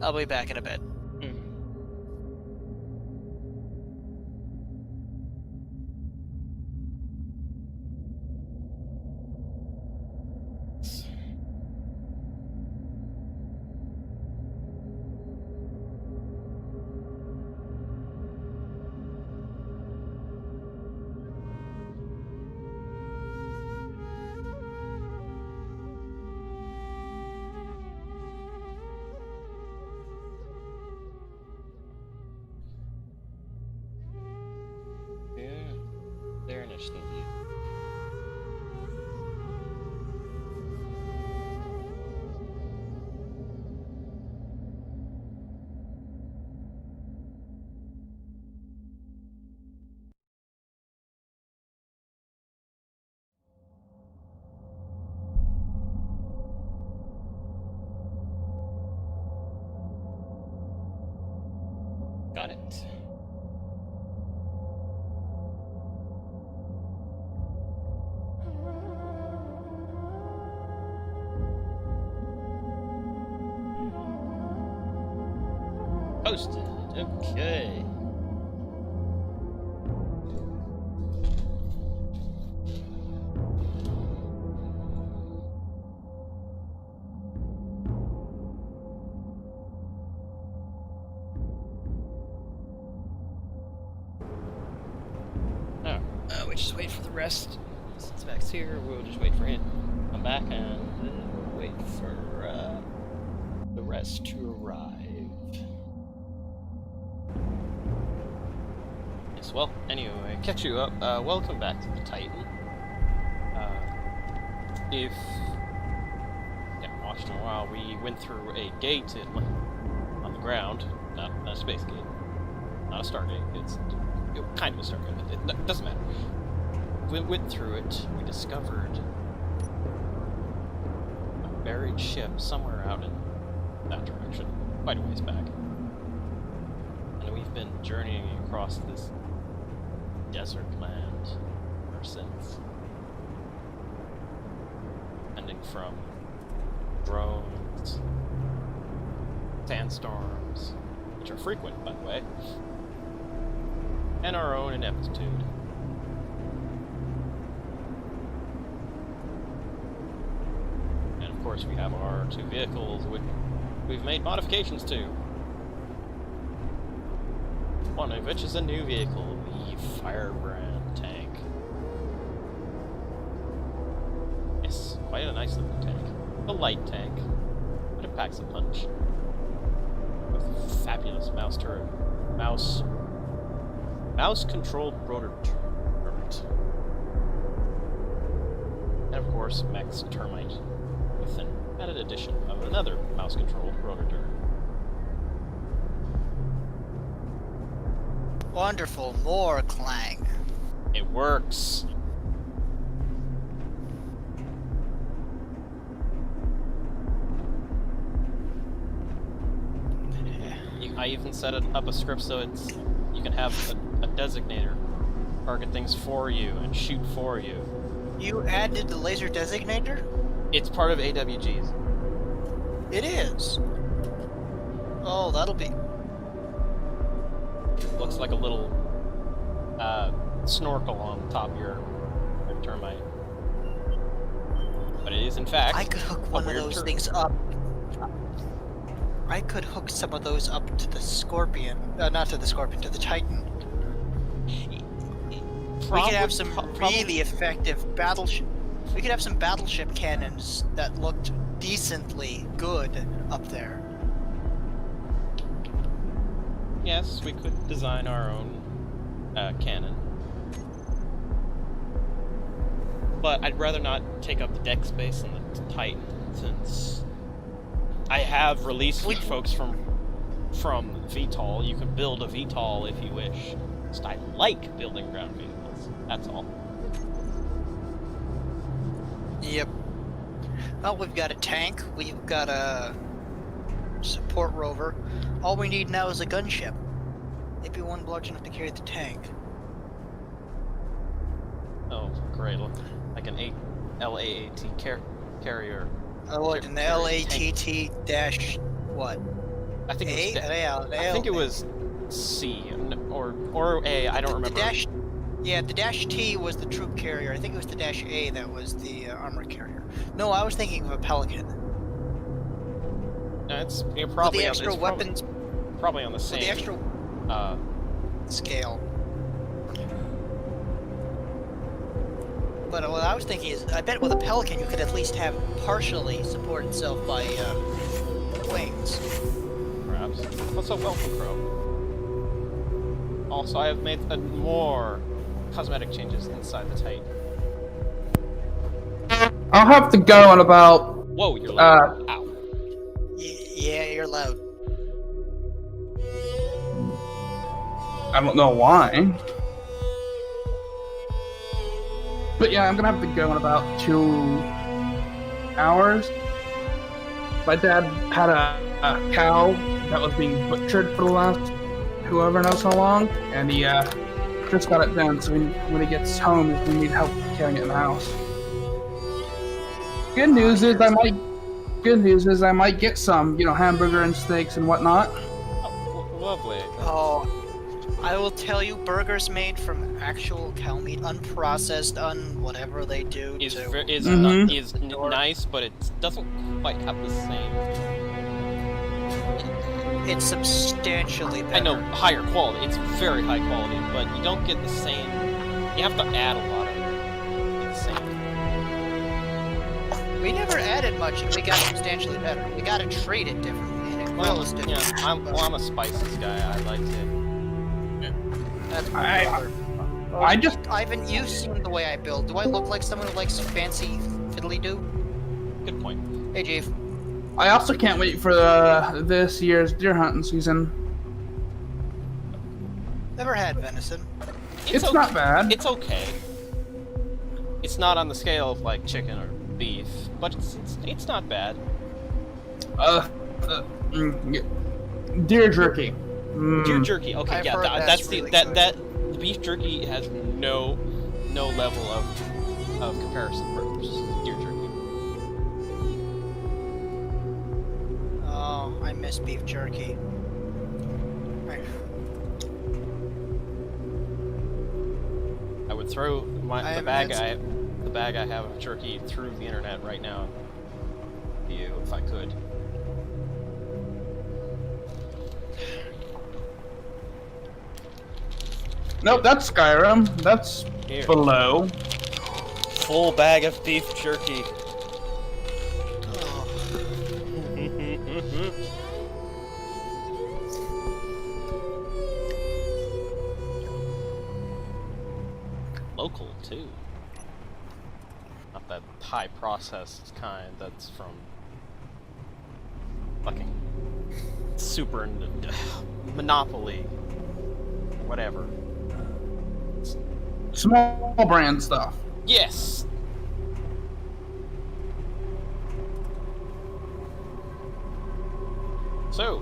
I'll be back in a bit. They're interesting to you. Got it. Posted. Okay. We just wait for the rest. Since Mac's here, we'll just wait for him to come back and wait for the rest to arrive. Yes, well, anyway, catch you up. Welcome back to the Titan. If you haven't watched in a while, we went through a gate on the ground, not a space gate, not a star gate. It's kind of a star gate, but it doesn't matter. We went through it, we discovered a buried ship somewhere out in that direction, quite a ways back. And we've been journeying across this desert land ever since. Ending from drones, sandstorms, which are frequent, by the way, and our own ineptitude. Of course, we have our two vehicles, which we've made modifications to. One of which is a new vehicle, the Firebrand tank. Yes, quite a nice looking tank. A light tank, but it packs a punch. With fabulous mouse-controlled rotor turret. And of course, Mech's termite. With an added addition of another mouse-controlled rotor turret. Wonderful, more clang. It works. I even set up a script so you can have a designator target things for you and shoot for you. You added the laser designator? It's part of AWG's. It is. Oh, that'll be... Looks like a little snorkel on top of your termite. But it is, in fact, I could hook one of those things up. I could hook some of those up to the Scorpion. Not to the Scorpion, to the Titan. We could have some really effective battleship. We could have some battleship cannons that looked decently good up there. Yes, we could design our own cannon. But I'd rather not take up the deck space on the Titan, since I have released folks from VTOL. You can build a VTOL if you wish. Just I like building ground vehicles. That's all. Yep. Well, we've got a tank. We've got a support rover. All we need now is a gunship. Maybe one large enough to carry the tank. Oh, great. Like an LAAT carrier. Oh, what, an LATT dash what? I think it was. A, I think it was C or A. I don't remember. The dash T was the troop carrier. I think it was the dash A that was the armor carrier. no, I was thinking of a Pelican. No, it's With probably the extra it's weapons. probably on the same. With the extra scale. But what I was thinking is, I bet with a Pelican you could at least have partially support itself by wings. Perhaps. What's up, Welcome Crow? Also, I have made more cosmetic changes inside the Titan. I'll have to go in about. Whoa, you're loud. Ow. Yeah, you're loud. I don't know why. But yeah, I'm gonna have to go in about 2 hours. My dad had a cow that was being butchered for the last whoever knows how long, and he just got it done. So when he gets home, we need help carrying it in the house. Good news is I might get some, hamburger and steaks and whatnot. Oh, lovely. Oh, I will tell you, burgers made from actual cow meat, unprocessed, whatever they do Is to... nice, but it doesn't quite have the same. It's substantially better. I know, higher quality. It's very high quality, but you don't get the same. You have to add a lot of it. It's the same. We never added much, and we got substantially better. We gotta treat it differently, and it Well, was yeah, different. I'm a spices guy. I like it. That's Ivan, you seen the way I build. Do I look like someone who likes fancy fiddly-doo? Good point. Hey, Jeeve. I also can't wait for this year's deer hunting season. Never had venison. It's not bad. It's okay. It's not on the scale of like chicken or beef, but it's not bad. Deer jerky. Deer jerky. Okay, I've yeah, heard that's really the good. that beef jerky has no level of comparison versus deer jerky. Oh, I miss beef jerky. I would throw the bag I have of jerky through the internet right now. To you, if I could. Nope, that's Skyrim. That's Here. below. Full bag of beef jerky. Oh. Local too. Not that high processed kind that's from fucking super Monopoly. Whatever. Small brand stuff. Yes! So,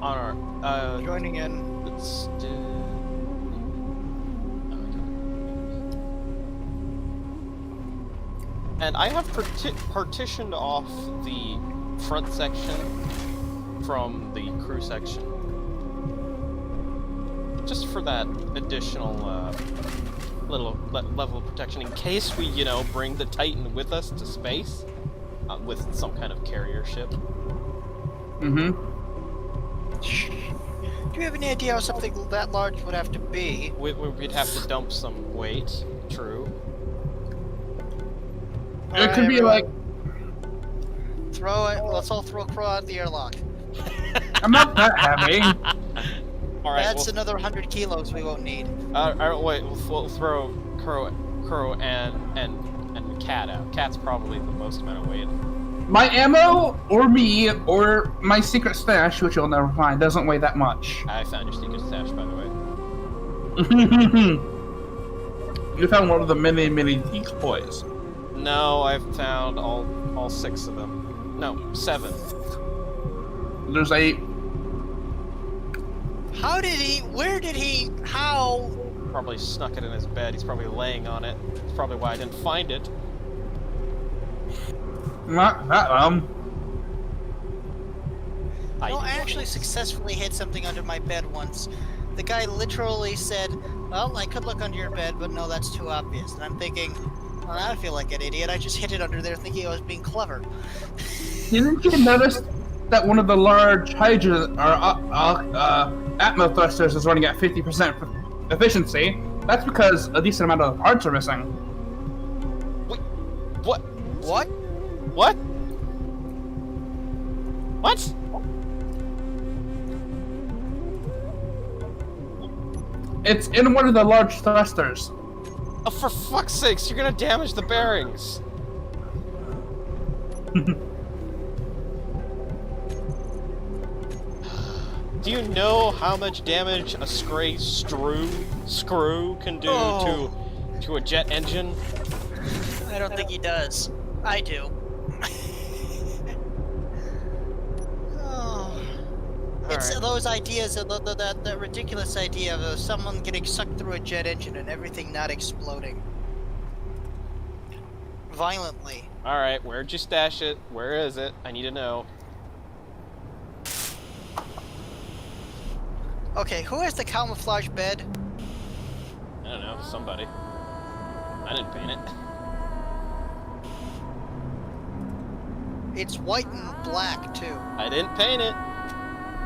on our, Joining in. let's do... And I have partitioned off the front section from the crew section. Just for that additional little level of protection in case we, bring the Titan with us to space with some kind of carrier ship. Mm-hmm. Do you have any idea how something that large would have to be? We'd have to dump some weight, true. It could be like... Throw it. Let's all throw Crow out the airlock. I'm not that heavy. Alright, That's another 100 kilos we won't need. wait, we'll throw Crow and Cat out. Cat's probably the most amount of weight. My ammo, or me, or my secret stash, which you'll never find, doesn't weigh that much. I found your secret stash, by the way. You found one of the many decoys. No, I've found all 6 of them. No, 7. There's 8. How did he? Where did he? How? Probably snuck it in his bed. He's probably laying on it. That's probably why I didn't find it. Not that No, I actually successfully hid something under my bed once. The guy literally said, well, I could look under your bed, but no, that's too obvious. And I'm thinking, well, I feel like an idiot. I just hid it under there thinking I was being clever. Didn't you notice that one of the large Hydra Atmo thrusters is running at 50% efficiency? That's because a decent amount of parts are missing. Wait, what? What? What? What? It's in one of the large thrusters. Oh, for fuck's sakes, you're gonna damage the bearings. Do you know how much damage a stray screw can do to a jet engine? I don't think he does. I do. It's those ideas, the ridiculous idea of someone getting sucked through a jet engine and everything not exploding. Violently. Alright, where'd you stash it? Where is it? I need to know. Okay, who has the camouflage bed? I don't know, somebody. I didn't paint it. It's white and black, too. I didn't paint it.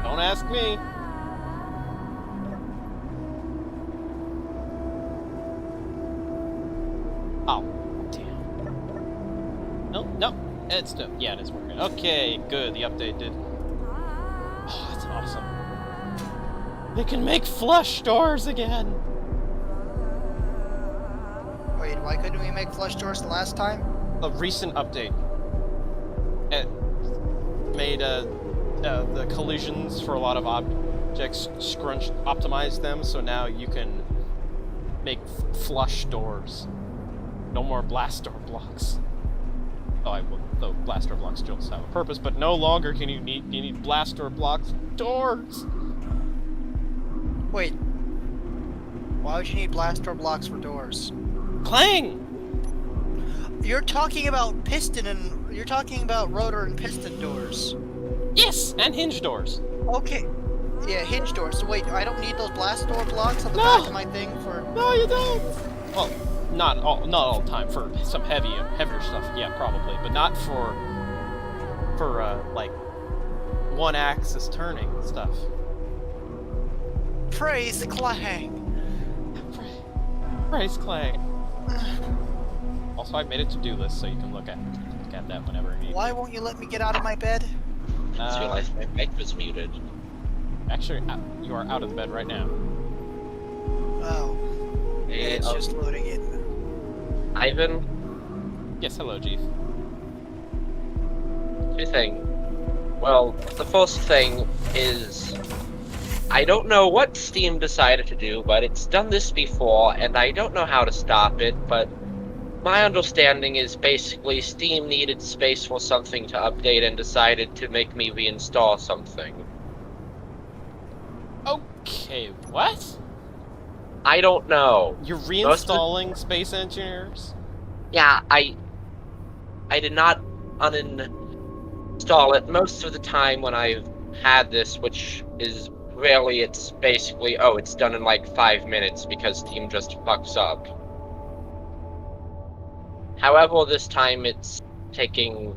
Don't ask me. Oh, damn. No, it's yeah, it is working. Okay, good. The update did. Oh, that's awesome. They can make flush doors again. Wait, why couldn't we make flush doors the last time? A recent update. It made the collisions for a lot of objects optimized them, so now you can make flush doors. No more blast door blocks. Though blast door blocks still have a purpose, but no longer can you need blast door blocks doors. Wait. Why would you need blast door blocks for doors? Clang! You're talking about you're talking about rotor and piston doors. Yes, and hinge doors. Okay. Yeah, hinge doors. So wait, I don't need those blast door blocks on the back of my thing for... No, you don't! Well, not all the time. For some heavier stuff, yeah, probably. But not for like, one-axis turning stuff. Praise Clang! Praise Clang. Also, I made a to-do list so you can look at that whenever you need. Why won't you let me get out of my bed? I just realized my mic was muted. Actually, you are out of the bed right now. Oh. Hey, It's just loading in. Ivan, Yes, hello, Chief. two things. Well, the first thing is, I don't know what Steam decided to do, but it's done this before, and I don't know how to stop it, but my understanding is basically Steam needed space for something to update and decided to make me reinstall something. Okay, what? I don't know. You're reinstalling Space Engineers? Yeah, I did not uninstall it. Most of the time when I've had this, which is rarely, it's basically, oh, it's done in like 5 minutes because Steam just fucks up. However, this time it's taking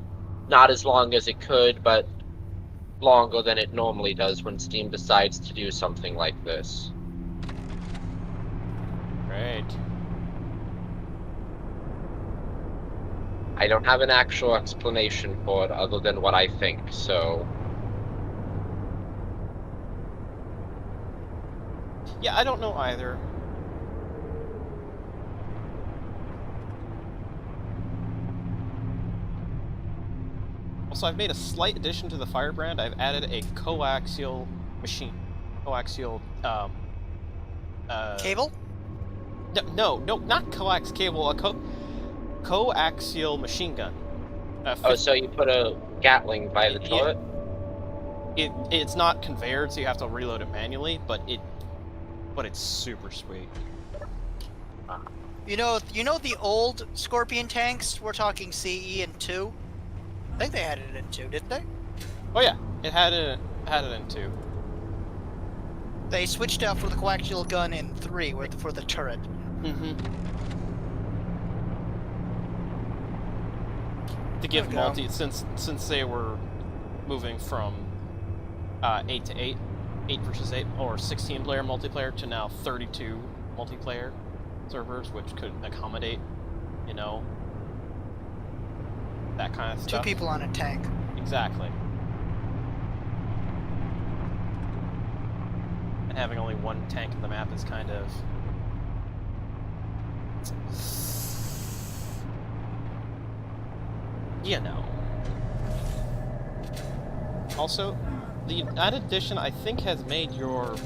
not as long as it could, but longer than it normally does when Steam decides to do something like this. Great. I don't have an actual explanation for it other than what I think, so... Yeah, I don't know either. Also, I've made a slight addition to the Firebrand. I've added a coaxial machine. Coaxial, Cable? No, not coax cable, a coaxial machine gun. so you put a Gatling by the toilet? It's not conveyored, so you have to reload it manually, but it's super sweet. You know the old Scorpion tanks? We're talking CE and 2. I think they had it in 2, didn't they? Oh yeah, it had had it in 2. They switched out for the coaxial gun in 3 for the turret. Mm-hmm. To give Okay. since they were moving from 8 to 8, 8 versus 8, or 16-player multiplayer to now 32 multiplayer servers, which could accommodate, you know, that kind of 2 stuff. people on a tank. Exactly. And having only 1 tank in the map is kind of... you know. Also, the added edition, I think, has made your...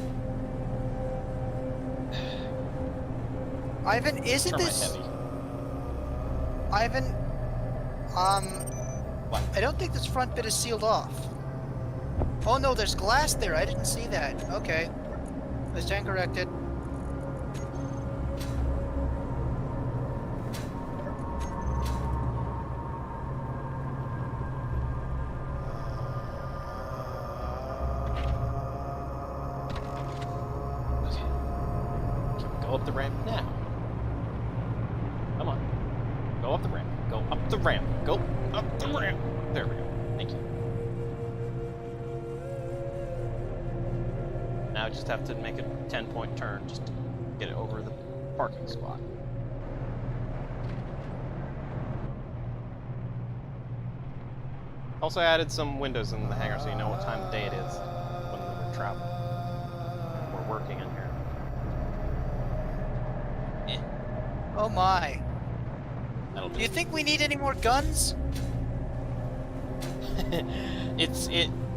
Ivan, isn't termite this... heavy. Ivan, What? I don't think this front bit is sealed off. Oh no, there's glass there. I didn't see that. Okay. I stand corrected. Okay. Can we go up the ramp now? Come on. Go up the ramp. Go up the ramp. Go up the ramp. There we go. Thank you. Now I just have to make a 10-point turn just to get it over the parking spot. Also added some windows in the hangar so you know what time of day it is when we're traveling. We're working in here. Oh my. That'll Do do. you think we need any more guns?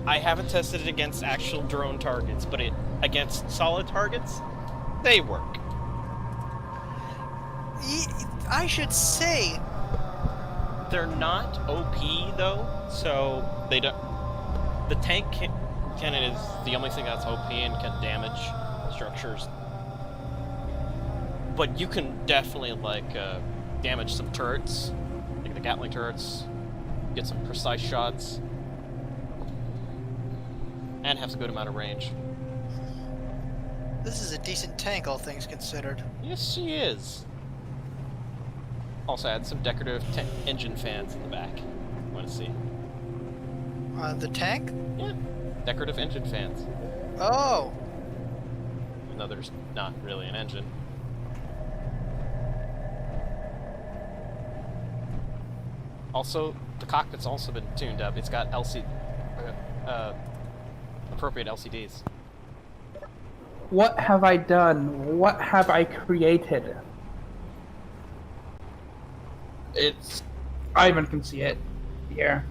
I haven't tested it against actual drone targets, but against solid targets, they work. I should say, They're not OP though, so they don't. The tank cannon is the only thing that's OP and can damage structures. But you can definitely damage some turrets, like the Gatling turrets, get some precise shots, and have a good amount of range. this is a decent tank, all things considered. Yes, she is. Also add some decorative engine fans in the back. You want to see? The tank? Yeah, decorative engine fans. Oh, Even though there's not really an engine. Also, the cockpit's also been tuned up. It's got appropriate LCDs. What have I done? What have I created? It's... Ivan can see it. Here.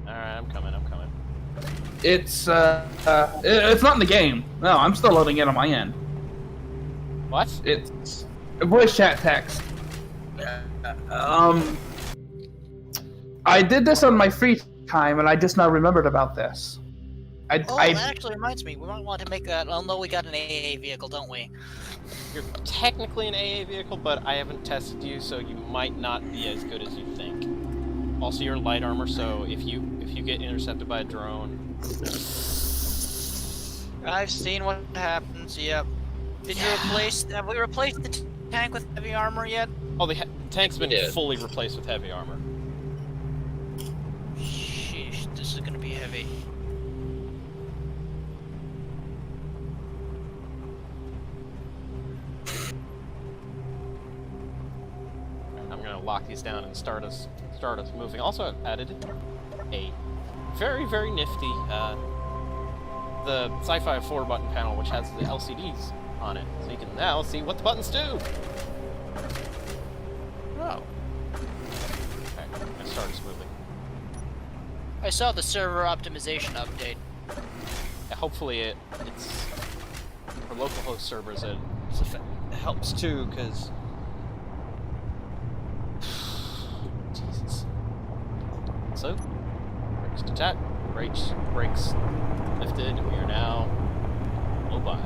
Alright, I'm coming. It's it's not in the game. No, I'm still loading it on my end. What? It's voice chat text. I did this on my free time, and I just now remembered about this. that actually reminds me. We might want to make that. Well, no, we got an AA vehicle, don't we? You're technically an AA vehicle, but I haven't tested you, so you might not be as good as you think. Also, you're light armor, so if you get intercepted by a drone... I've seen what happens. Yep. Did you replace? Have we replaced the tank with heavy armor yet? Oh, the tank's been did. fully replaced with heavy armor. Sheesh, this is gonna be heavy. I'm gonna lock these down and start us moving. Also, I've added a very, very nifty the Sci-Fi 4 button panel, which has the LCDs on it, so you can now see what the buttons do. Oh. Okay, let's start us moving. I saw the server optimization update. Yeah, hopefully it's for local host servers. It helps too, because Jesus. So, brakes detach, brakes lifted. We are now mobile.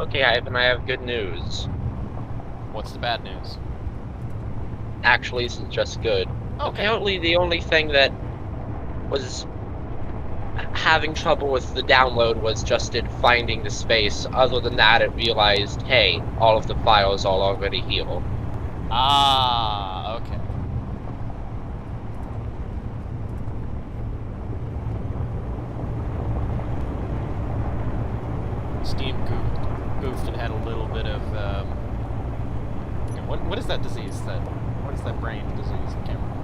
Okay, Ivan, I have good news. What's the bad news? Actually, this is just good. Okay. Apparently the only thing that was having trouble with the download was just in finding the space. Other than that, it realized, hey, all of the files are already here. Ah, okay. Steam goofed and had a little bit of what is that disease? What is that brain disease? I can't remember.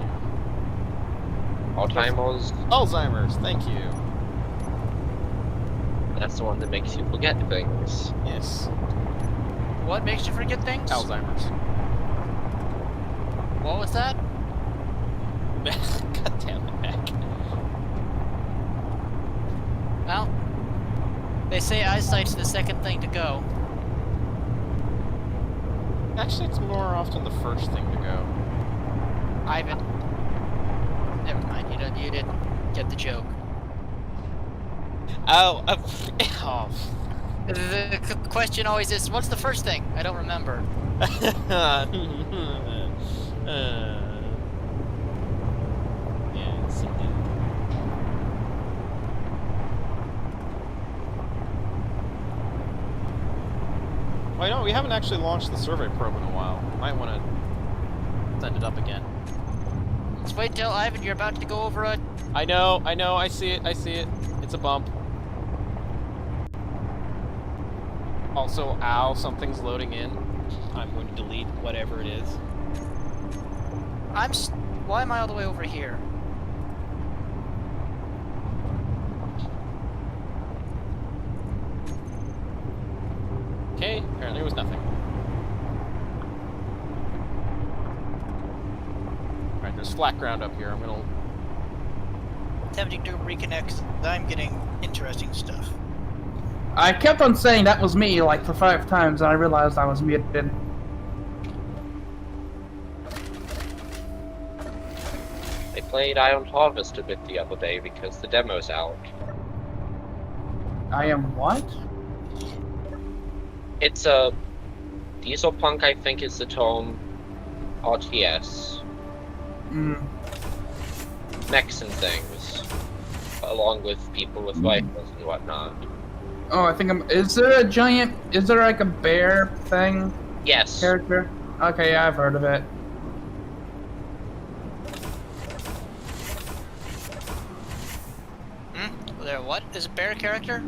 Alzheimer's, Alzheimer's. Thank you. that's the one that makes you forget things. Yes. What makes you forget things? Alzheimer's. What was that? God damn it, Mac. Well, they say eyesight's the second thing to go. Actually, it's more often the first thing to go. Ivan. Never mind, you didn't get the joke. Oh, The question always is, what's the first thing? I don't remember. Yes, indeed. Well, you know, we haven't actually launched the survey probe in a while. Might want to send it up again. Let's wait till Ivan, you're about to go over a... I know, I see it. It's a bump. Also, ow, something's loading in. I'm going to delete whatever it is. Why am I all the way over here? Okay, apparently it was nothing. Alright, there's flat ground up here. I'm gonna... Attempting to reconnect. I'm getting interesting stuff. I kept on saying that was me like for 5 times, and I realized I was muted. I played Iron Harvest a bit the other day because the demo's out. I am what? It's a diesel punk, I think is the term. RTS. Mechs and things. Along with people with rifles and whatnot. Oh, I think I'm... Is there a giant... Is there like a bear thing? Yes. Character? Okay, yeah, I've heard of it. There, what? Is a bear character?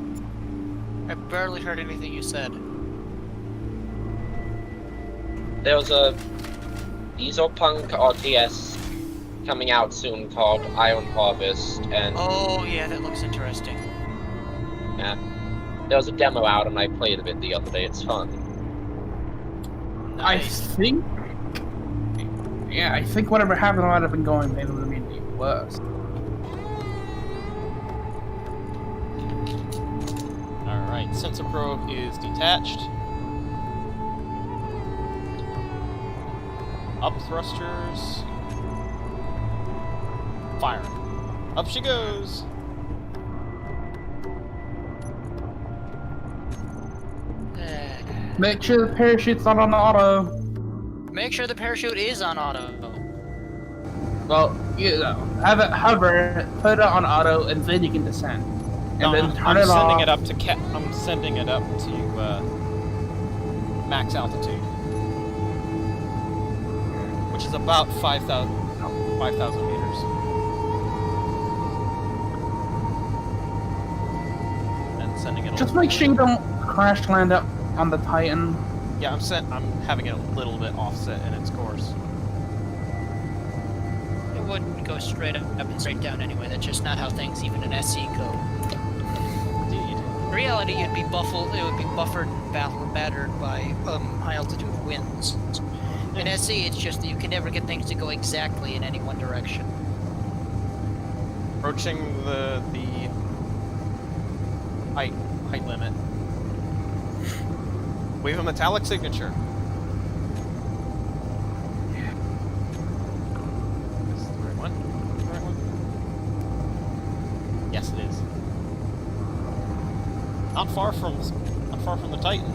I barely heard anything you said. There's a diesel punk RTS coming out soon called Iron Harvest, and Oh, yeah, that looks interesting. yeah, there was a demo out and I played a bit the other day. It's fun. Nice. I think... Yeah, I think whatever happened might have been going maybe immediately worse. Alright, sensor probe is detached. Up thrusters. Firing. Up she goes! Make sure the parachute's not on auto. Make sure the parachute is on auto. Well, you know, have it hover, put it on auto, and then you can descend. And No, then turn I'm it sending off. it up to I'm sending it up to max altitude, which is about 5,000 meters. And sending it. Just make sure you don't crash land up on the Titan. Yeah, I'm having it a little bit offset in its course. It wouldn't go straight up and straight down anyway. That's just not how things even in SC go. Indeed. In reality, it'd be It would be buffered, battered by high altitude winds. In SC, it's just that you can never get things to go exactly in any one direction. Approaching the height limit. We have a metallic signature. Is this the right one? The right one? Yes, it is. Not far from the Titan.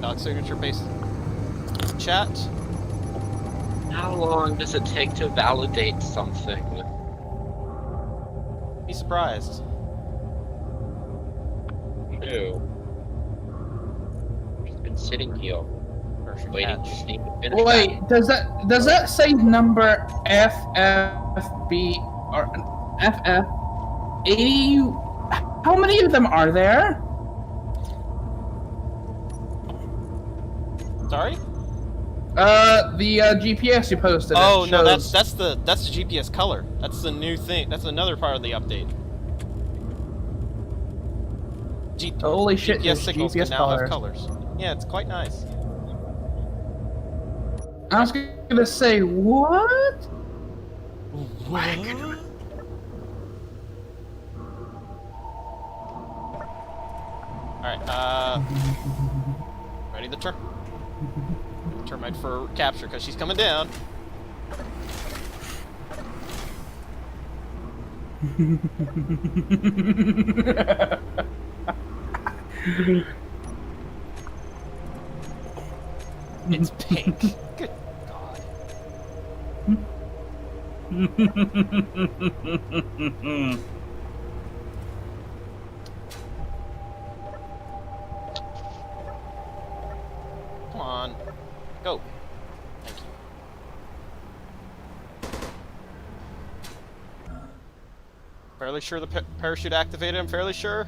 Dog signature based chat. How long does it take to validate something? Be surprised. Ew. I've been sitting here waiting for Steam to finish that. Wait, does that say number FFB or FF80? How many of them are there? Sorry? The GPS you posted. Oh it no, shows- that's the GPS color. That's the new thing. That's another part of the update. Holy shit! GPS there's signals GPS can now have colors. colors. Yeah, it's quite nice. I was gonna say what? What? Alright, ready the termite for capture, because she's coming down. It's pink. Good God. Come on. Go. Thank you. Fairly sure the parachute activated. I'm fairly sure.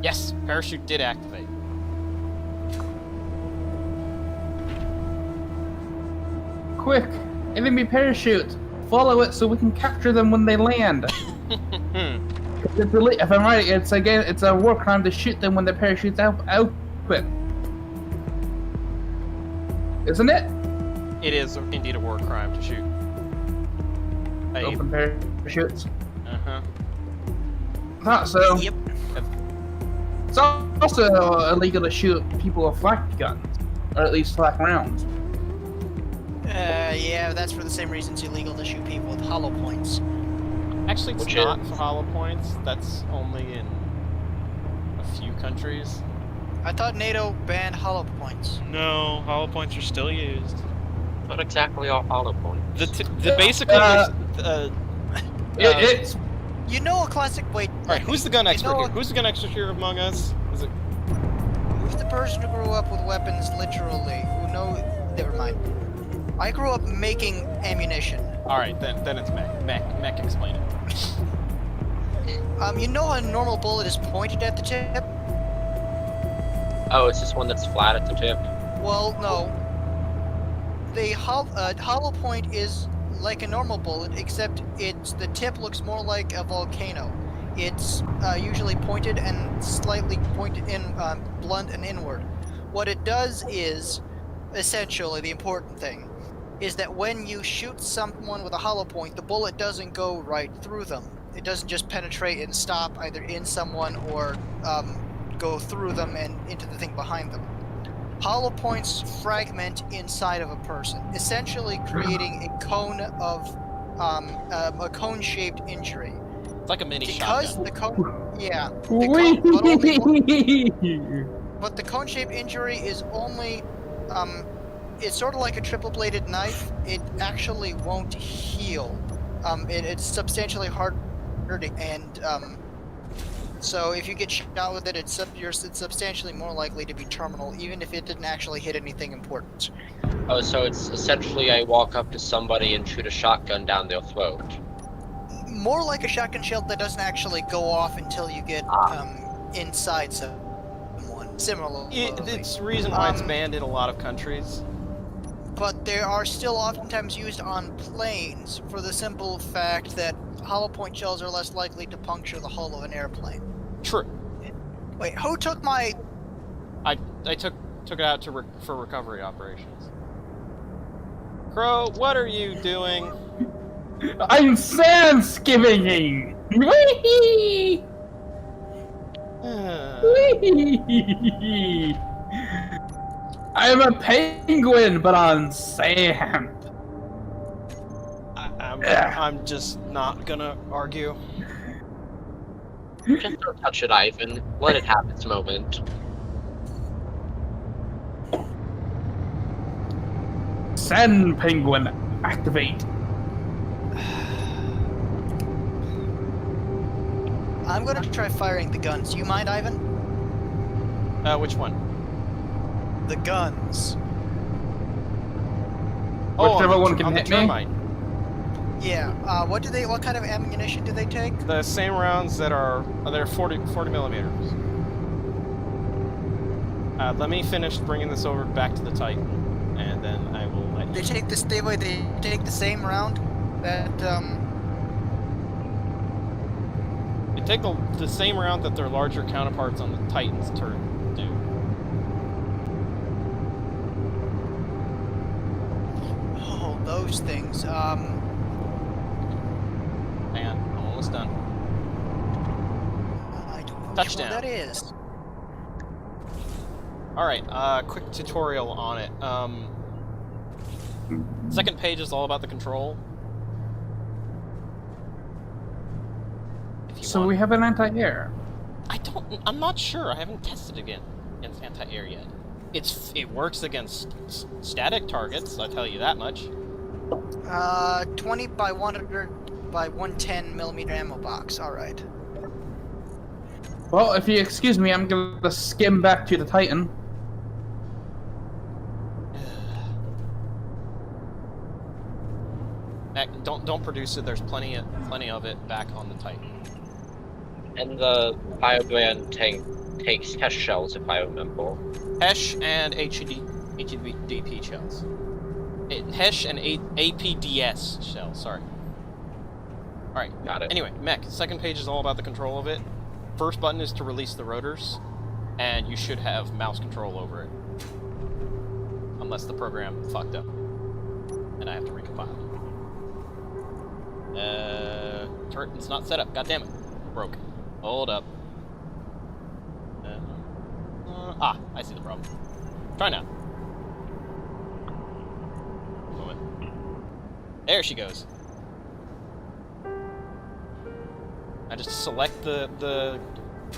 Yes, parachute did activate. Quick, enemy parachute. Follow it so we can capture them when they land. If I'm right, it's a war crime to shoot them when the parachute's open. Isn't it? It is indeed a war crime to shoot. Open parachutes. Uh-huh. Thought so. Yep. It's also illegal to shoot people with flak guns, or at least flak rounds. Yeah, that's for the same reason it's illegal to shoot people with hollow points. Actually, it's Which not is- for hollow points. That's only in a few countries. I thought NATO banned hollow points. No, hollow points are still used. Not exactly all hollow points. The basically It's You know a classic. Wait. Alright, who's the gun expert know here? a- Who's the gun expert here among us? Is it Who's the person who grew up with weapons, literally? Who know? Never mind. I grew up making ammunition. Alright, then it's Mech. Mech, explain it. You know a normal bullet is pointed at the tip? Oh, it's this one that's flat at the tip. Well, no. The hollow point is like a normal bullet, except the tip looks more like a volcano. It's usually pointed and slightly pointed in, blunt and inward. What it does is, essentially, the important thing, is that when you shoot someone with a hollow point, the bullet doesn't go right through them. It doesn't just penetrate and stop either in someone or go through them and into the thing behind them. Hollow points fragment inside of a person, essentially creating a cone of a cone-shaped injury. It's like a mini Because shotgun. the cone, yeah, the cone, but the cone-shaped injury is only, it's sort of like a triple-bladed knife. It actually won't heal. It's substantially harder to, and so if you get shot with it, it's substantially more likely to be terminal, even if it didn't actually hit anything important. Oh, so it's essentially I walk up to somebody and shoot a shotgun down their throat. More like a shotgun shell that doesn't actually go off until you get inside someone. Similarly. It's the reason why it's Um, banned in a lot of countries. But they are still oftentimes used on planes for the simple fact that hollow point shells are less likely to puncture the hull of an airplane. True. Wait, who took my... I took it out for recovery operations. Crow, what are you doing? I'm Thanksgiving. Whee! Whee! I'm a penguin, but on sand. I'm just not gonna argue. Just don't touch it, Ivan. Let it have its moment. Send penguin. Activate. I'm gonna try firing the guns. Do you mind, Ivan? Which one? The guns. Whichever one can on the hit me. termite. Yeah. What kind of ammunition do they take? The same rounds that are they're 40 millimeters. Let me finish bringing this over back to the Titan, and then I will let you. They take the same round that They take the same round that their larger counterparts on the Titan's turret do. Oh, those things. Hang on, I'm almost done. I don't know Touchdown. which one that is. Alright, quick tutorial on it. Second page is all about the control. If you So want. we have an anti-air. I'm not sure. I haven't tested against anti-air yet. It works against static targets, I'll tell you that much. 20 by 100 by 110 millimeter ammo box. All right. Well, if you excuse me, I'm gonna skim back to the Titan. Don't produce it. There's plenty of it back on the Titan. And the Biobrand tank takes test shells, if I remember. HESH and HEDP shells. HESH and APDS shells. Sorry. All right. Got it. Anyway, mech. Second page is all about the control of it. First button is to release the rotors, and you should have mouse control over it, unless the program fucked up, and I have to recompile. Turret is not set up. God damn it. Broke. Hold up. I see the problem. Try now. Moment. There she goes. I just select the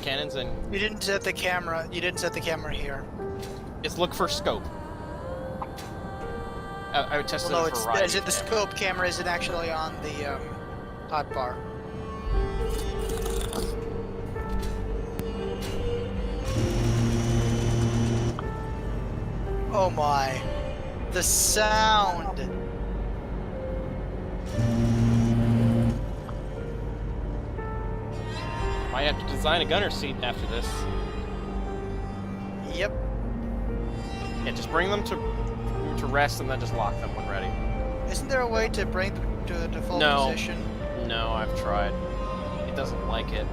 cannons and You didn't set the camera. You didn't set the camera here. just look for scope. I would test Well, no, it for it's riding. is it the scope camera isn't actually on the hotbar. Oh my, the sound. Might have to design a gunner seat after this. Yep. Yeah, just bring them to rest and then just lock them when ready. Isn't there a way to bring them to the default No. position? No, I've tried. It doesn't like it.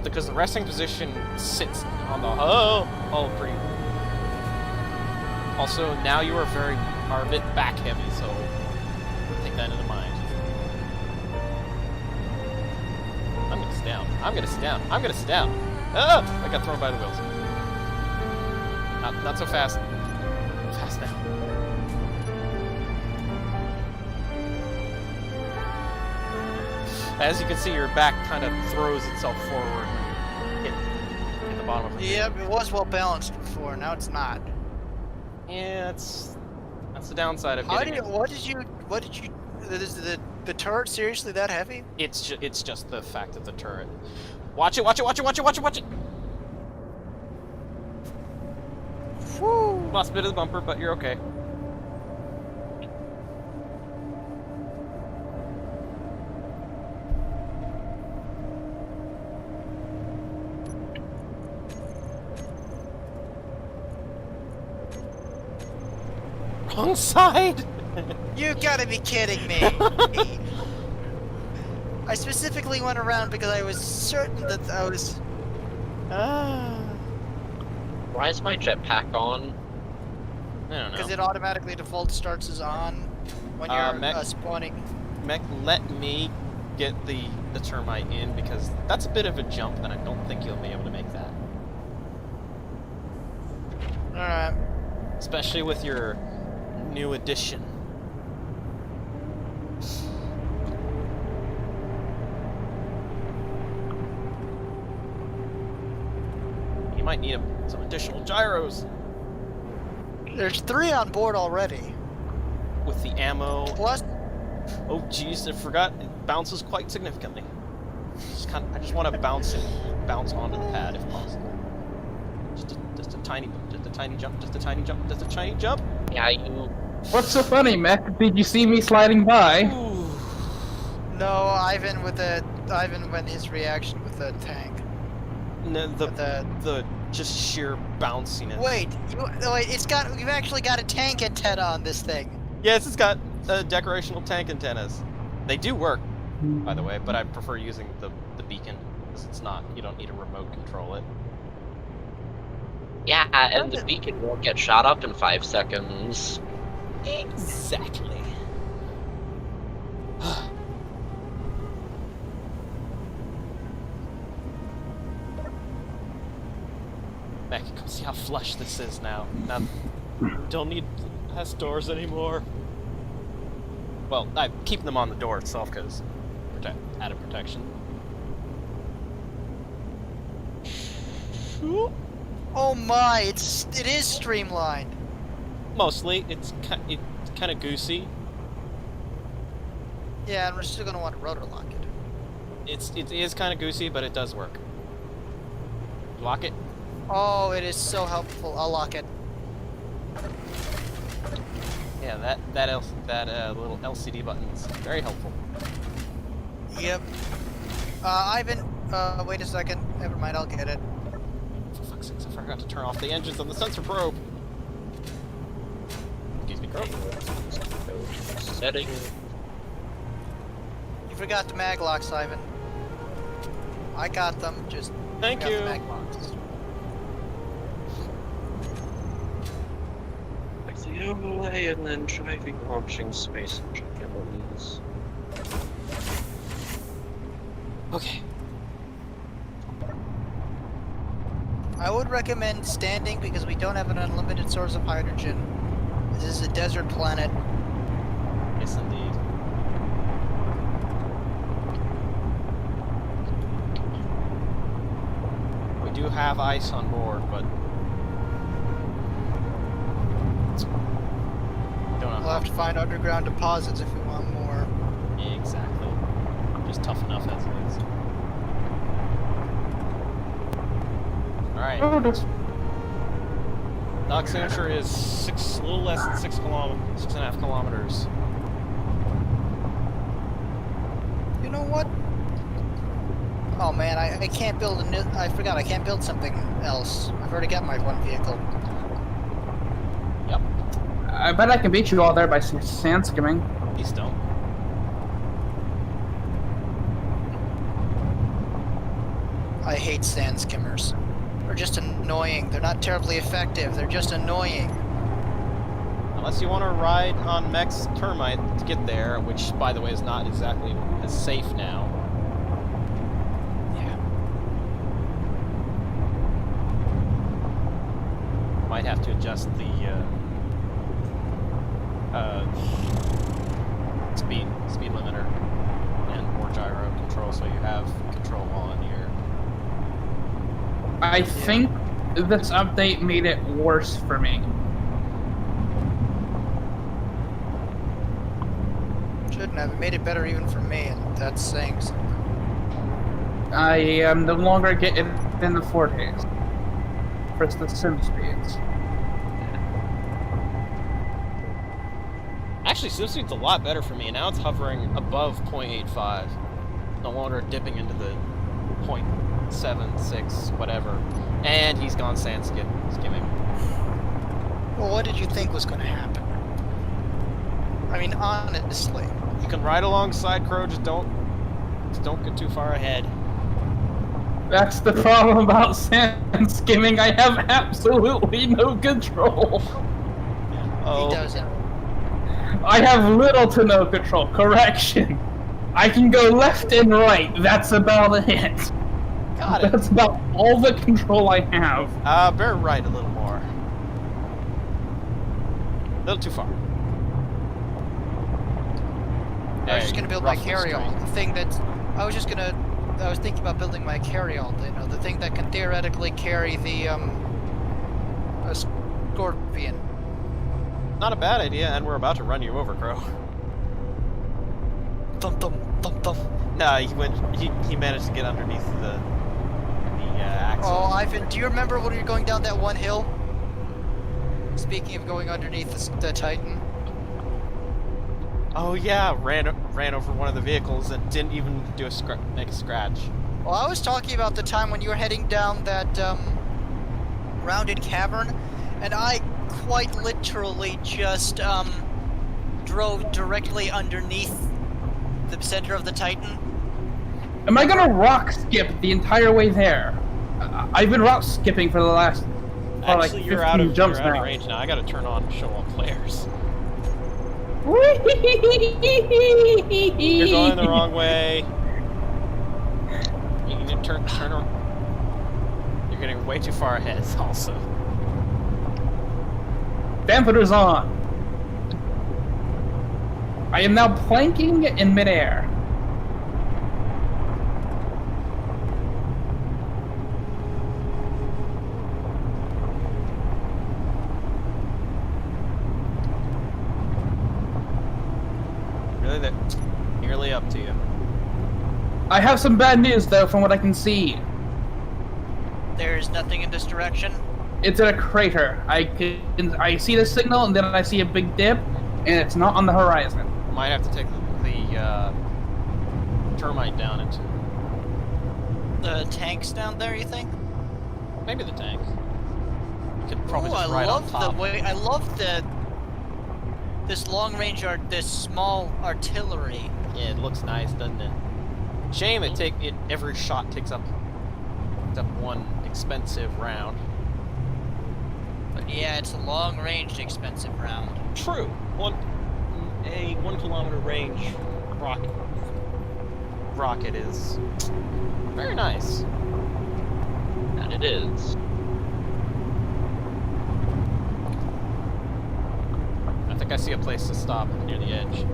Because the resting position sits on the pretty. Also, now you are a bit back heavy, so take that into mind. I'm gonna sit down. I'm gonna sit down. I'm gonna sit down. Ah! I got thrown by the wheels. Not so fast. Fast now. As you can see, your back kind of throws itself forward and hit the bottom of the Yep, it was well balanced before. Now it's not. Yeah, that's the downside of How getting did it. what did you? Is the turret seriously that heavy? It's just the fact of the turret. Watch it! Watch it! Watch it! Watch it! Watch it! Watch it! Woo! Lost a bit of the bumper, but you're okay. Wrong side! You gotta be kidding me! I specifically went around because I was certain that I was. Why is my jetpack on? I don't Because know. it automatically default starts as on when you're Mech- spawning. Mech, let me get the termite in, because that's a bit of a jump, and I don't think you'll be able to make that. Alright. Especially with your new addition. You might need some additional gyros. There's 3 on board already. With the ammo. Plus, Oh, jeez, I forgot. It bounces quite significantly. I just want to bounce onto the pad if possible. Just a tiny jump. Just a tiny jump. Yeah, you. What's so funny, Mech? Did you see me sliding by? Ooh. no, Ivan went his reaction with the tank. No, With the just sheer bounciness. Wait, you've actually got a tank antenna on this thing. Yes, it's got decorational tank antennas. They do work, by the way, but I prefer using the beacon because it's not. You don't need a remote control it. Yeah, and the beacon won't get shot up in 5 seconds. Exactly. Mac, come see how flush this is now. Now, don't need has doors anymore. Well, I'm keeping them on the door itself because added protection. Oh my, it is streamlined. Mostly, it's kind of goosey. Yeah, and we're still gonna want to rotor lock it. It is kind of goosey, but it does work. Lock it. Oh, it is so helpful. I'll lock it. Yeah, that little LCD button is very helpful. Yep. Ivan, wait a second. Never mind, I'll get it. For fuck's sakes, I forgot to turn off the engines on the sensor probe. Excuse me, probe. Setting. You forgot the mag locks, Ivan. I got them, just Thank forgot you. the mag locks. The overlay and then driving launching space capabilities. Okay. I would recommend standing because we don't have an unlimited source of hydrogen. This is a desert planet. Yes, indeed. We do have ice on board, but we don't know We'll how. have to find underground deposits if we want more. Exactly. Just tough enough as it is. Alright. Oh, that's Knock signature is a little less than 6.5 kilometers. You know what? Oh man, I can't build a new. I forgot I can't build something else. I've already got my one vehicle. Yep. I bet I can beat you all there by sand skimming. Please don't. I hate sand skimmers. They're just annoying. They're not terribly effective. They're just annoying. Unless you want to ride on Mech's termite to get there, which, by the way, is not exactly as safe now. Yeah. Might have to adjust the speed limiter and more gyro control, so you have control on your. I think this update made it worse for me. Shouldn't have. It made it better even for me, and that's saying something. I am no longer getting in the Fortes. For the sim speeds. Actually, SimSpeed's a lot better for me. Now it's hovering above 0.85. No longer dipping into the 0.76, whatever. And he's gone sand skimming. Well, what did you think was going to happen? I mean, honestly. You can ride alongside Crow, just don't get too far ahead. That's the problem about sand skimming. I have absolutely no control. Oh. He doesn't. I have little to no control. Correction. I can go left and right. That's about it. Got it. That's about all the control I have. Bear right a little more. A little too far. I was just gonna build my Roughly carry-all. straight. The thing that's... I was thinking about building my carry-all, you know, the thing that can theoretically carry the, a Scorpion. Not a bad idea, and we're about to run you over, Crow. Thump thump thump thump. No, he managed to get underneath the axle. Oh, Ivan, do you remember when we were going down that one hill? Speaking of going underneath the Titan. Oh yeah, ran over one of the vehicles and didn't even do make a scratch. Well, I was talking about the time when you were heading down that rounded cavern, and I quite literally just drove directly underneath the center of the Titan. Am I gonna rock skip the entire way there? I've been rock skipping for the last Actually, like 15 you're out of jumps now. range now. I gotta turn on show all players. You're You're going the wrong way. You need to turn around. You're getting way too far ahead, also. Dampers on. I am now planking in midair. Really, they're nearly up to you. I have some bad news though, from what I can see. There's nothing in this direction. It's in a crater. I see the signal and then I see a big dip, and it's not on the horizon. Might have to take the termite down into The tank's down there, you think? maybe the tank. You could probably Ooh, just ride on top. I love this long range this small artillery. Yeah, it looks nice, doesn't it? Shame every shot takes up one expensive round. But yeah, it's a long range expensive round. True. A 1 kilometer range rocket is very nice. And it is. I think I see a place to stop near the edge.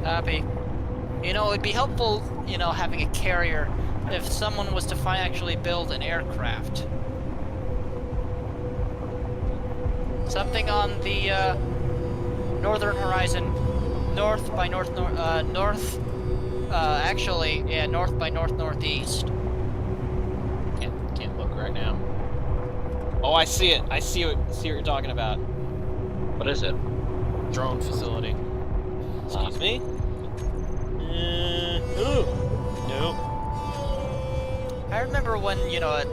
Copy. You know, it'd be helpful, you know, having a carrier if someone was to actually build an aircraft. Something on the northern horizon, north by north by northeast. Can't look right now. Oh, I see it. I see what you're talking about. What is it? Drone facility. Excuse me. Ooh. No. I remember when, you know, I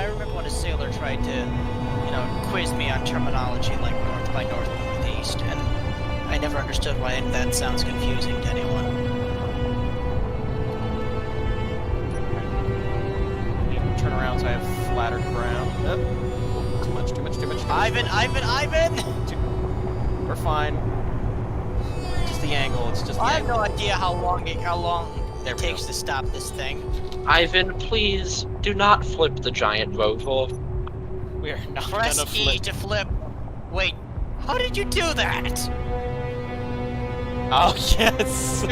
remember when a sailor tried to, you know, quiz me on terminology like north by northeast, and I never understood why that sounds confusing to anyone. Turn around so I have flatter ground. Oh, too much. Ivan! We're fine. Just the angle. It's just the I have angle. no idea how long it There we takes go. to stop this thing. Ivan, please do not flip the giant vocal. We are not Press gonna E flip. to flip. Wait, how did you do that? Oh yes.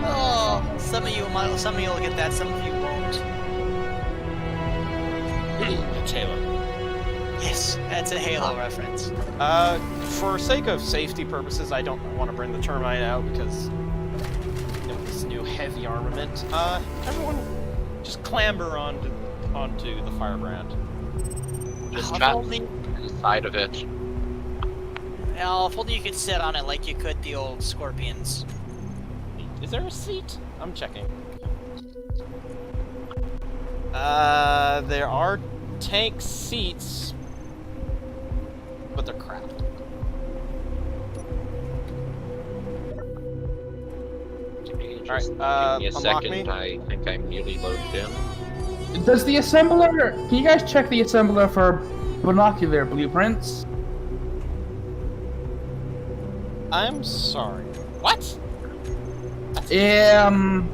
Oh, some of you will get that, some of you won't. It's Halo. Yes, that's a Halo reference. For sake of safety purposes, I don't want to bring the termite out because of this new heavy armament. Everyone, just clamber onto the firebrand. Just If trap only- the side of it. Oh, if only you could sit on it like you could the old Scorpions. Is there a seat? I'm checking. There are tank seats, but they're crap. Just Alright, give me a unlock second. me. I think I'm newly loaded in. Does the assembler... Can you guys check the assembler for binocular blueprints? I'm sorry. What? I'm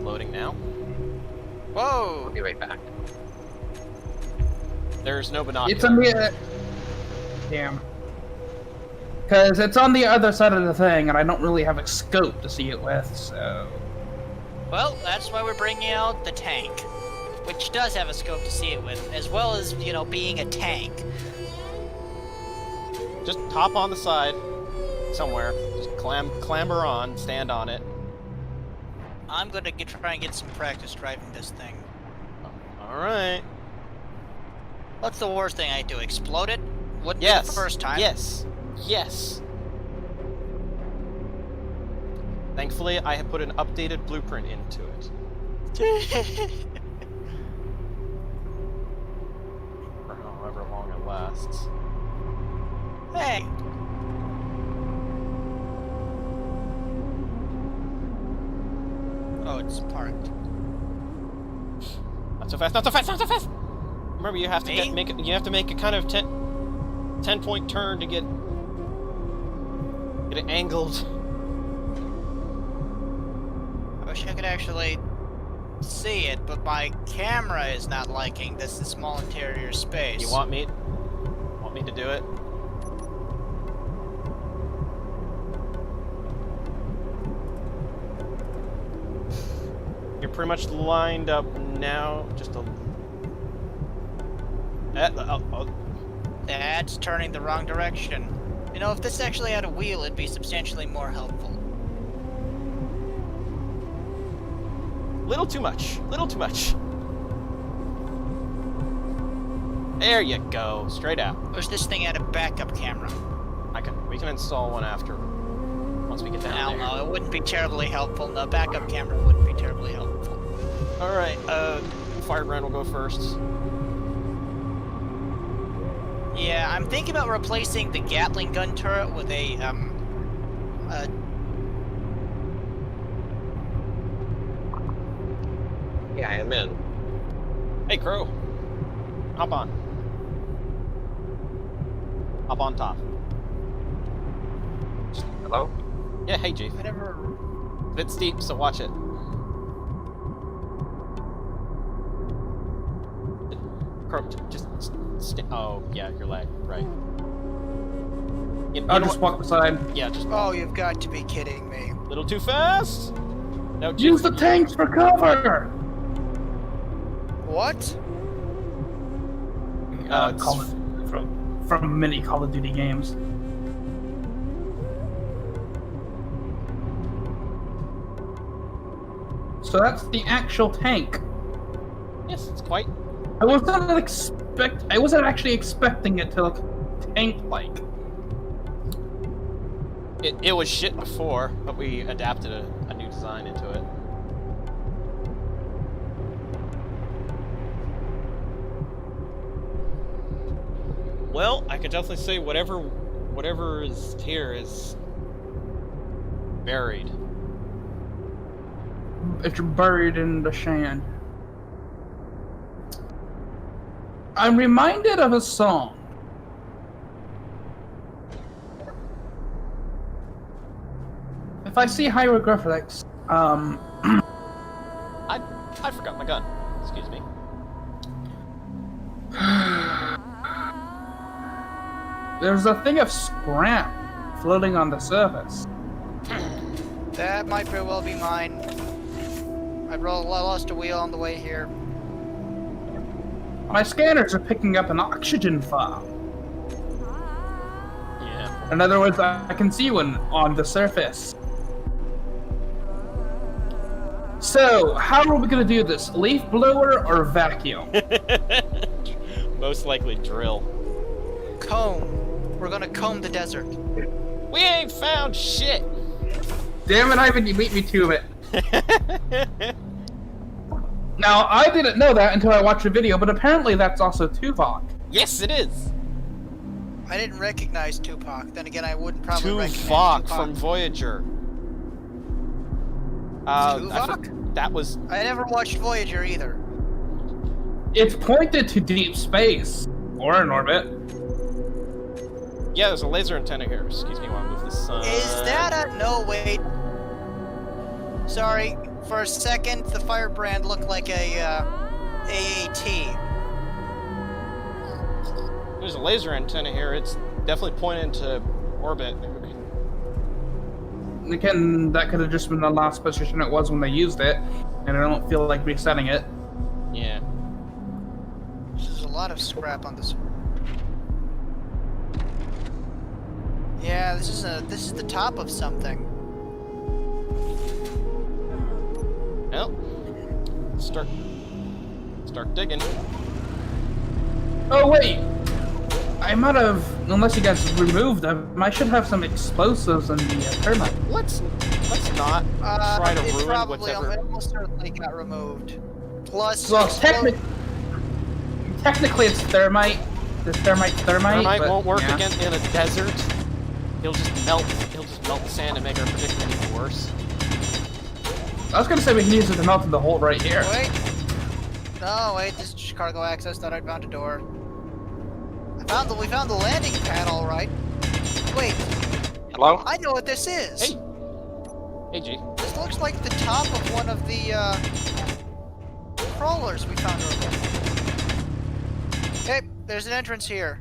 loading now. Whoa! I'll be right back. There's no binocular. It's on the... Damn. Because it's on the other side of the thing, and I don't really have a scope to see it with, so... Well, that's why we're bringing out the tank. which does have a scope to see it with, as well as, you know, being a tank. Just hop on the side somewhere. Just clamber on, stand on it. I'm gonna try and get some practice driving this thing. Alright. What's the worst thing I do? Explode it? Wouldn't be Yes. the first time. Yes. Yes. Thankfully, I have put an updated blueprint into it. For however long it lasts. Hey! Oh, it's parked. Not so fast, not so fast, not so fast! Remember, you have to Me? you have to make a kind of 10-point turn to get it angled. I wish I could actually see it, but my camera is not liking this small interior space. You want me to do it? You're pretty much lined up now. Just a. That's turning the wrong direction. You know, if this actually had a wheel, it'd be substantially more helpful. Little too much. Little too much. There you go. Straight out. Wish this thing had a backup camera. We can install one after. Once we get down I don't there. know, it wouldn't be terribly helpful. The backup camera wouldn't be terribly helpful. Alright, Firebrand will go first. Yeah, I'm thinking about replacing the Gatling gun turret with a, Yeah, I'm in. Hey, Crow. Hop on. Hop on top. Hello? Yeah, hey, Chief. I never... A bit steep, so watch it. Crow, just oh, yeah, you're lag, right. I'll just walk beside. Yeah, just Oh, you've got to be kidding me. a little too fast. No, Use the tanks for cover! What? it's- Call it from many Call of Duty games. So that's the actual tank. Yes, it's quite. I wasn't actually expecting it to look tank-like. It was shit before, but we adapted a new design into it. Well, I can definitely say whatever is here is buried. It's buried in the sand. I'm reminded of a song. If I see hieroglyphics, I forgot my gun. Excuse me. there's a thing of scrap floating on the surface. That might very well be mine. I lost a wheel on the way here. My scanners are picking up an oxygen file. Yeah. In other words, I can see one on the surface. So, how are we going to do this? Leaf blower or vacuum? Most likely drill. Comb. We're gonna comb the desert. We ain't found shit. Damn it, Ivan, you beat me to it. Now, I didn't know that until I watched the video, but apparently that's also Tuvok. Yes, it is. I didn't recognize Tupac. Then again, I wouldn't probably recognize Tuvok Tupac. from Voyager. Tuvok? That was. I never watched Voyager either. It's pointed to deep space, or in orbit. Yeah, there's a laser antenna here. Excuse me while I move the sun. Is that a... No, wait. Sorry. For a second, the firebrand looked like a, AAT. There's a laser antenna here. It's definitely pointing to orbit. Again, that could have just been the last position it was when they used it, and I don't feel like resetting it. Yeah. lot of scrap on this. Yeah, this is the top of something. Well, start digging. Oh wait, I might have, unless you guys removed them, I should have some explosives in the termite. Let's not try to it ruin probably whatever. it almost certainly got removed. Plus, Well, technically it's thermite. The thermite, Thermite but, won't work yeah. again in a desert. He'll just melt the sand and make our predicament even worse. I was gonna say we can use it to melt in the hole right here. wait. No, wait. This is just cargo access. Thought I'd found a door. We found the landing pad, all right. Wait, Hello? I know what this is. Hey. Hey, G. This looks like the top of one of the crawlers we found earlier. Hey, there's an entrance here.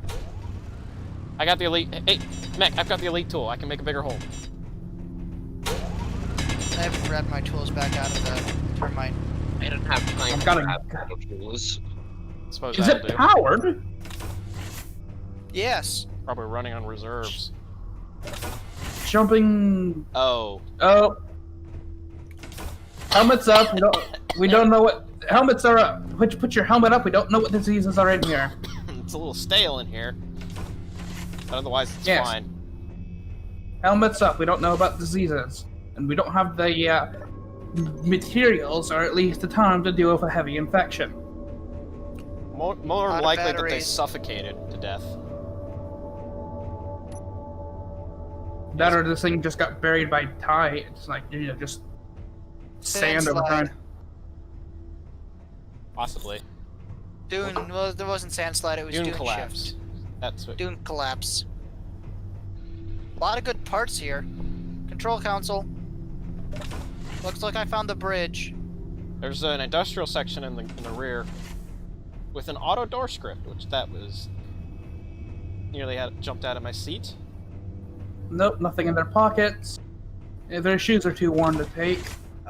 I got the elite. Hey, Mech, I've got the elite tool. I can make a bigger hole. I haven't grabbed my tools back out of the termite. I don't have time I've to got a- grab the tools. Suppose Is that'll it do. powered? Yes. Probably running on reserves. Jumping. Oh. Oh. Helmets up. We don't know what. Helmets are up. Put your helmet up. We don't know what diseases are in here. It's a little stale in here. But otherwise, it's Yes. fine. Helmets up. We don't know about diseases, and we don't have the materials, or at least the time, to deal with a heavy infection. More Lot of likely that they batteries. suffocated to death. That or this thing just got buried by tide. It's like, just sand over Landslide. time. Possibly. Dune. Well, there wasn't sandslide. It was Dune dune collapse. shift. That's what. Dune collapse. A lot of good parts here. Control console. Looks like I found the bridge. There's an industrial section in the rear with an auto door script, which that was nearly jumped out of my seat. Nope, nothing in their pockets. Their shoes are too worn to take.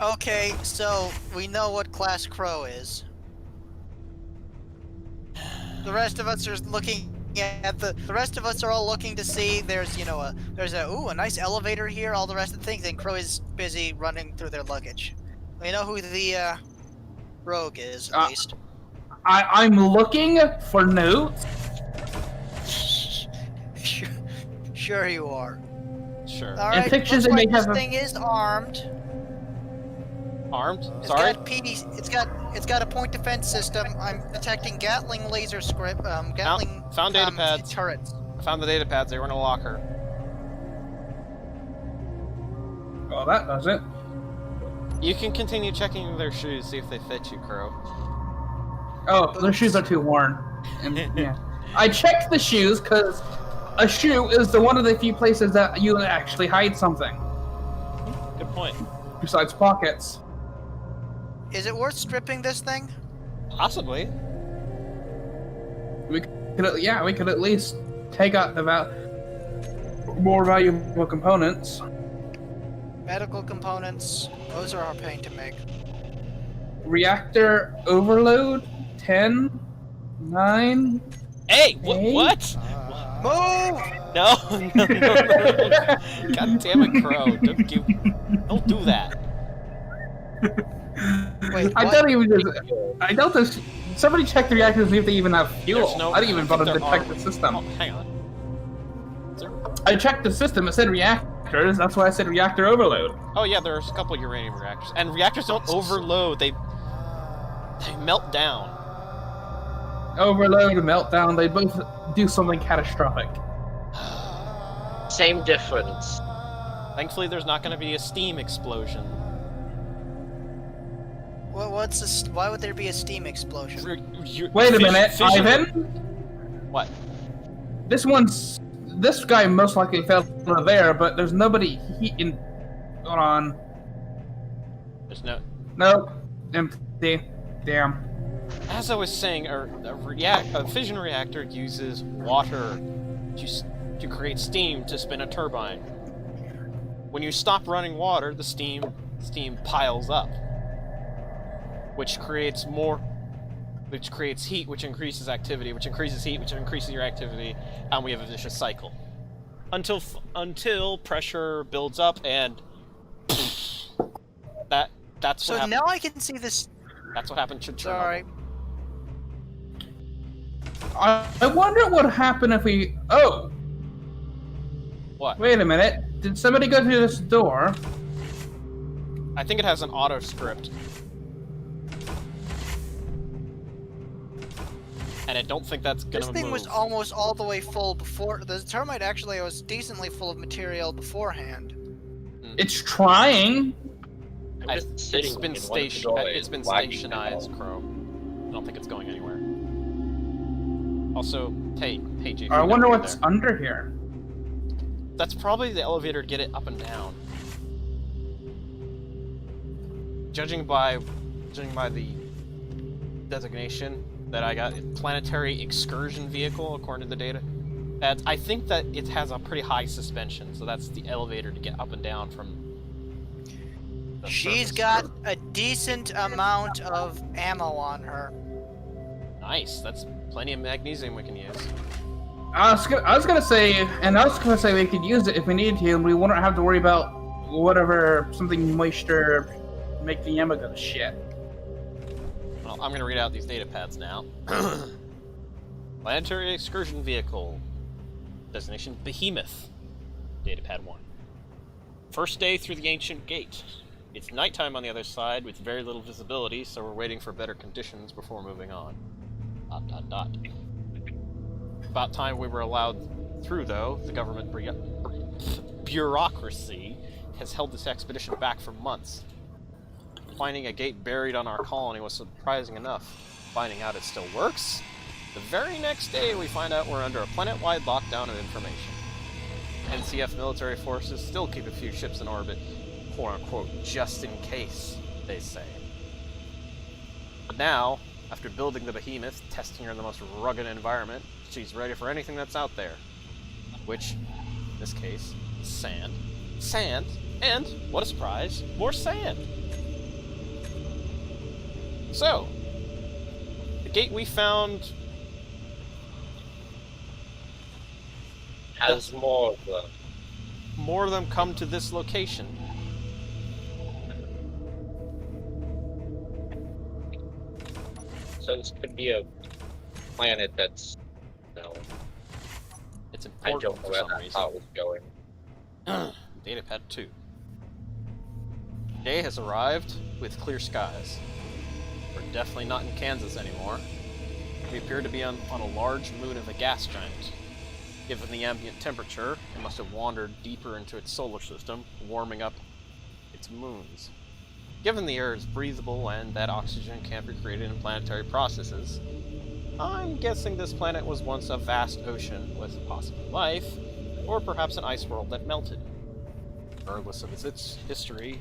Okay, so we know what class Crow is. The rest of us are looking at the rest of us are all looking to see there's a nice elevator here, all the rest of the things, and Crow is busy running through their luggage. We know who the rogue is, at least. I'm looking for notes. Sure you are. Sure. Alright, pictures looks it may like this have a- thing is armed. Armed? It's Sorry? got it's got a point defense system. I'm detecting Gatling laser script, Gatling found data pads. turrets. I found the data pads. They were in a locker. Well, that does it. You can continue checking their shoes, see if they fit you, Crow. Oh, their shoes are too worn. And, yeah. I checked the shoes because a shoe is one of the few places that you actually hide something Good point. besides pockets. Is it worth stripping this thing? Possibly. We could at least take out the more valuable components. Medical components. Those are our pain to make. Reactor overload. 10, 9. Hey, Hey? what? Move! No, no. God damn it, Crow. Don't do that. Wait, I what? don't even. I don't. Somebody check the reactors to see if they even have fuel. There's no- I didn't even bother to there check are- the system. Oh, hang on. Is there- I checked the system. It said reactors. That's why I said reactor overload. Oh yeah, there's a couple uranium reactors. And reactors don't overload, they melt down. Overload and meltdown. They both do something catastrophic. Same difference. Thankfully there's not gonna be a steam explosion. What's this? Why would there be a steam explosion? Wait a minute, fission- Ivan. What? This guy most likely fell over there, but there's nobody in. Hold on. There's no... Nope. Empty. Damn. As I was saying, a fission reactor uses water to create steam to spin a turbine. When you stop running water, the steam piles up, which creates more which creates heat, which increases activity, which increases heat, which increases your activity, and we have a vicious cycle. Until pressure builds up and that's what So happened. now I can see this. That's what happened to Chernobyl. Sorry. I wonder what happened if we... Oh! What? Wait a minute. Did somebody go through this door? I think it has an auto script. And I don't think that's gonna This thing move. was almost all the way full before. The termite actually was decently full of material beforehand. It's trying. I'm just sitting It's been in one of the doorways, it's been wagging my stationized, mouth. Crow. I don't think it's going anywhere. Also, hey, JP. I wonder down what's there. under here. That's probably the elevator to get it up and down. Judging by the designation that I got, planetary excursion vehicle, according to the data. I think that it has a pretty high suspension, so that's the elevator to get up and down from. The She's surface. got a decent amount of ammo on her. Nice. That's plenty of magnesium we can use. I was gonna say we could use it if we needed to, and we wouldn't have to worry about whatever something moisture make the ammo go to shit. Well, I'm gonna read out these data pads now. Planetary excursion vehicle. Designation Behemoth. Datapad 1. First day through the ancient gate. It's nighttime on the other side with very little visibility, so we're waiting for better conditions before moving on. ... About time we were allowed through, though. The government bureaucracy has held this expedition back for months. Finding a gate buried on our colony was surprising enough. Finding out it still works? The very next day, we find out we're under a planet-wide lockdown of information. NCF military forces still keep a few ships in orbit, quote-unquote, just in case, they say. But now, after building the Behemoth, testing her in the most rugged environment, she's ready for anything that's out there. Which, in this case, is sand. Sand, and, what a surprise, more sand! So, the gate we found Has more of them. more of them come to this location. So this could be a planet that's, no, It's I important don't know for where some that reason. thought was going. Datapad 2. Day has arrived with clear skies. We're definitely not in Kansas anymore. We appear to be on a large moon of a gas giant. Given the ambient temperature, it must have wandered deeper into its solar system, warming up its moons. Given the air is breathable and that oxygen can't be created in planetary processes, I'm guessing this planet was once a vast ocean with possible life, or perhaps an ice world that melted. Regardless of its history,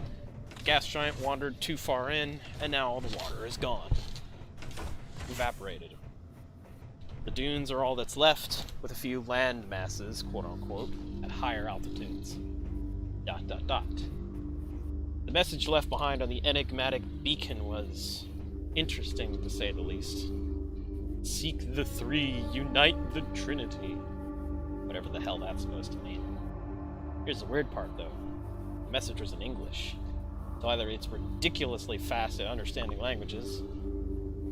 the gas giant wandered too far in, and now all the water is gone. Evaporated. The dunes are all that's left, with a few land masses, quote-unquote, at higher altitudes. ... The message left behind on the enigmatic beacon was interesting, to say the least. Seek the three, unite the Trinity. Whatever the hell that's supposed to mean. Here's the weird part, though. The message was in English. So either it's ridiculously fast at understanding languages,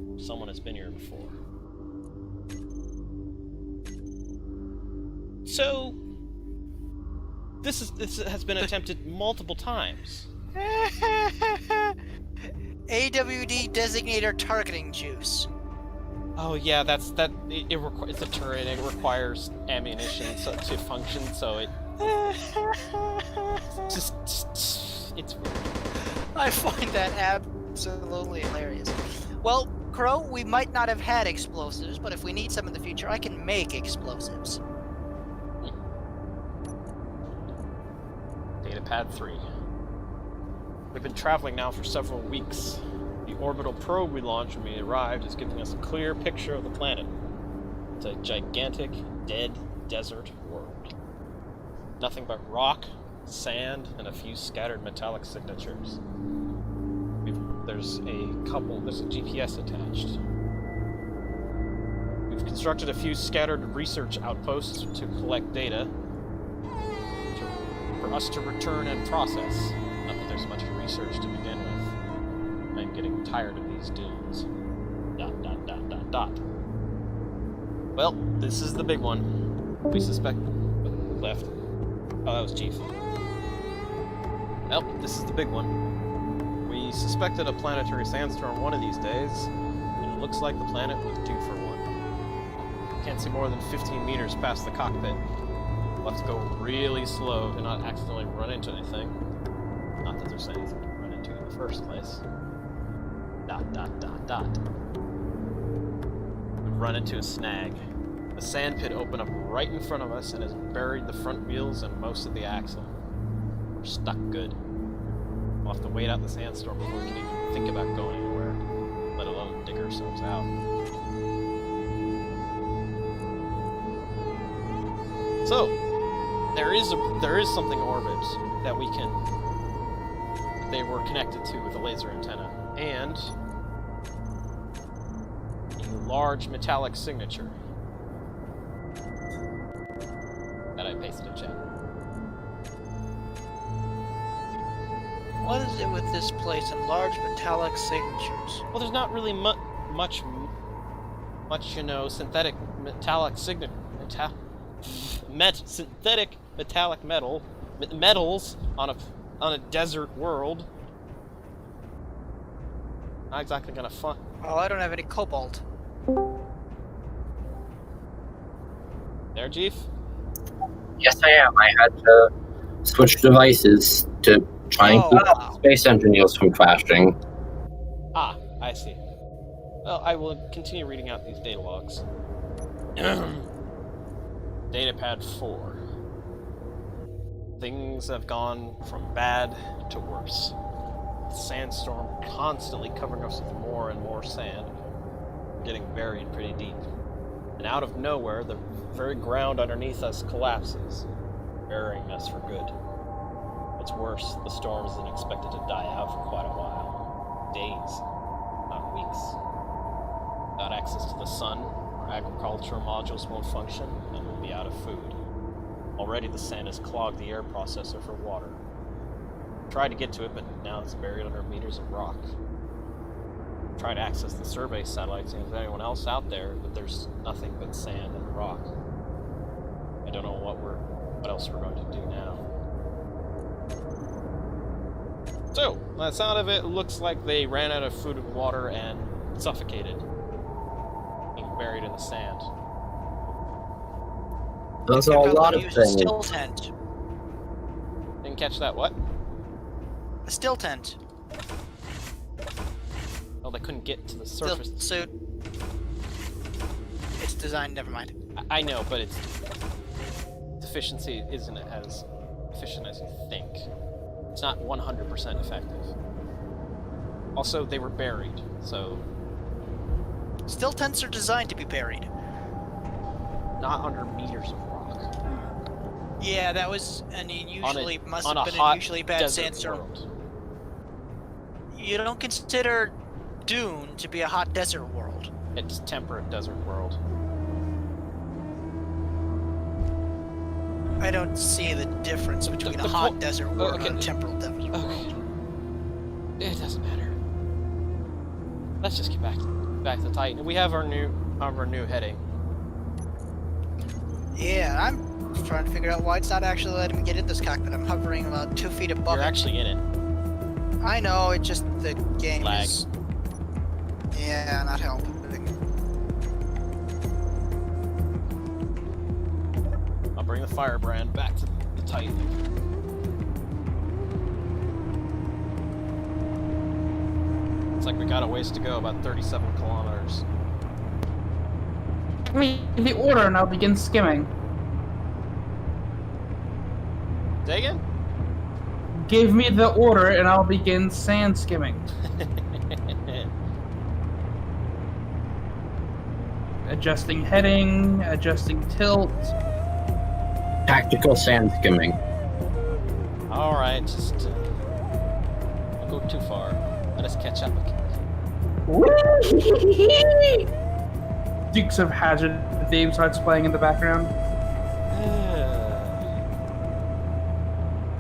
or someone has been here before. So, this has been attempted multiple times. AWD designator targeting juice. Oh yeah, it's a turret. It requires ammunition to function, so it it's weird. I find that absolutely hilarious. Well, Crow, we might not have had explosives, but if we need some in the future, I can make explosives. Datapad 3. We've been traveling now for several weeks. The orbital probe we launched when we arrived is giving us a clear picture of the planet. It's a gigantic, dead desert world. Nothing but rock, sand, and a few scattered metallic signatures. There's a GPS attached. Constructed a few scattered research outposts to collect data for us to return and process. Not that there's much research to begin with. I'm getting tired of these dunes. ... Well, this is the big one. We suspect... Who left? Oh, that was Chief. Well, this is the big one. We suspected a planetary sandstorm one of these days, and it looks like the planet was due for one. Can't see more than 15 meters past the cockpit. We'll have to go really slow to not accidentally run into anything. Not that there's anything to run into in the first place. ... We run into a snag. The sand pit opened up right in front of us and has buried the front wheels and most of the axle. We're stuck good. We'll have to wait out the sandstorm before we can even think about going anywhere, let alone dig ourselves out. So, there is something in orbit that we can... they were connected to with a laser antenna, and a large metallic signature that I pasted in chat. What is it with this place and large metallic signatures? Well, there's not really much, you know, synthetic metallic synthetic metallic metals on a desert world. Not exactly gonna fun. Oh, I don't have any cobalt. There, Chief? Yes, I am. I had to switch devices to try and keep space engineers from crashing. Ah, I see. Well, I will continue reading out these data logs. Datapad 4. Things have gone from bad to worse. The sandstorm constantly covering us with more and more sand. We're getting buried pretty deep. And out of nowhere, the very ground underneath us collapses, burying us for good. What's worse, the storm isn't expected to die out for quite a while. Days, not weeks. Without access to the sun, our agricultural modules won't function, and we'll be out of food. Already the sand has clogged the air processor for water. Tried to get to it, but now it's buried under meters of rock. Tried to access the survey satellites, and if there's anyone else out there, but there's nothing but sand and rock. I don't know what else we're going to do now. So, by the sound of it, looks like they ran out of food and water and suffocated, being buried in the sand. Those are a lot of Use a things. still tent. Didn't catch that, what? A still tent. Oh, they couldn't get to the Still surface. suit. It's designed. Never mind. I know, but its efficiency isn't as efficient as you think. It's not 100% effective. Also, they were buried, so... Still tents are designed to be buried. not under meters of rock. Yeah, that was an unusually must on have a been hot an unusually bad desert sandstorm. world. You don't consider Dune to be a hot desert world. It's temperate desert world. I don't see the difference between The a hot po- desert world okay. and a temperate desert world. Okay. It doesn't matter. Let's just get back to Titan. We have our new heading. Yeah, I'm trying to figure out why it's not actually letting me get in this cockpit. I'm hovering about 2 feet above You're it. actually in it. I know, it's just the game Lag. is... Yeah, not helping. I'll bring the firebrand back to the Titan. Looks like we got a ways to go, about 37 kilometers. Give me the order and I'll begin skimming. Say again? Give me the order and I'll begin sand skimming. Adjusting heading, adjusting tilt. Tactical sand skimming. Alright, just don't go too far. Let us catch up. Dukes of Hazzard theme starts playing in the background.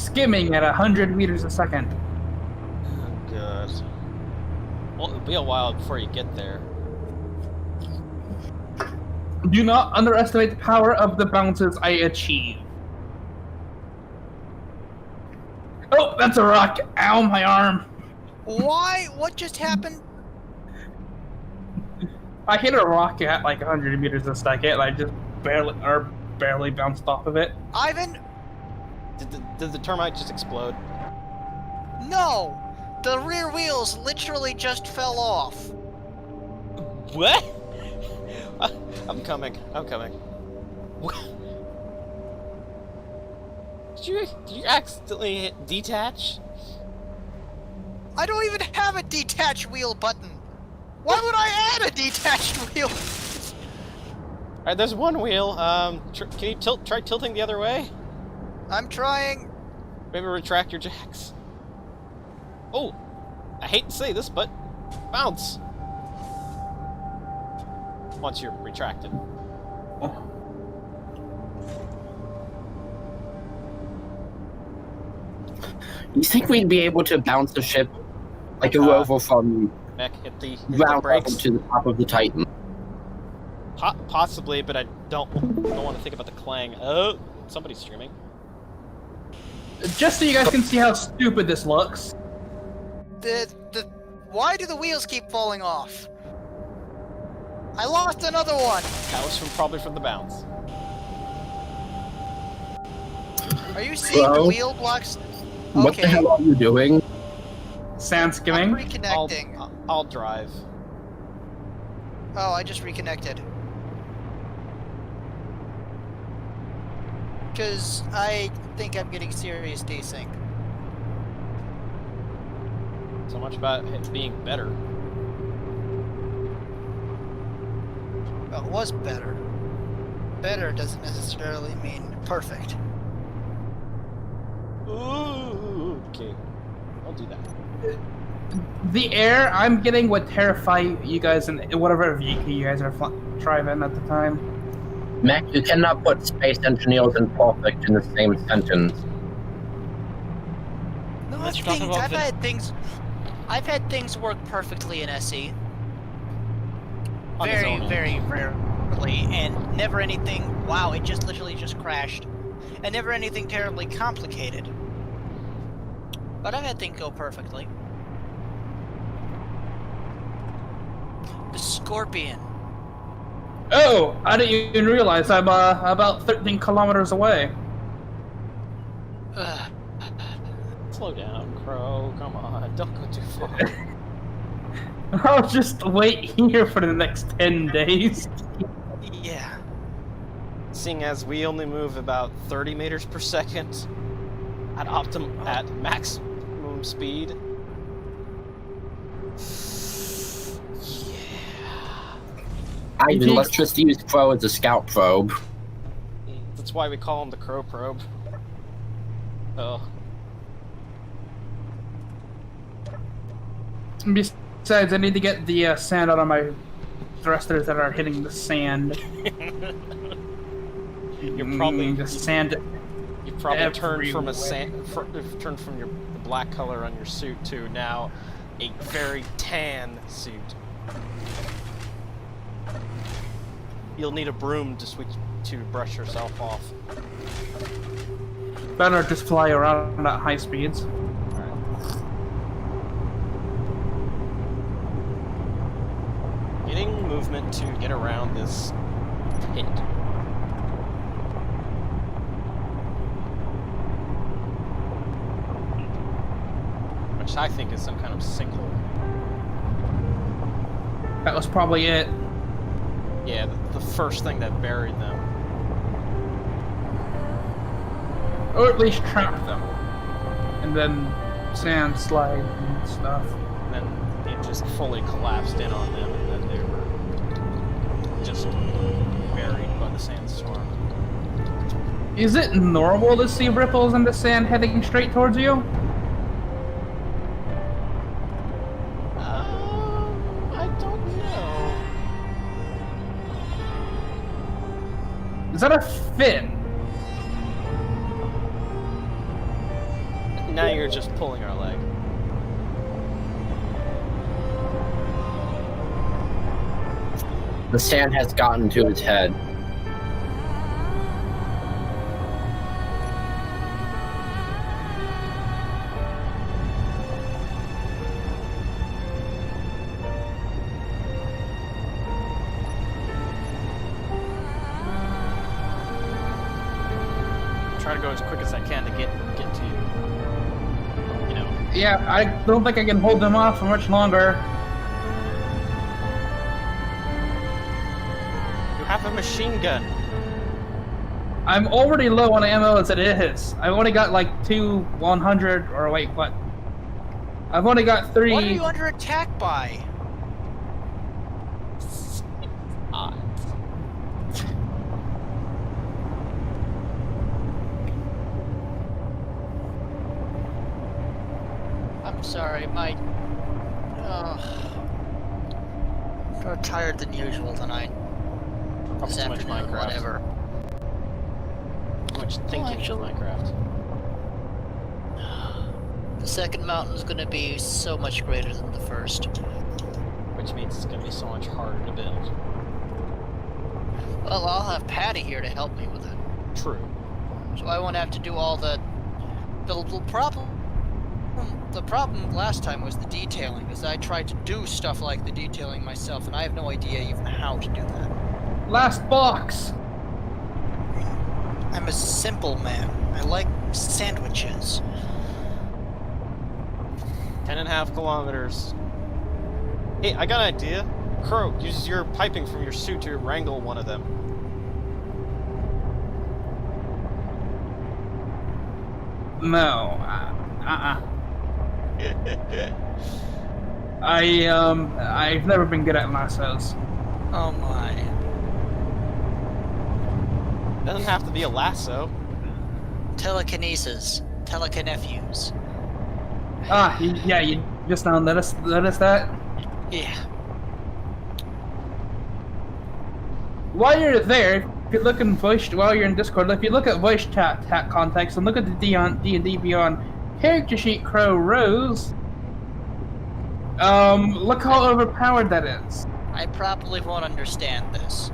Skimming at 100 meters a second. Oh, God. Well, it'll be a while before you get there. Do not underestimate the power of the bounces I achieve. Oh, that's a rock. Ow, my arm. Why? What just happened? I hit a rock at like 100 meters a second, and I just barely bounced off of it. Ivan? Did the termite just explode? No! The rear wheels literally just fell off. What? I'm coming. I'm coming. What? Did you accidentally hit detach? I don't even have a detach wheel button. Why would I add a detached wheel? Alright, there's one wheel. Can you try tilting the other way? I'm trying. Maybe retract your jacks. Oh, I hate to say this, but bounce. Once you're retracted. You think we'd be able to bounce the ship like a rover from Mech, hit the ground level brakes. to the top of the Titan? Possibly, but I don't want to think about the clang. Oh, somebody's streaming. Just so you guys can see how stupid this looks. Why do the wheels keep falling off? I lost another one. That was probably from the bounce. Are you seeing the Bro? wheel blocks? What the hell are you doing? Sand I'm skimming. reconnecting. I'll drive. Oh, I just reconnected. Because I think I'm getting serious desync. So much about it being better. Well, it was better. Better doesn't necessarily mean perfect. Ooh, okay. I'll do that. The air I'm getting would terrify you guys in whatever vehicle you guys are driving at the time. Mac, you cannot put space engineers and perfect in the same sentence. No, Let's I've talk things, about I've had things work perfectly in SE. On its own. Very rarely, and never anything. Wow, it just literally just crashed, and never anything terribly complicated. But I've had things go perfectly. The Scorpion. Oh, I didn't even realize I'm about 13 kilometers away. Ugh. Slow down, Crow. Come on, don't go too far. I'll just wait here for the next 10 days. Yeah. Seeing as we only move about 30 meters per second at maximum speed. Ivan, let's just use Crow as a scout probe. That's why we call him the Crow Probe. Oh. Besides, I need to get the sand out of my thrusters that are hitting the sand. You're probably the sand. You probably turned from everywhere. turned from the black color on your suit to now a very tan suit. You'll need a broom to brush yourself off. Better just fly around at high speeds. Alright. Getting movement to get around this pit. Which I think is some kind of sinkhole. That was probably it. Yeah, the first thing that buried them. Or at least trapped them. And then sand slide and stuff. And then it just fully collapsed in on them, and then they were just buried by the sandstorm. Is it normal to see ripples in the sand heading straight towards you? I don't know. that a fin? Now you're just pulling our leg. The sand has gotten to its head. Try to go as quick as I can to get to you. You know. Yeah, I don't think I can hold them off for much longer. You have a machine gun. I'm already low on ammo as it is. I've only got like 100, or wait, what? I've only got 3. What are you under attack by? I'm sorry, my... I'm more tired than usual tonight. Probably This too much afternoon, Minecraft. whatever. Too much thinking actually- of Minecraft. The second mountain's gonna be so much greater than the first. Which means it's gonna be so much harder to build. Well, I'll have Patty here to help me with it. True. So I won't have to do all the problem. The problem last time was the detailing, because I tried to do stuff like the detailing myself, and I have no idea even how to do that. Last box! I'm a simple man. I like sandwiches. 10.5 kilometers. Hey, I got an idea. Crow, use your piping from your suit to wrangle one of them. No. I've never been good at lassos. Oh my. Doesn't have to be a lasso. Telekinesis. Telekinephews. Yeah, you just now notice that? Yeah. While you're there, if you look in while you're in Discord, if you look at voice chat context and look at the D&D Beyond character sheet Crow Rose, look how overpowered that is. I probably won't understand this.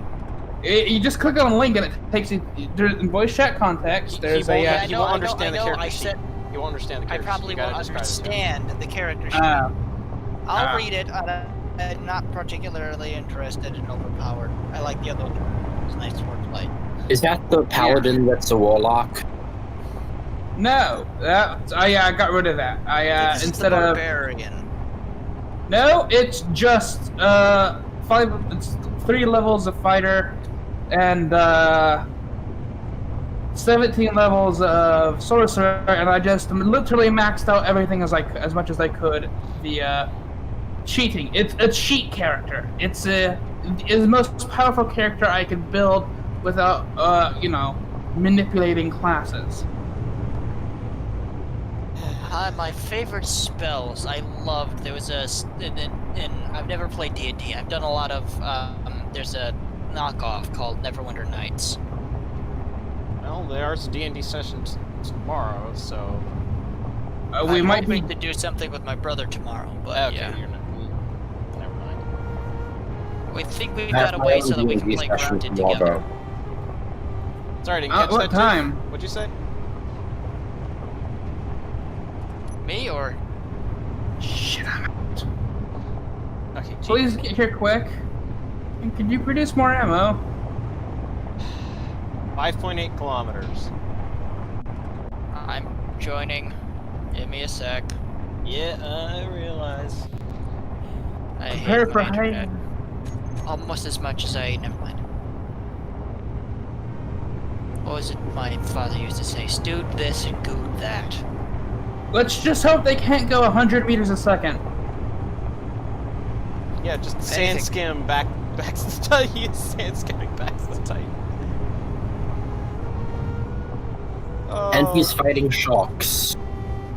You just click on a link and it takes you in voice chat context. There's he won't, a he won't understand the character I sheet. said He won't understand the I character probably sheet. You won't gotta describe it to him. understand the character sheet. I'll read it. I'm not particularly interested in overpowered. I like the other one. It's nice wordplay. Is that the paladin that's a warlock? No, I got rid of that. This is Instead the of barbarian. no, it's just it's 3 levels of fighter and 17 levels of sorcerer, and I just literally maxed out everything as much as I could via cheating. It's a cheat character. It's the most powerful character I could build without manipulating classes. My favorite spells. I loved. There was I've never played D&D. I've done a lot of. There's a knockoff called Neverwinter Nights. Well, there's a D&D session tomorrow, so... We I'm might be. hoping to do something with my brother tomorrow, but Okay, yeah. you're not... Never mind. We think we've got a way so that we can play grounded together. Sorry, I didn't catch What that, time? Dude. What'd you say? Me or? Shit, I'm out. Okay, gee. Please get here quick. And can you produce more ammo? 5.8 kilometers. I'm joining. Give me a sec. Yeah, I realize. I Prepare hate for my high. internet. Almost as much as I... Never mind. What was it my father used to say? Stewed this and gooed that. Let's just hope they can't go 100 meters a second. Yeah, just Anything. sand skim back to the tight. Sand skimming back to the tight. Oh. And he's fighting sharks.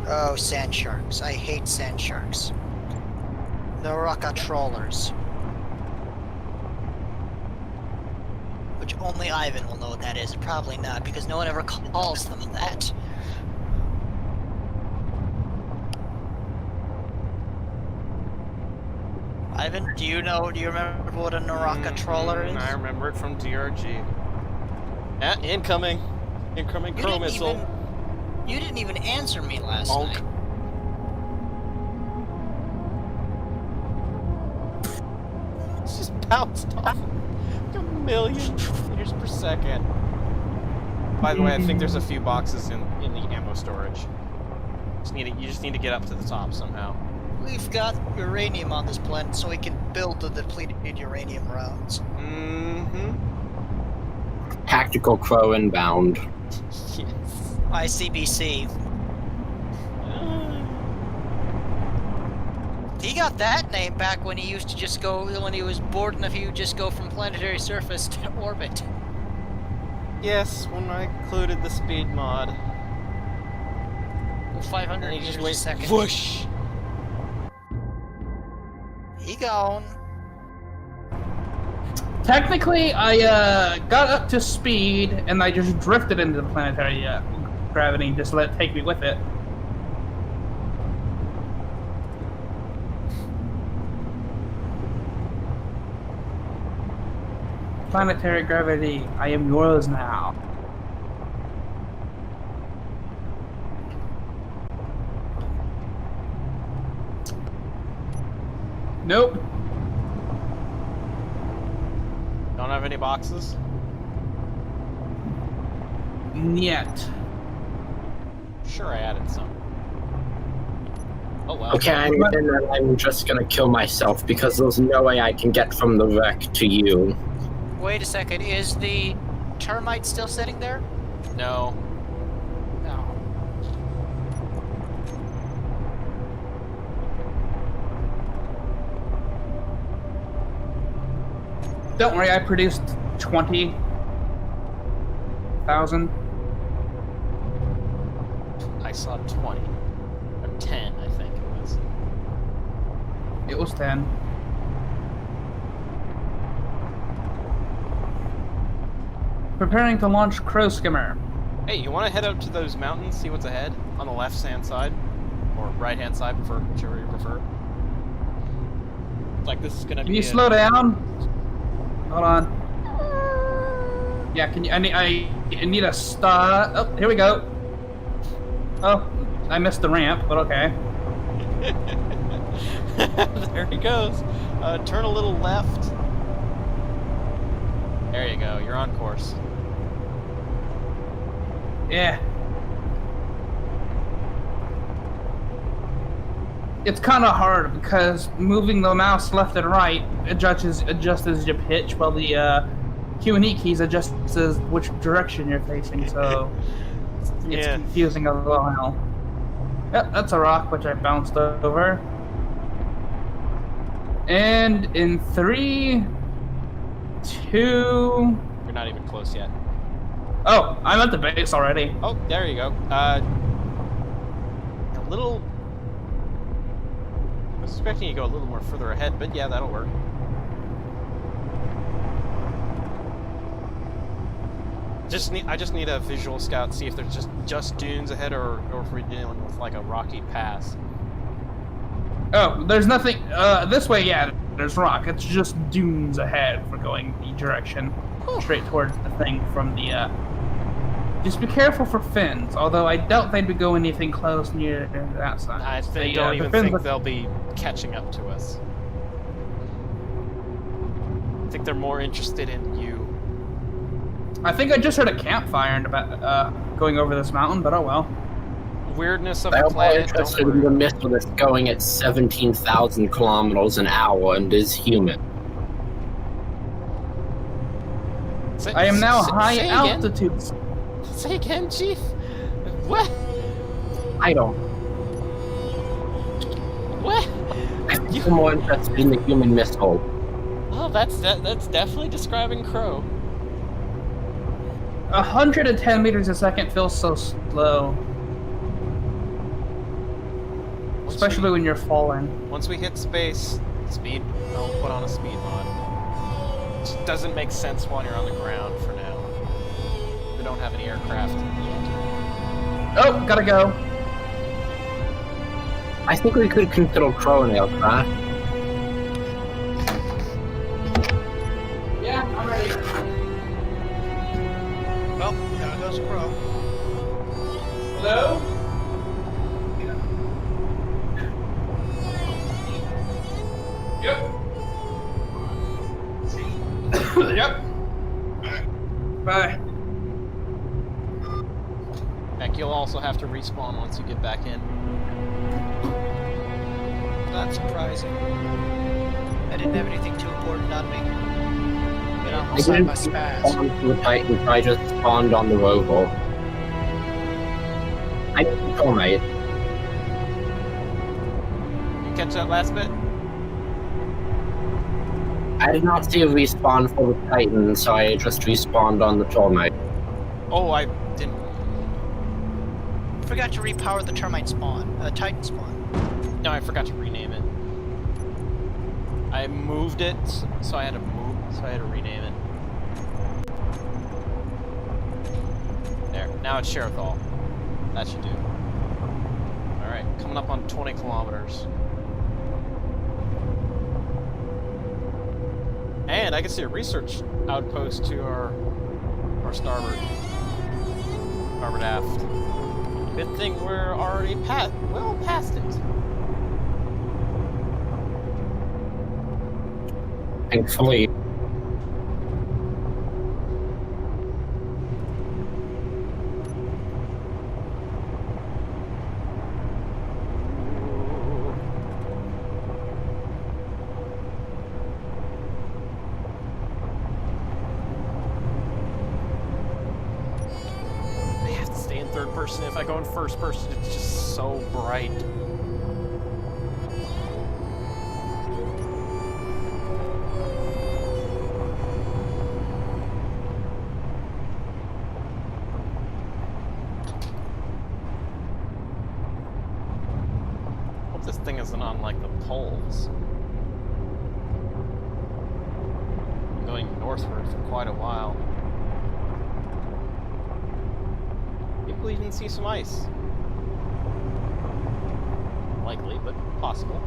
Oh, sand sharks. I hate sand sharks. The rocket trawlers. which only Ivan will know what that is. Probably not, because no one ever calls them that. Ivan, do you remember what a Naraka trawler is? I remember it from DRG. Yeah, incoming crow missile. You didn't even answer me last night. It's just bounced off like a million meters per second. By the way, I think there's a few boxes in the ammo storage. You just need to get up to the top somehow. We've got uranium on this planet, so we can build the depleted uranium rounds. Mm-hmm. Tactical crow inbound. Yes. ICBC. He got that name back when he used to just go, when he was bored enough, he would just go from planetary surface to orbit. Yes, when I included the speed mod. 500 And he meters just a went second. whoosh. He gone. Technically, I got up to speed, and I just drifted into the planetary gravity and just let it take me with it. Planetary gravity, I am yours now. Nope. Don't have any boxes? Yet. Sure, I added some. Oh well. Okay, I'm just gonna kill myself because there's no way I can get from the wreck to you. Wait a second, is the termite still sitting there? No. No. Don't worry, I produced 20,000. I saw 20. Or 10, I think it was. It was 10. Preparing to launch Crow Skimmer. Hey, you want to head up to those mountains, see what's ahead? On the left-hand side? Or right-hand side, whichever you prefer. Like, this is gonna be Can you slow down? Hold on. Yeah, can you? I need a start. Oh, here we go. Oh, I missed the ramp, but okay. There he goes. Turn a little left. There you go, you're on course. Yeah. It's kind of hard because moving the mouse left and right adjusts your pitch, while the Q and E keys adjusts which direction you're facing, so it's confusing as well. Yep, that's a rock which I bounced over. And in 3, 2... You're not even close yet. Oh, I'm at the base already. Oh, there you go. A little... I was expecting you to go a little more further ahead, but yeah, that'll work. I just need a visual scout, see if there's just dunes ahead, or if we're dealing with like a rocky pass. Oh, there's nothing. This way, yeah, there's rock. It's just dunes ahead for going the direction straight towards the thing from the. Just be careful for fins. Although I doubt they'd be going anything close near that side. I don't even think they'll be catching up to us. I think they're more interested in you. I think I just heard a campfire and about going over this mountain, but oh well. Weirdness of I'm the more planet. interested in the missile that's going at 17,000 kilometers an hour and is human. I am now high altitude. Say again, Chief. What? I don't. What? I'm more interested in the human missile. Oh, that's definitely describing Crow. 110 meters a second feels so slow. Especially when you're falling. Once we hit space, I'll put on a speed mod. It doesn't make sense while you're on the ground for now. We don't have any aircraft yet. Oh, gotta go. I think we could consider Crow an aircraft. Yeah, I'm ready. Well, there goes Crow. Hello? Yep. Yep. Bye. Heck, you'll also have to respawn once you get back in. Not surprising. I didn't have anything too important on me. Been I almost on didn't my spaz. spawn on the Titan, I just spawned on the rover. I control mate. You catch that last bit? I did not see a respawn for the Titan, so I just respawned on the Tormite. Oh, I didn't. Forgot to repower the termite spawn, Titan spawn. No, I forgot to rename it. I moved it, so I had to rename it. There, now it's Sherathal. That should do. Alright, coming up on 20 kilometers. And I can see a research outpost to our starboard aft. Good thing we're already well past it. Thankfully. I have to stay in third person. If I go in first person, it's just so bright. Hope this thing isn't on like the poles. I'm going northward for quite a while. People even see some ice. Likely, but possible.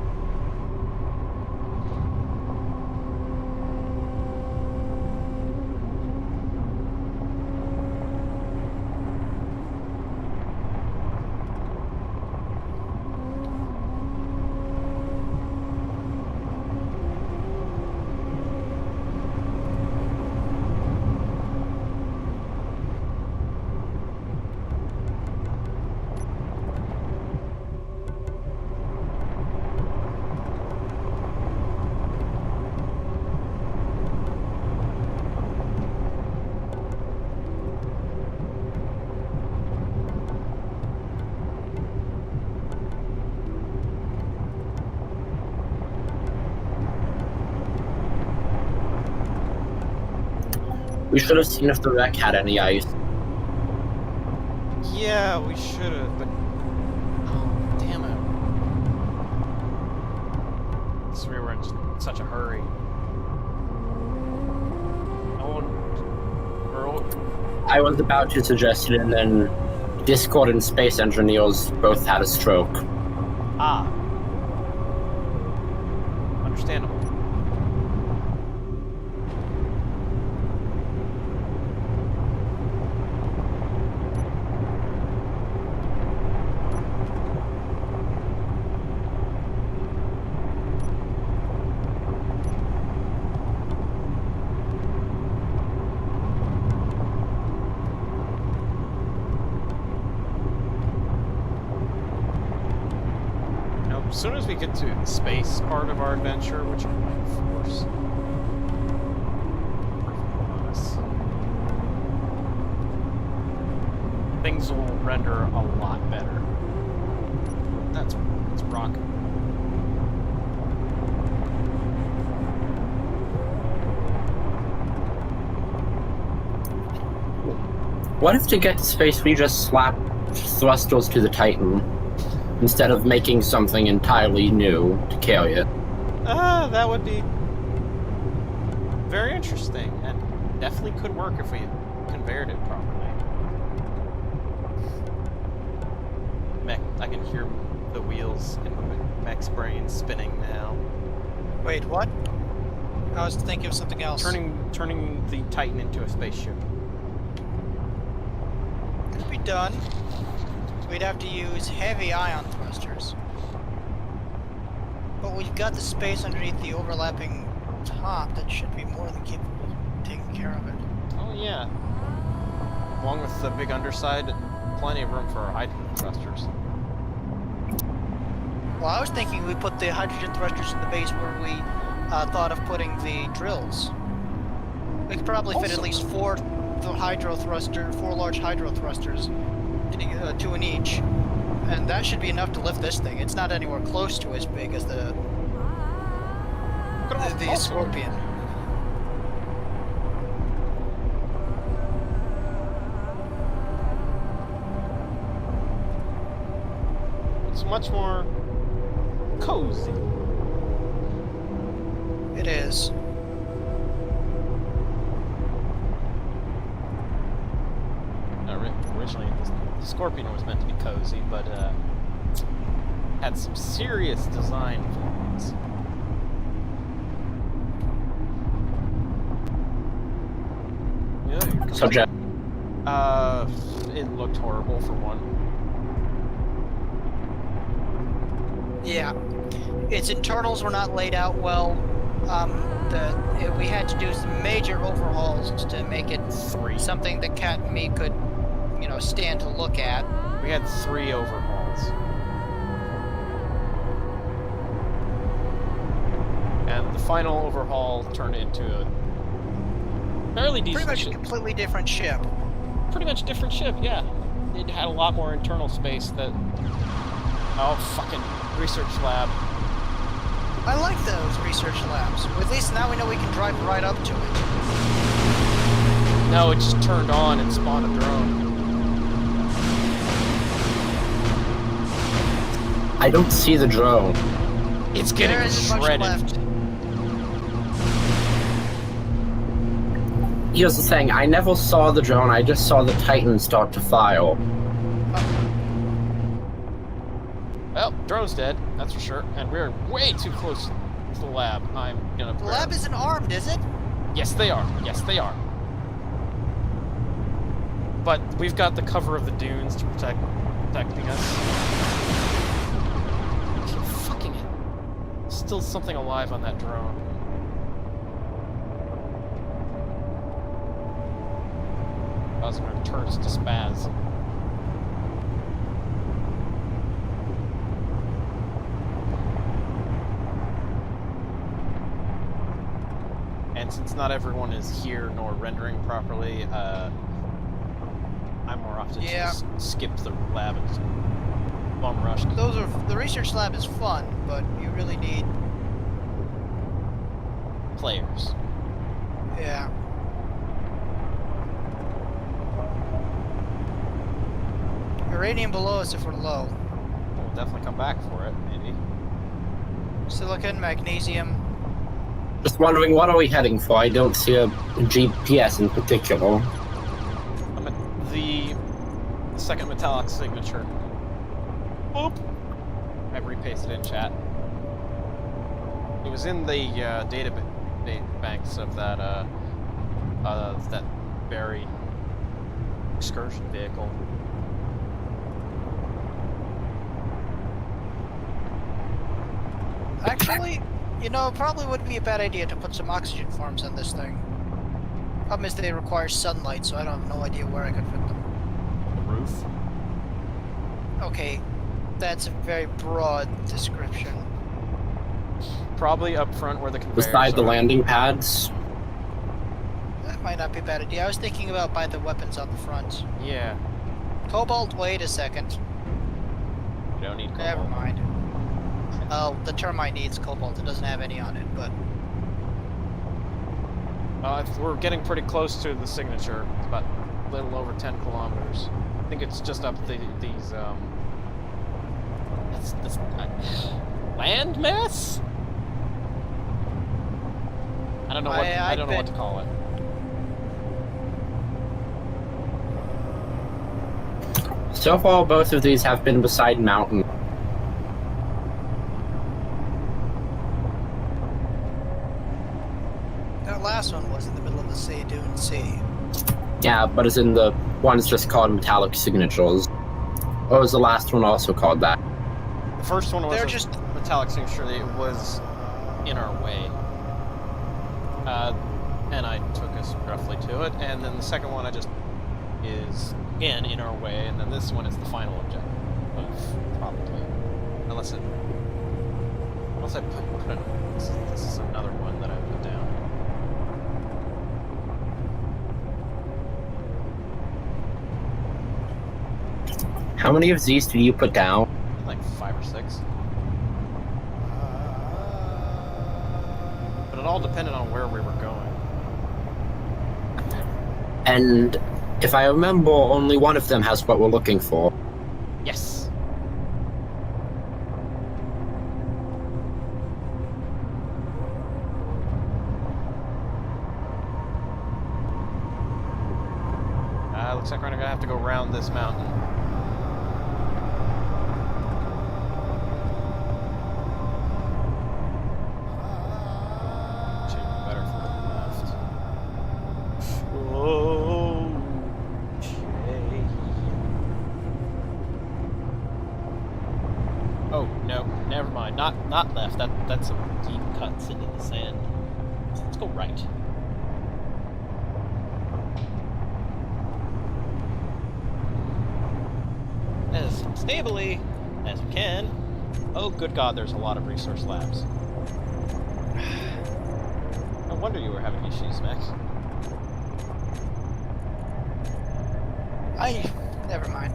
We should have seen if the wreck had any ice. Yeah, we should have, but oh, damn it. So we were in such a hurry. I was about to suggest it, and then Discord and Space Engineers both had a stroke. Ah. Understandable. As soon as we get to the space part of our adventure, which I might force, things will render a lot better. That's rock. What if to get to space we just slap thrusters to the Titan, instead of making something entirely new to carry it? Ah, that would be very interesting, and definitely could work if we conveyed it properly. Mech, I can hear the wheels in Mech's brain spinning now. Wait, what? I was thinking of something else. Turning the Titan into a spaceship. Could be done. We'd have to use heavy ion thrusters. But we've got the space underneath the overlapping top that should be more than capable of taking care of it. Oh yeah. Along with the big underside, plenty of room for our hydrogen thrusters. Well, I was thinking we put the hydrogen thrusters in the base where we thought of putting the drills. We could probably fit at least four large hydro thrusters, 2 in each. And that should be enough to lift this thing. It's not anywhere close to as big as the Scorpion. It's much more cozy. It is. Originally, the Scorpion was meant to be cozy, but had some serious design flaws. Yeah, So, Jeff, it looked horrible for one. Yeah. Its internals were not laid out well. We had to do some major overhauls to make it something that Cat and me could, stand to look at. We had 3 overhauls. And the final overhaul turned into a fairly decent Pretty much a completely different ship. Pretty much different ship, yeah. It had a lot more internal space that... Oh, fucking research lab. I like those research labs. At least now we know we can drive right up to it. No, it just turned on and spawned a drone. I don't see the drone. It's getting There isn't much shredded. left. Here's the thing, I never saw the drone, I just saw the Titan start to fire. Well, drone's dead, that's for sure. And we're way too close to the lab. I'm gonna... The lab isn't armed, is it? Yes, they are. Yes, they are. But we've got the cover of the dunes to protecting us. Fucking it. Still something alive on that drone. Causing our turns to spaz. And since not everyone is here nor rendering properly, I'm more often to just skip the lab and bum rush. The research lab is fun, but you really need Players. Yeah. Uranium below us if we're low. We'll definitely come back for it, maybe. Silicon, magnesium. Just wondering, what are we heading for? I don't see a GPS in particular. I'm at the second metallic signature. Boop! I've repasted in chat. It was in the data banks of that buried excursion vehicle. Actually, it probably wouldn't be a bad idea to put some oxygen farms on this thing. Problem is they require sunlight, so I don't have no idea where I could fit them. The roof. Okay, that's a very broad description. Probably up front where the conveyors Beside the are. landing pads. That might not be a bad idea. I was thinking about by the weapons on the front. Yeah. Cobalt, wait a second. You don't need cobalt. Never mind. Oh, the termite needs cobalt. It doesn't have any on it, but... We're getting pretty close to the signature. It's about a little over 10 kilometers. I think it's just up these, land mass? I don't know what I don't know what to call it. So far, both of these have been beside mountain. That last one was in the middle of the sea, Dune Sea. Yeah, but it's in the one's just called metallic signatures. Or was the last one also called that? The first one was They're a just metallic signature. It was in our way. And I took us roughly to it. And then the second one is again in our way. And then this one is the final objective. Probably. Unless I put it. This is another one that I put down. How many of these did you put down? Like 5 or 6. But it all depended on where we were going. And if I remember, only one of them has what we're looking for. Yes. Looks like we're gonna have to go around this mountain. Oh no, never mind. Not left. That's some deep cuts into the sand. Let's go right. As stably as we can. Oh, good God! There's a lot of resource labs. No wonder you were having issues, Max. Never mind.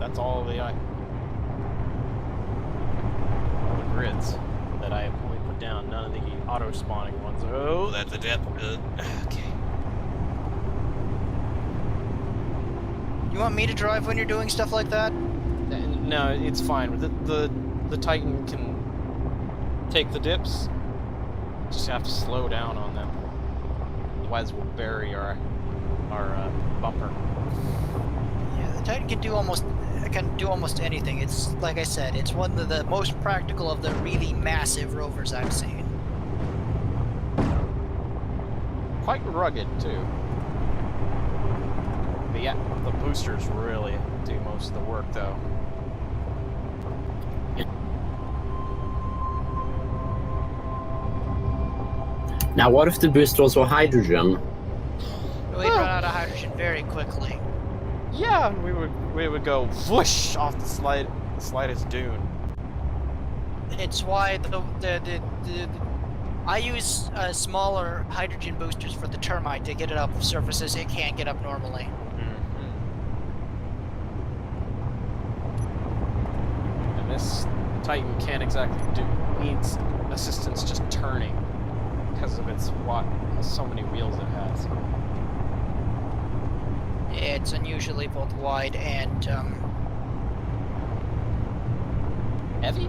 That's all the grids that I have only put down. None of the auto spawning ones. Oh, that's a depth. Okay. You want me to drive when you're doing stuff like that? No, it's fine. The Titan can take the dips. Just have to slow down on them. Otherwise, we'll bury our bumper. Yeah, the Titan can do almost anything. It's like I said, it's one of the most practical of the really massive rovers I've seen. Quite rugged too. But yeah, the boosters really do most of the work though. Now, what if the boosters were hydrogen? We'd run out of hydrogen very quickly. Yeah, and we would go whoosh off the slightest dune. It's why I use smaller hydrogen boosters for the termite to get it up surfaces it can't get up normally. And this Titan can't exactly needs assistance just turning because of its so many wheels it has. It's unusually both wide and Heavy? Heavy?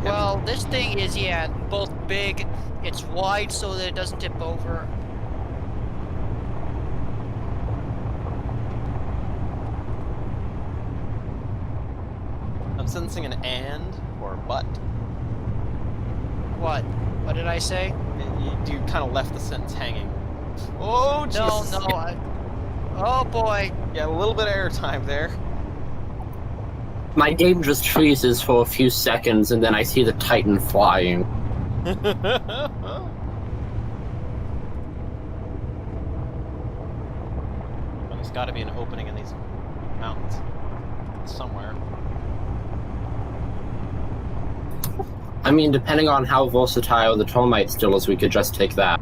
well, this thing is both big. It's wide so that it doesn't tip over. I'm sensing an and or a but. What? What did I say? You kind of left the sentence hanging. Oh, Jesus. No. Oh boy. Yeah, a little bit of airtime there. My game just freezes for a few seconds, and then I see the Titan flying. Well, there's got to be an opening in these mountains somewhere. I mean, depending on how versatile the termite still is, we could just take that.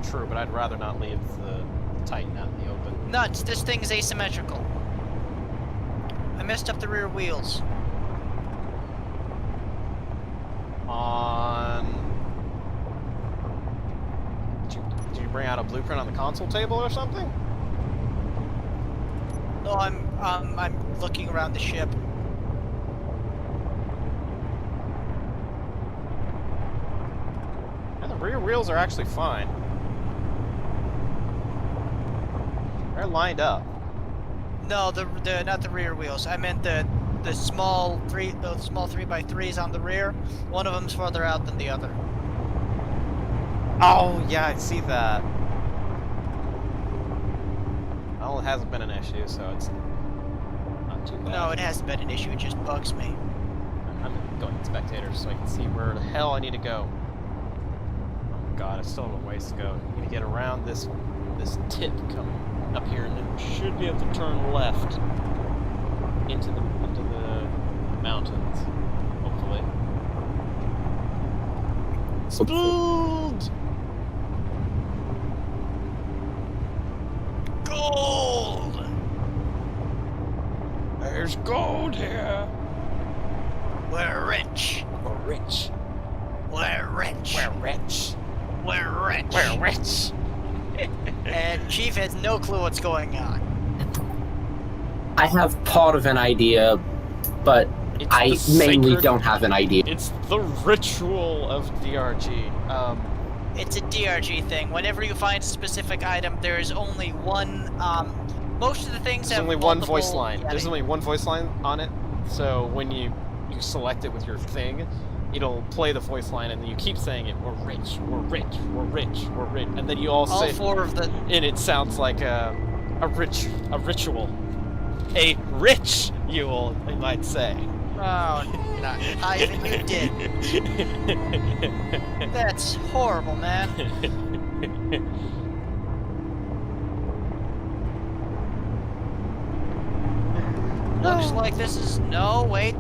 True, but I'd rather not leave the Titan out in the open. Nuts, this thing is asymmetrical. I messed up the rear wheels. Did you bring out a blueprint on the console table or something? No, I'm looking around the ship. And the rear wheels are actually fine. They're lined up. No, the not the rear wheels. I meant the small 3x3s on the rear. One of them's farther out than the other. Oh, yeah, I see that. Well, it hasn't been an issue, so it's not too bad. No, it hasn't been an issue. It just bugs me. I'm going to spectator so I can see where the hell I need to go. Oh god, I still have a ways to go. I need to get around this tip coming up here, and then should be able to turn left into the mountains, hopefully. Spooled! Gold! There's gold here! We're rich. We're rich. We're rich. We're rich. We're rich. We're rich. And Chief has no clue what's going on. I have part of an idea, but It's I the mainly sacred- don't have an idea. It's the ritual of DRG. It's a DRG thing. Whenever you find a specific item, there is only one. Most of the things There's have only one multiple- voice line. yeah, There's only one voice line on it. So when you select it with your thing, it'll play the voice line, and then you keep saying it. We're rich. We're rich. We're rich. We're rich. And then you all all say, four of the. and it sounds like a ritual, a rich Yule, they might say. Oh, no, Ivan, you did. That's horrible, man. Looks like this is no wait.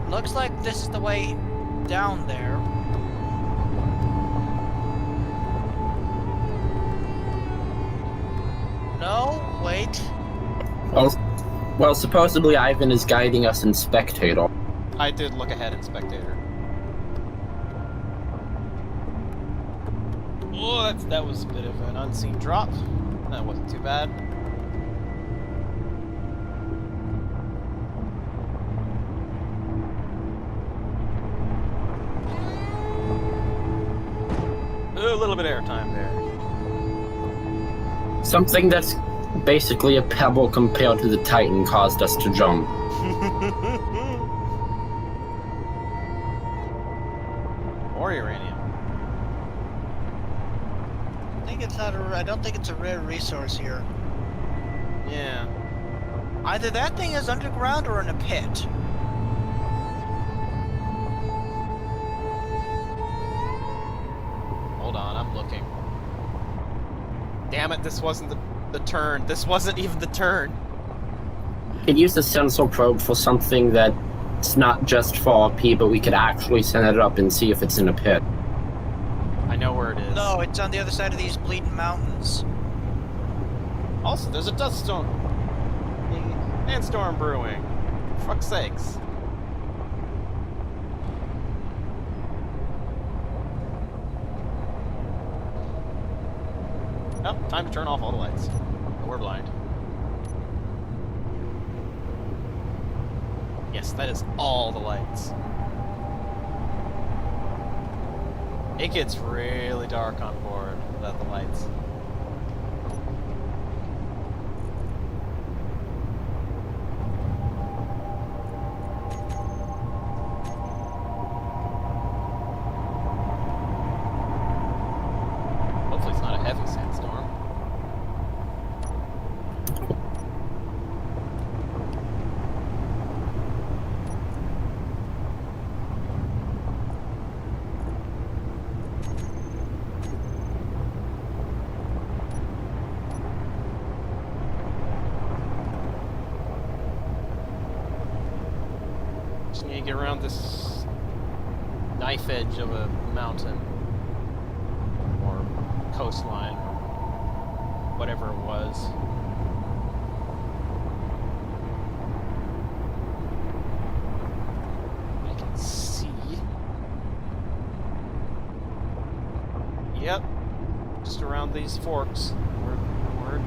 Looks like this is the way down there. No, wait. Well, supposedly Ivan is guiding us in Spectator. I did look ahead in Spectator. Oh, that was a bit of an unseen drop. That wasn't too bad. A little bit of airtime there. Something that's basically a pebble compared to the Titan caused us to jump. Or uranium. I don't think it's a rare resource here. Yeah. Either that thing is underground or in a pit. Hold on, I'm looking. Damn it, this wasn't the turn. This wasn't even the turn. Could use the sensor probe for something that's not just for RP, but we could actually send it up and see if it's in a pit. I know where it is. No, it's on the other side of these bleeding mountains. Also, there's a dust storm. And storm brewing. For fuck's sakes. Oh, time to turn off all the lights. We're blind. Yes, that is all the lights. It gets really dark on board without the lights. Hopefully it's not a heavy sandstorm. Just need to get around this knife edge of a mountain. Or coastline. Whatever it was. I can see. Yep. Just around these forks. Word.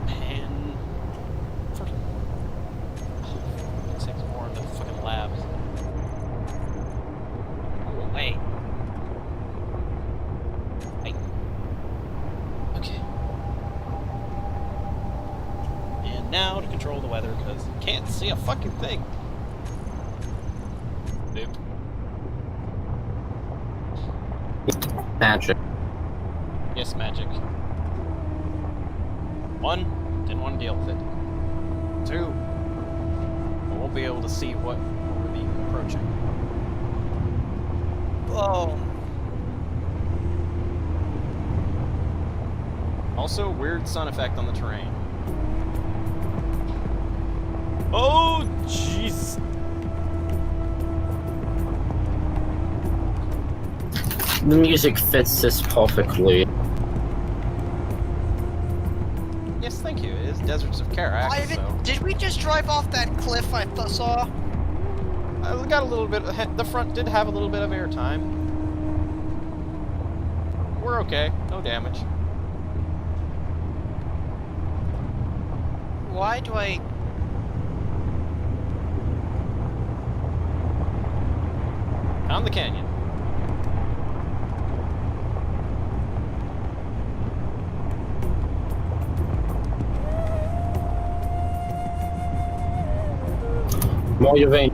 And fucking. It takes more in the fucking labs. Oh, wait. Wait. Okay. And now to control the weather, because you can't see a fucking thing. Nope. Magic. Yes, magic. 1, didn't want to deal with it. 2, I won't be able to see what we'll be approaching. Oh, Also, weird sun effect on the terrain. Oh, jeez. The music fits this perfectly. Yes, thank you. It is Deserts of Karak, Ivan, so... did we just drive off that cliff I saw? I got a little bit... The front did have a little bit of airtime. We're okay. No damage. Why do I... Found the canyon. More your vein.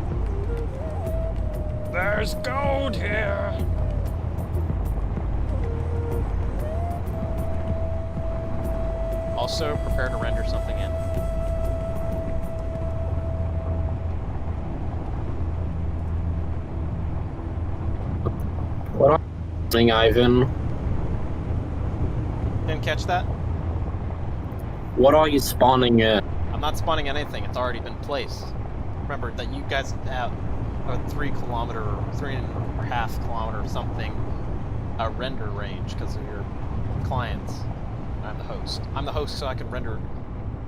There's gold here! Also, prepare to render something in. What are you doing, Ivan? Didn't catch that? What are you spawning in? I'm not spawning anything, it's already been placed. Remember that you guys have a 3 kilometer, 3.5 kilometer something render range because of your clients. I'm the host. I'm the host so I can render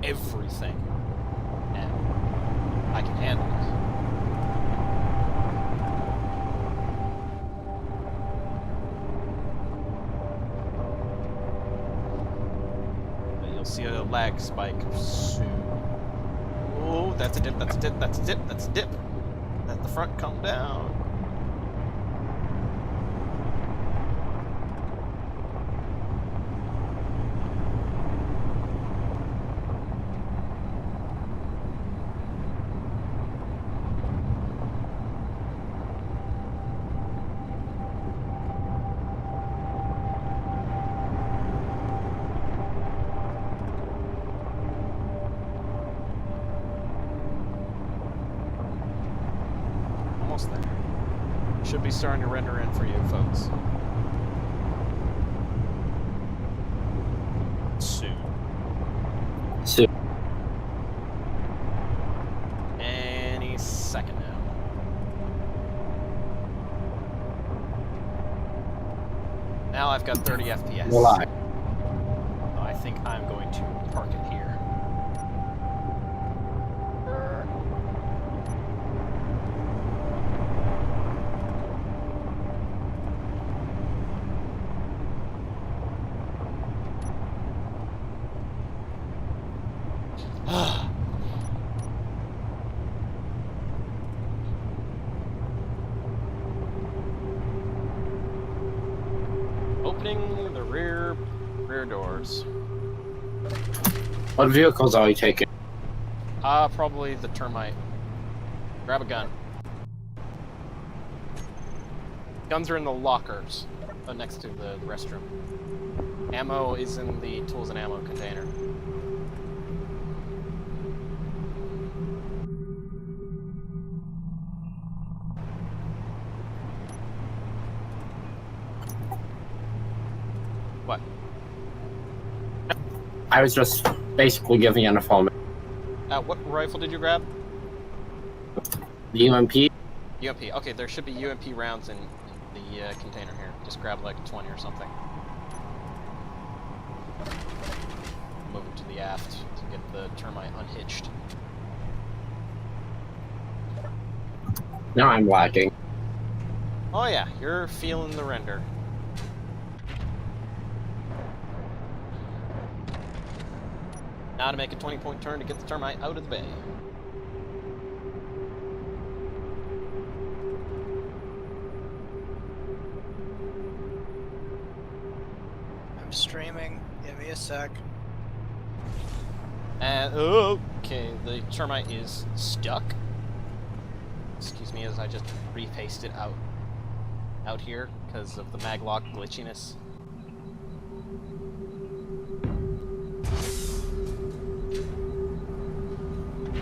everything. And I can handle it. You'll see a lag spike soon. Oh, that's a dip, that's a dip, that's a dip, that's a dip. Let the front come down. Almost there. Should be starting to render in for you folks. Soon. So, Any second now. Now I've got 30 FPS. well, I think I'm going to park it here. Opening the rear doors. what vehicles are you taking? Probably the termite. Grab a gun. Guns are in the lockers next to the restroom. Ammo is in the tools and ammo container. What? I was just basically giving an information. What rifle did you grab? The UMP? UMP. Okay, there should be UMP rounds in the container here. Just grab like 20 or something. Move it to the aft to get the termite unhitched. Now I'm lagging. Oh yeah, you're feeling the render. Now to make a 20-point turn to get the termite out of the bay. I'm streaming. Give me a sec. And okay, the termite is stuck. Excuse me as I just repasted out here because of the maglock glitchiness.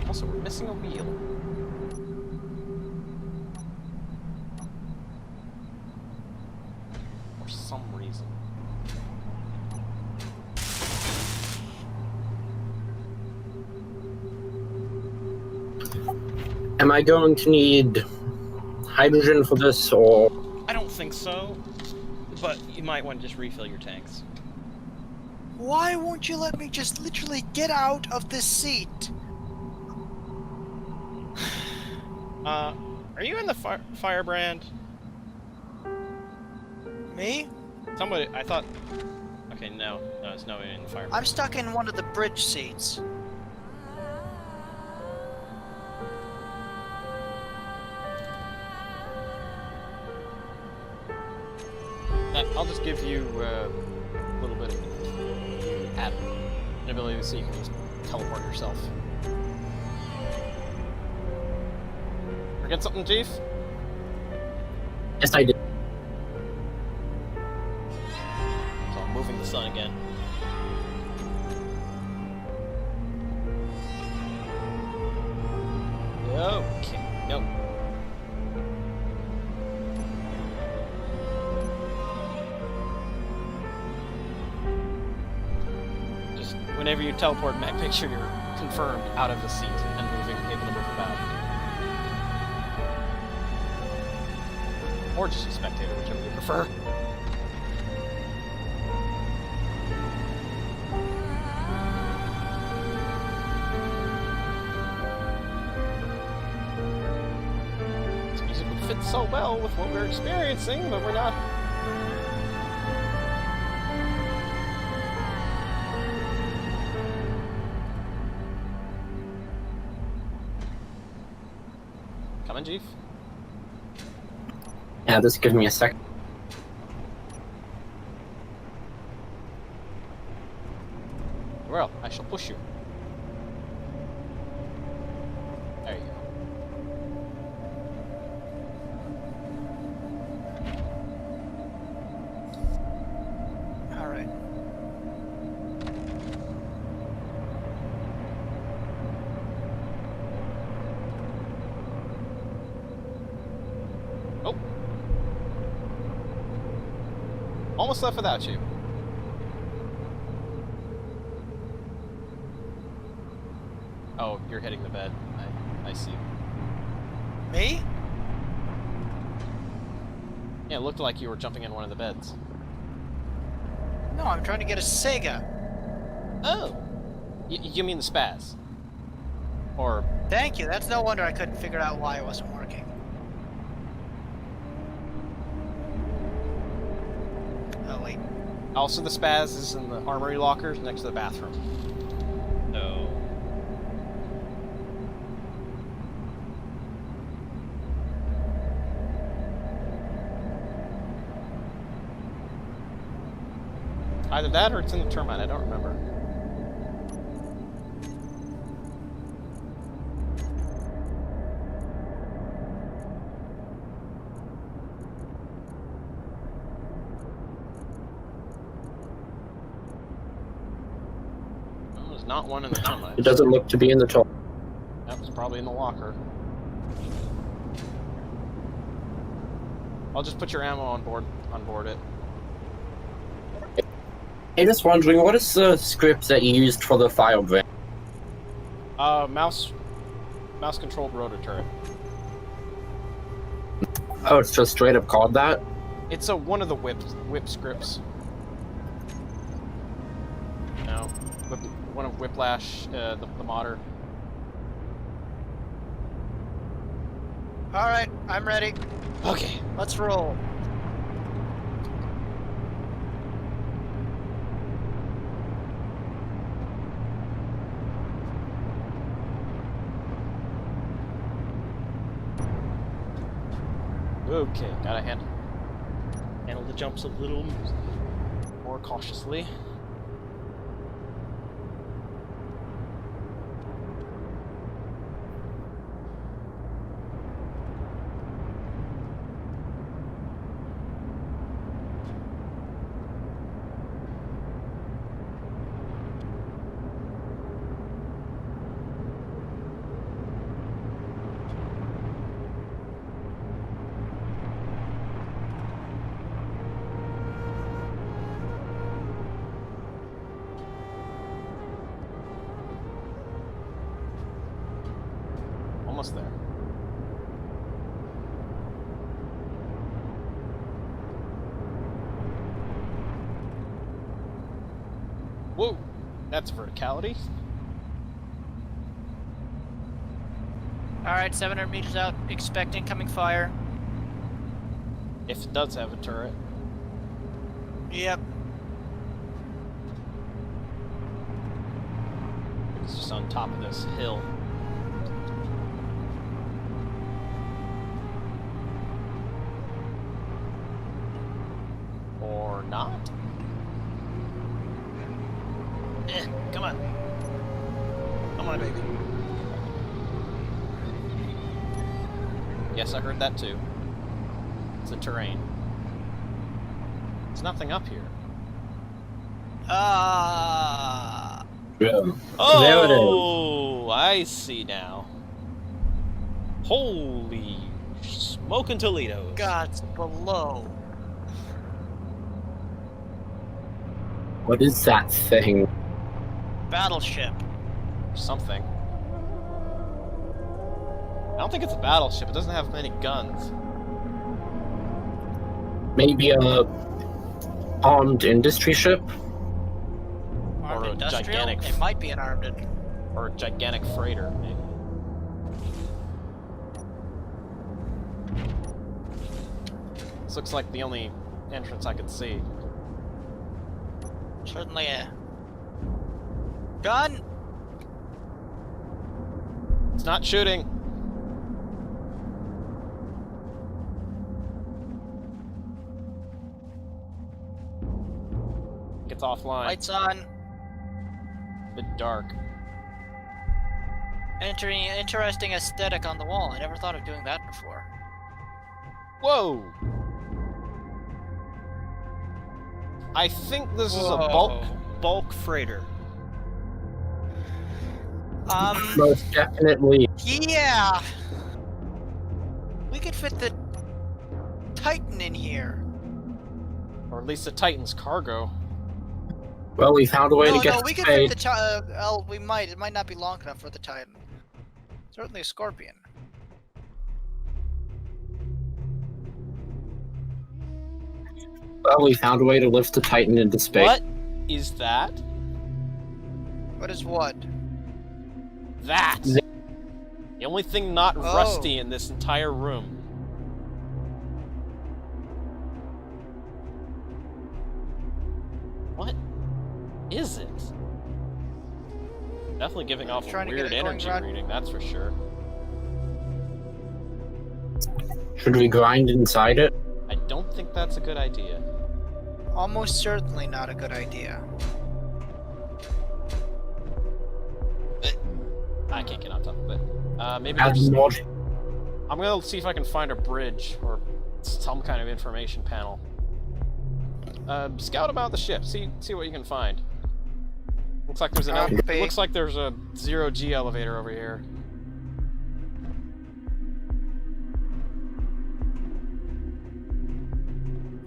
Also, we're missing a wheel. For some reason. Am I going to need hydrogen for this, or...? I don't think so, but you might want to just refill your tanks. Why won't you let me just literally get out of this seat? Are you in the firebrand? Me? Somebody, I thought... Okay, no, it's nobody in the firebrand. I'm stuck in one of the bridge seats. I'll just give you a little bit of an ability so you can just teleport yourself. Forget something, Chief? Yes, I did. So I'm moving the sun again. Okay, nope. Just whenever you teleport back, make sure you're confirmed out of the seat and moving, able to move about. Or just a spectator, whichever you prefer. This music would fit so well with what we're experiencing, but we're not. Coming, Chief? Yeah, just give me a sec. Well, I shall push you. There you go. All right. Oh. Almost left without you. Oh, you're hitting the bed. I see. Me? Yeah, it looked like you were jumping in one of the beds. No, I'm trying to get a Sega. Oh! You mean the spaz? Or... Thank you. That's no wonder I couldn't figure out why it wasn't working. Oh, wait. Also, the spaz is in the armory lockers next to the bathroom. So... Either that or it's in the termite, I don't remember. Well, there's not one in the termite. It doesn't look to be in the top. That was probably in the locker. I'll just put your ammo on board it. I'm just wondering, what is the script that you used for the firebrand? Mouse controlled rotor turret. Oh, it's just straight up called that? It's one of the whip scripts. No, one of Whiplash, the modder. All right, I'm ready. Okay. Let's roll. Okay, gotta handle the jumps a little more cautiously. Almost there. Whoa! That's verticality. All right, 700 meters out. Expect incoming fire. If it does have a turret. Yep. It's just on top of this hill. Or not? Come on. Come on, baby. Yes, I heard that too. It's the terrain. There's nothing up here. Yeah. Oh, There it is. I see now. Holy smoking Toledo. God's below. What is that thing? Battleship. Something. I don't think it's a battleship. It doesn't have many guns. Maybe a armed industry ship? Armed Or a industrial? gigantic- It might be an armed. Or a gigantic freighter, maybe. This looks like the only entrance I could see. Certainly a gun. It's not shooting. It's offline. Lights on. A bit dark. Interesting aesthetic on the wall. I never thought of doing that before. Whoa! I think this is a Whoa. bulk freighter. Most definitely. Yeah. We could fit the Titan in here. Or at least the Titan's cargo. Well, we found a way No, to get no, to we could fit space. the we might. It might not be long enough for the Titan. Certainly a Scorpion. Well, we found a way to lift the Titan into space. What is that? What is what? That! The only thing not Oh. rusty in this entire room. What is it? Definitely giving off a Trying to get weird it going energy right. reading, that's for sure. Should we grind inside it? I don't think that's a good idea. Almost certainly not a good idea. I can't get on top of it. Maybe Add there's... more. I'm gonna see if I can find a bridge or some kind of information panel. Scout about the ship. See what you can find. Looks like there's an Copy. looks like there's a 0G elevator over here.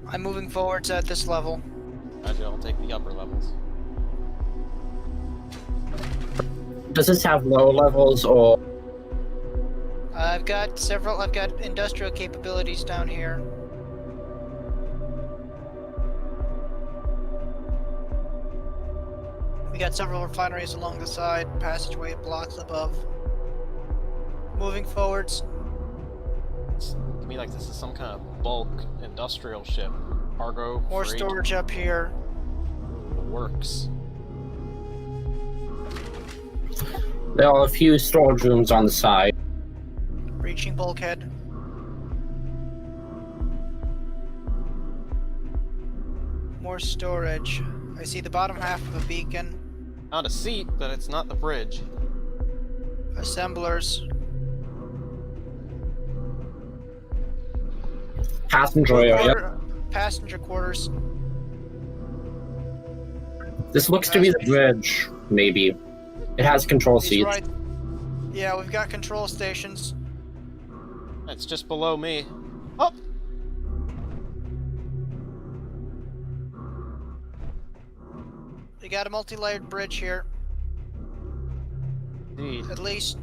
I'm moving forwards at this level. I'll take the upper levels. Does this have lower levels or? I've got industrial capabilities down here. We got several refineries along the side, passageway blocks above. Moving forwards. It's to me like this is some kind of bulk industrial ship. Cargo, More freight, storage up here. works. There are a few storage rooms on the side. Reaching bulkhead. More storage. I see the bottom half of a beacon. Found a seat, but it's not the bridge. Assemblers. Passenger area. Passenger quarters. This looks to be the bridge, maybe. It has control He's seats. right. Yeah, we've got control stations. It's just below me. Oh! We got a multi-layered bridge here. Indeed. At least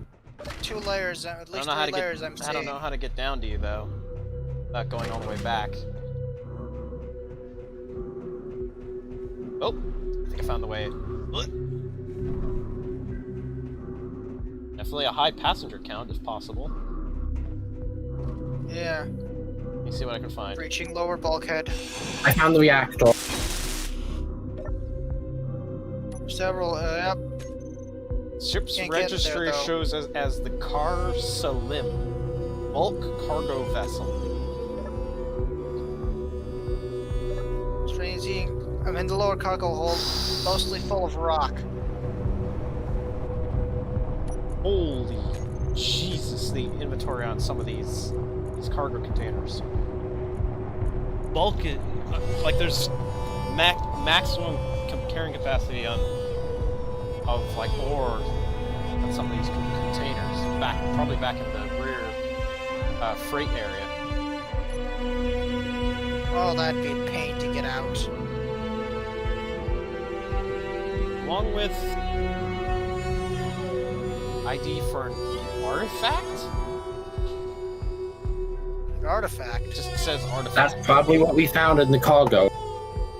2 layers. At least 3 layers. I'm seeing. I don't know how to get down to you though. Without going all the way back. Oh! I think I found the way. Definitely a high passenger count if possible. Yeah. Let me see what I can find. Reaching lower bulkhead. I found the reactor. Several. Yep. Ship's Can't get there, registry though. shows as the Car Salim, bulk cargo vessel. Strange. I'm in the lower cargo hold, mostly full of rock. Holy Jesus! The inventory on some of these cargo containers. Bulk, like there's maximum carrying capacity of like ore on some of these containers. Probably back in the rear freight area. Oh, that'd be a pain to get out. Along with ID for an artifact? An artifact. It just says artifact. That's probably what we found in the cargo.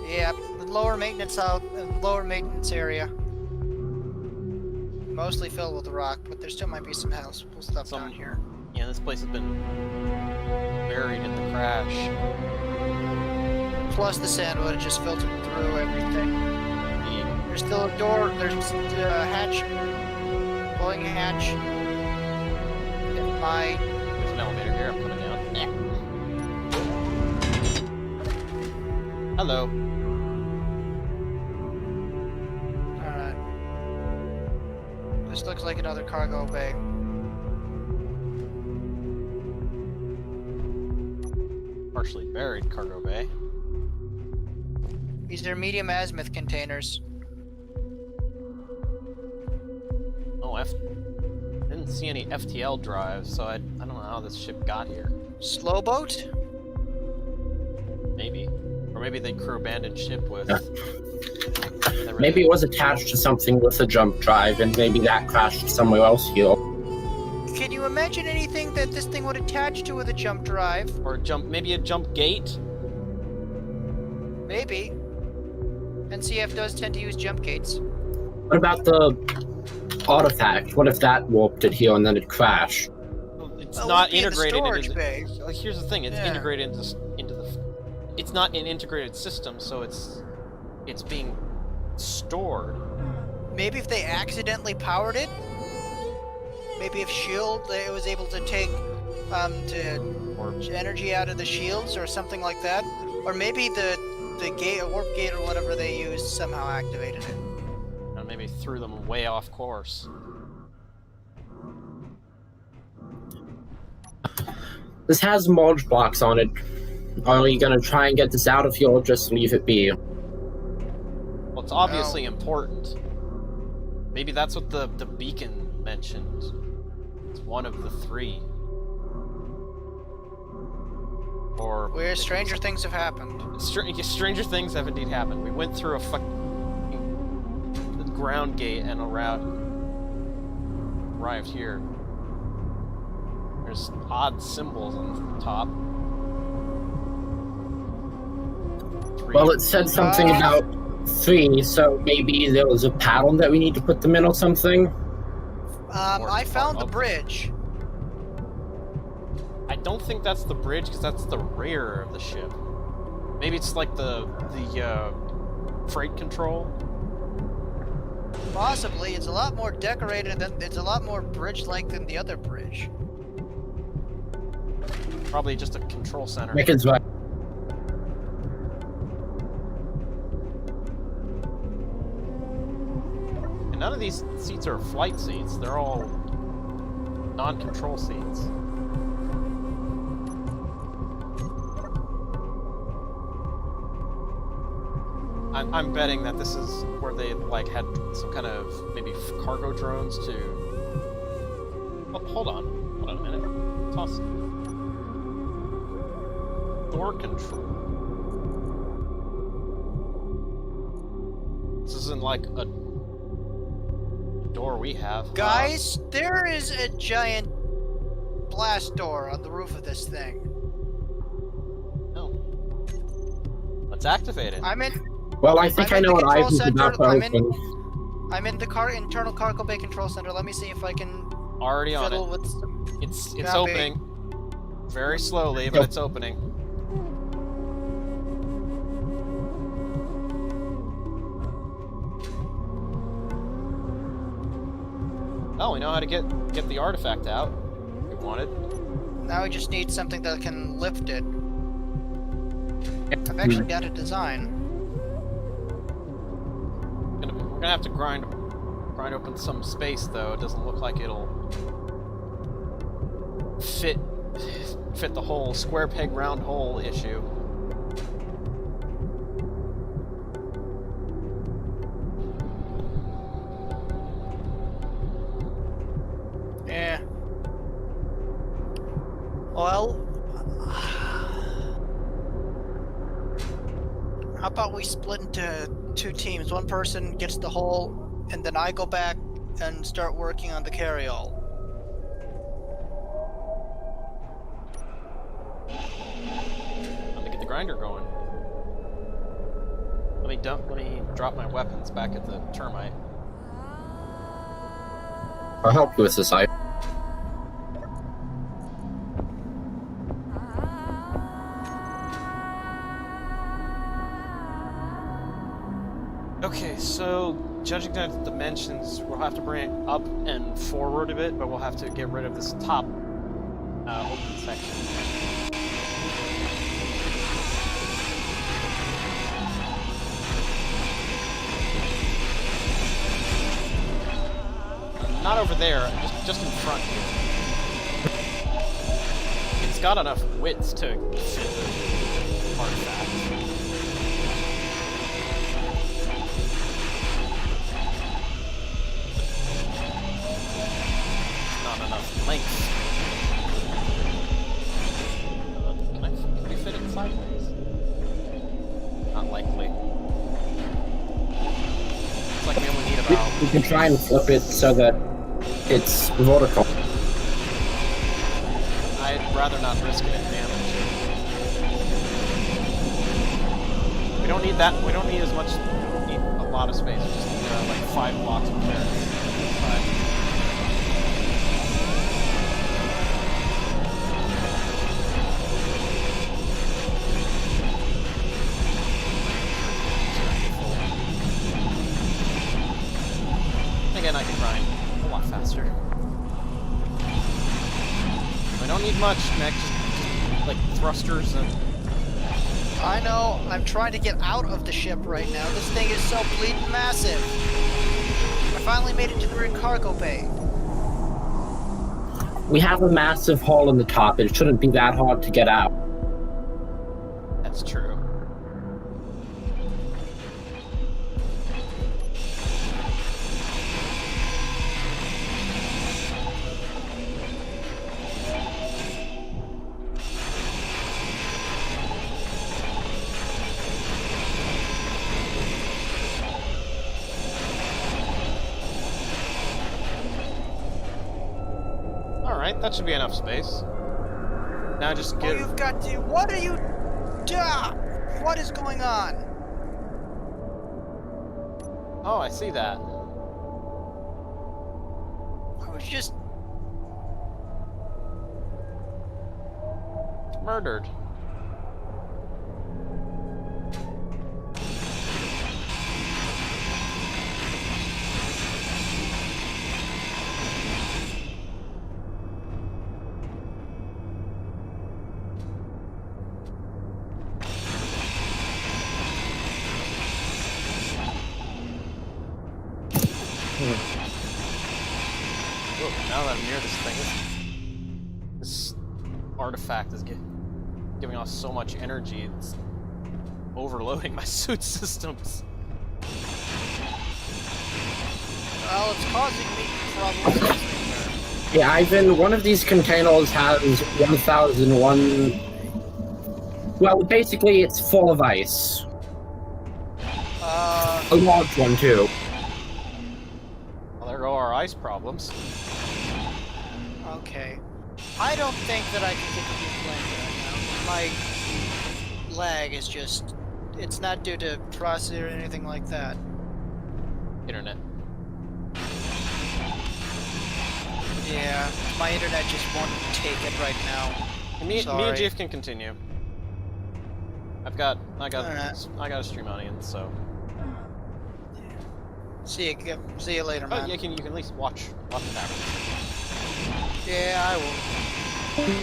Yeah, the lower maintenance area. Mostly filled with rock, but there still might be some helpful stuff down here. Yeah, this place has been buried in the crash. Plus the sand would have just filtered through everything. Yeah. There's still a door. There's a hatch. Pulling a hatch. There's an elevator here. I'm coming down. Yeah. Hello. Alright. This looks like another cargo bay. Partially buried cargo bay. These are medium azimuth containers. Oh, didn't see any FTL drives, so I don't know how this ship got here. Slow boat? Maybe. Or maybe they crew abandoned ship with... Maybe it was attached to something with a jump drive, and maybe that crashed somewhere else here. Can you imagine anything that this thing would attach to with a jump drive? Or maybe a jump gate? Maybe. NCF does tend to use jump gates. What about the artifact? What if that warped it here and then it crashed? It's Oh, not it'd be in the integrated storage into bay. Like, here's the thing, it's Yeah. integrated into the... It's not an integrated system, so it's being stored. Maybe if they accidentally powered it? Maybe if it was able to take Or energy out of the shields or something like that? Or maybe the gate, a warp gate or whatever they used somehow activated it. maybe threw them way off course. This has mod blocks on it. Are you gonna try and get this out of here or just leave it be? Well, it's obviously important. Maybe that's what the beacon mentioned. It's one of the 3. Or... Where stranger things have happened. Stranger things have indeed happened. We went through a fucking ground gate and arrived here. There's odd symbols on the top. Well, it said something about 3, so maybe there was a pattern that we need to put them in or something. I found the bridge. I don't think that's the bridge, because that's the rear of the ship. Maybe it's like the freight control. Possibly. It's a lot more decorated than it's a lot more bridge-like than the other bridge. Probably just a control center. Mecha's right. And none of these seats are flight seats. They're all non-control seats. I'm betting that this is where they like had some kind of maybe cargo drones to. Oh, hold on a minute. Toss door control. This isn't like a door we have. Guys, there is a giant blast door on the roof of this thing. No. Let's activate it. I'm in. Well, I think I know what Ivan's about to open. I'm in the internal cargo bay control center. Let me see if I can Already on fiddle it. with some... It's Copy. opening. Very slowly, but it's opening. Oh, we know how to get the artifact out we wanted. Now we just need something that can lift it. I've actually got a design. We're gonna have to grind open some space, though. It doesn't look like it'll fit the whole square peg round hole issue. Yeah. Well, how about we split into 2 teams? One person gets the hole, and then I go back and start working on the carryall. Let me get the grinder going. Let me drop my weapons back at the termite. I'll help you with this, Ivan. Okay, so judging by the dimensions, we'll have to bring it up and forward a bit, but we'll have to get rid of this top open section. Not over there, just in front here. It's got enough width to fit the artifact. Not enough length. Can we fit it sideways? Not likely. Looks like we only need about... We can try and flip it so that it's vertical. I'd rather not risk it in damage. We don't need that. We don't need as much. We don't need a lot of space. We just need like 5 blocks of clearance. Again, I can grind a lot faster. I don't need much, Nick. Just like thrusters and... I know, I'm trying to get out of the ship right now. This thing is so bleeding massive. I finally made it to the rear cargo bay. We have a massive hole in the top. It shouldn't be that hard to get out. That's true. Alright, that should be enough space. Now just Oh, get... you've got to. What are you? Duh! What is going on? Oh, I see that. I was just. Murdered. Look, now that I'm near this thing, this artifact is giving off so much energy, it's overloading my suit systems. Well, it's causing me problems everywhere. Yeah, Ivan, one of these containers has 1001... Well, basically, it's full of ice. A large one, too. Well, there go our ice problems. Okay. I don't think that I can continue playing right now. My lag is just... It's not due to processor or anything like that. Internet. Yeah, my internet just won't take it right now. Me and Sorry. Jeff can continue. I got Alright. a stream audience, so. See you later, Oh, man. you can at least watch it happen. Yeah, I will.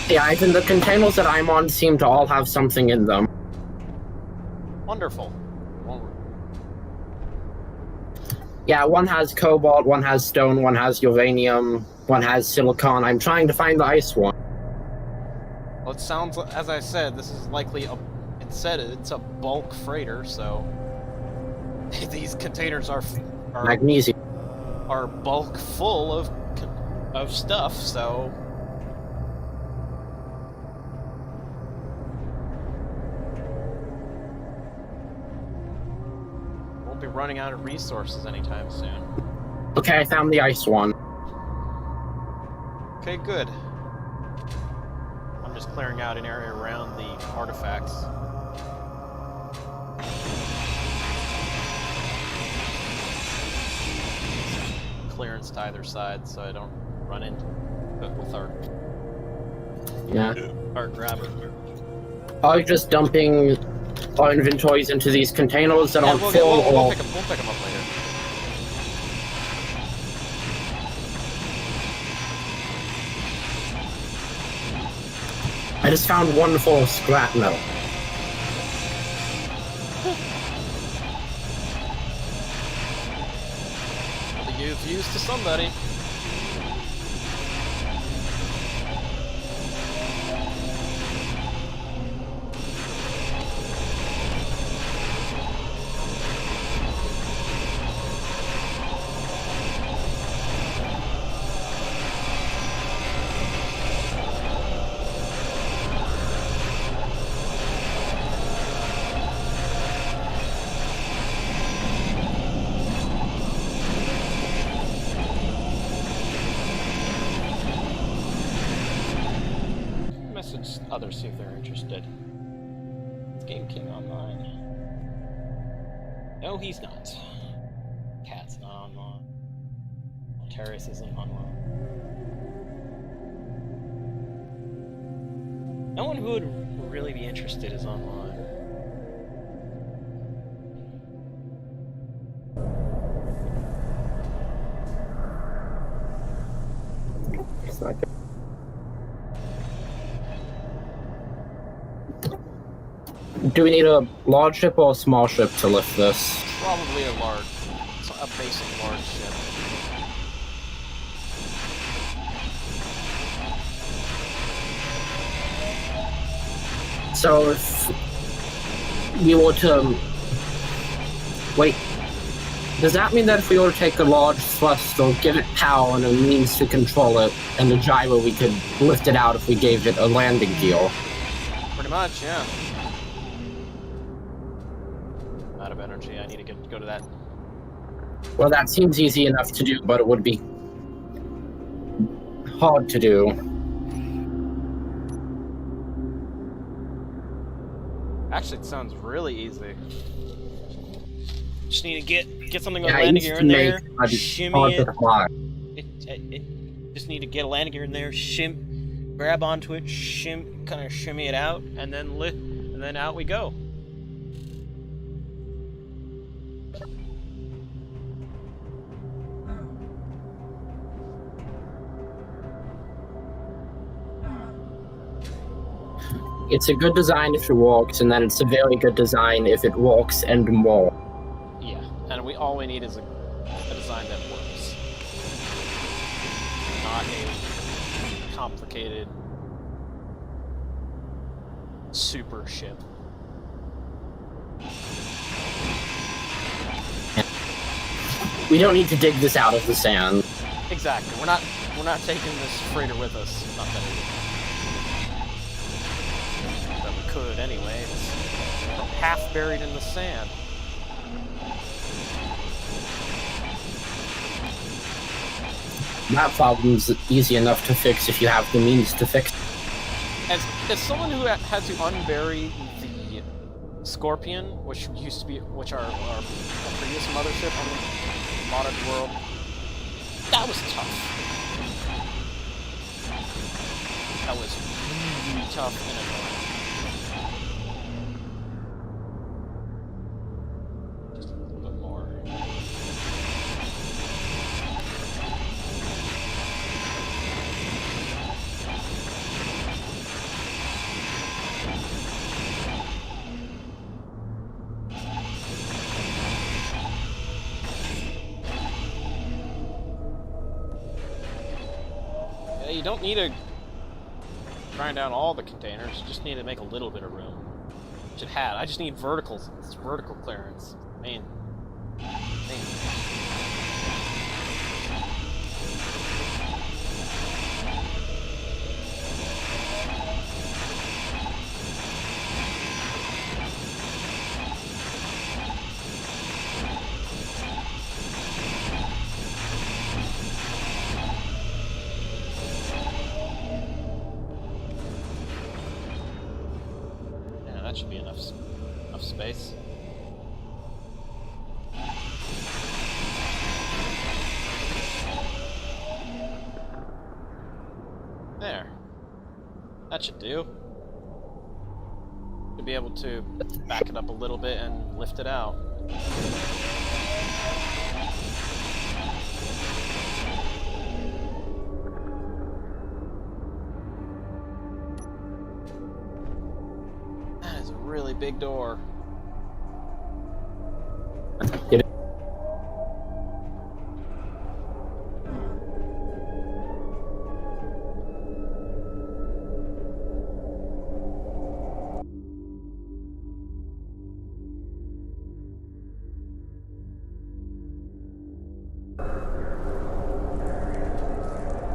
Yeah, Ivan, the containers that I'm on seem to all have something in them. Wonderful. Well, Yeah, one has cobalt, one has stone, one has uranium, one has silicon. I'm trying to find the ice one. well, it sounds, as I said, this is likely it's a bulk freighter, so these containers are Magnesium. bulk full of stuff, so. Won't be running out of resources anytime soon. Okay, I found the ice one. Okay, good. I'm just clearing out an area around the artifacts. Clearance to either side so I don't run into it with our grabber. Are you just dumping our inventories into these containers that aren't we'll full, or... pick them up later. I just found one full of scrap metal. You've used to somebody. Message others, see if they're interested. Is Game King online? No, he's not. Cat's not online. Terrace isn't online. No one who would really be interested is online. It's not good. Do we need a large ship or a small ship to lift this? Probably a basic large ship. So if we were to... Wait. Does that mean that if we were to take a large thrust or give it power and a means to control it, and a gyro, we could lift it out if we gave it a landing gear? Pretty much, yeah. Out of energy, I need to go to that. Well, that seems easy enough to do, but it would be hard to do. Actually, it sounds really easy. Just need to get something with Yeah, a I landing used gear to in make there, hard shimmy to it. fly. Just need to get a landing gear in there, grab onto it, kind of shimmy it out, and then out we go. It's a good design if it walks, and then it's a very good design if it walks and more. Yeah, and all we need is a design that works. Not a complicated super ship. We don't need to dig this out of the sand. Exactly. We're not taking this freighter with us. Not that we could anyway. It's half buried in the sand. That problem's easy enough to fix if you have the means to fix it. As someone who had to unbury the Scorpion, which our previous mothership on the modded world, that was tough. That was really tough and annoying. Just a little bit more. Yeah, you don't need to grind down all the containers, you just need to make a little bit of room. Which it had. I just need vertical clearance. Main. That should be enough space. There. That should do. To be able to back it up a little bit and lift it out. Really big door. Get it.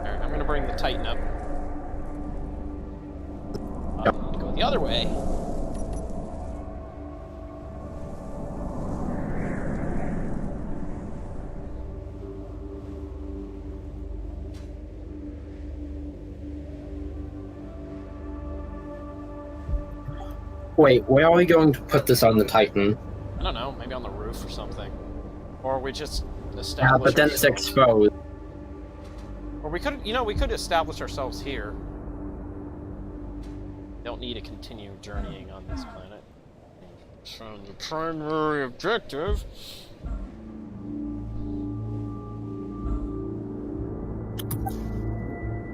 Alright, I'm gonna bring the Titan up. Go the other way. Wait, where are we going to put this on the Titan? I don't know, maybe on the roof or something. Or we just establish. Yeah, but then it's exposed. Or we could establish ourselves here. Don't need to continue journeying on this planet. So the primary objective.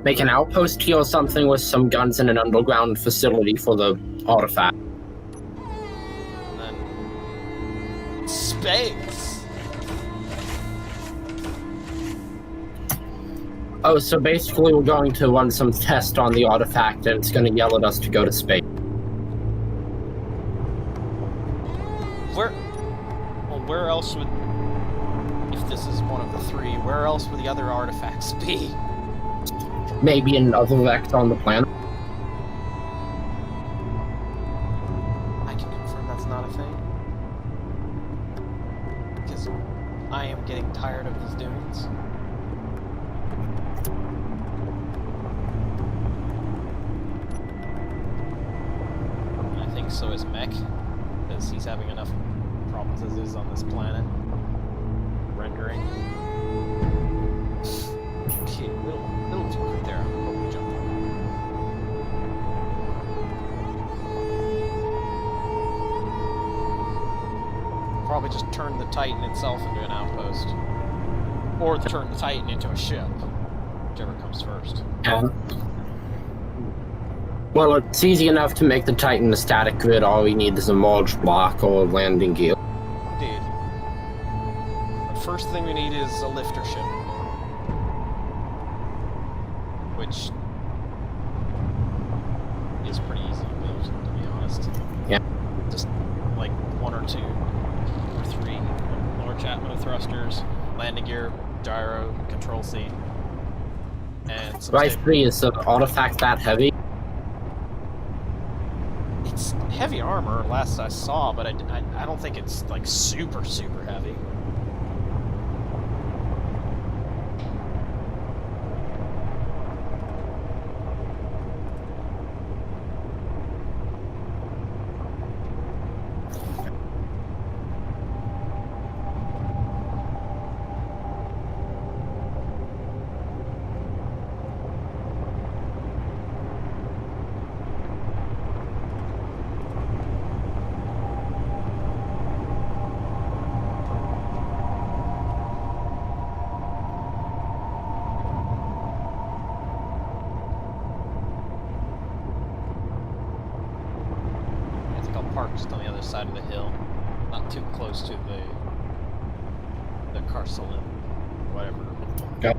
Make an outpost here or something with some guns in an underground facility for the artifact. And then space. Oh, so basically we're going to run some test on the artifact and it's going to yell at us to go to space. Where else would, if this is one of the three, where else would the other artifacts be? Maybe another vector on the planet. I can confirm that's not a thing. Because I am getting tired of these dunes. so is Mech, because he's having enough problems as is on this planet. Rendering. Okay, little too quick there. I'm hoping to jump on. Probably just turn the Titan itself into an outpost. Or turn the Titan into a ship. Whichever comes first. Yeah. Well, it's easy enough to make the Titan a static grid. All we need is a mulch block or a landing gear. Indeed. The first thing we need is a lifter ship. Which is pretty easy to build, to be honest. Yeah. Just like 1 or 2 or 3 large atmo thrusters, landing gear, gyro, control seat, and some Right, 3 is the artifact that heavy. It's heavy armor, last I saw, but I don't think it's like super heavy. Just on the other side of the hill, not too close to the Carcelin, whatever. Okay.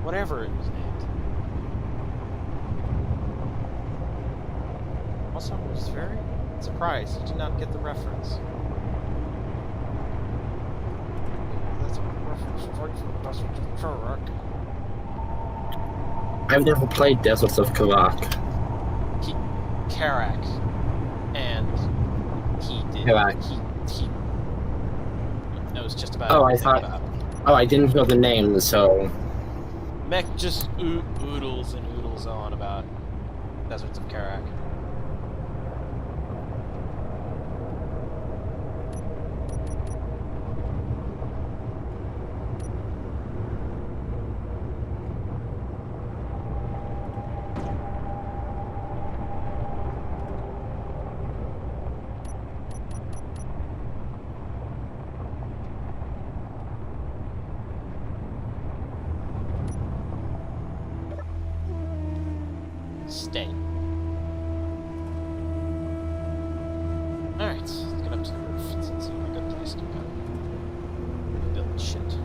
Whatever it was named. Also, I was very surprised you did not get the reference. That's a reference for Karak. I've never played Deserts of Karak. Karak. And he did. Karak. He knows just about Oh, I everything thought. about it. Oh, I didn't know the name, so. Mech just oodles and oodles on about Deserts of Karak. Stay. Alright, let's get up to the roof. Let's see what a good place to go. Build shit.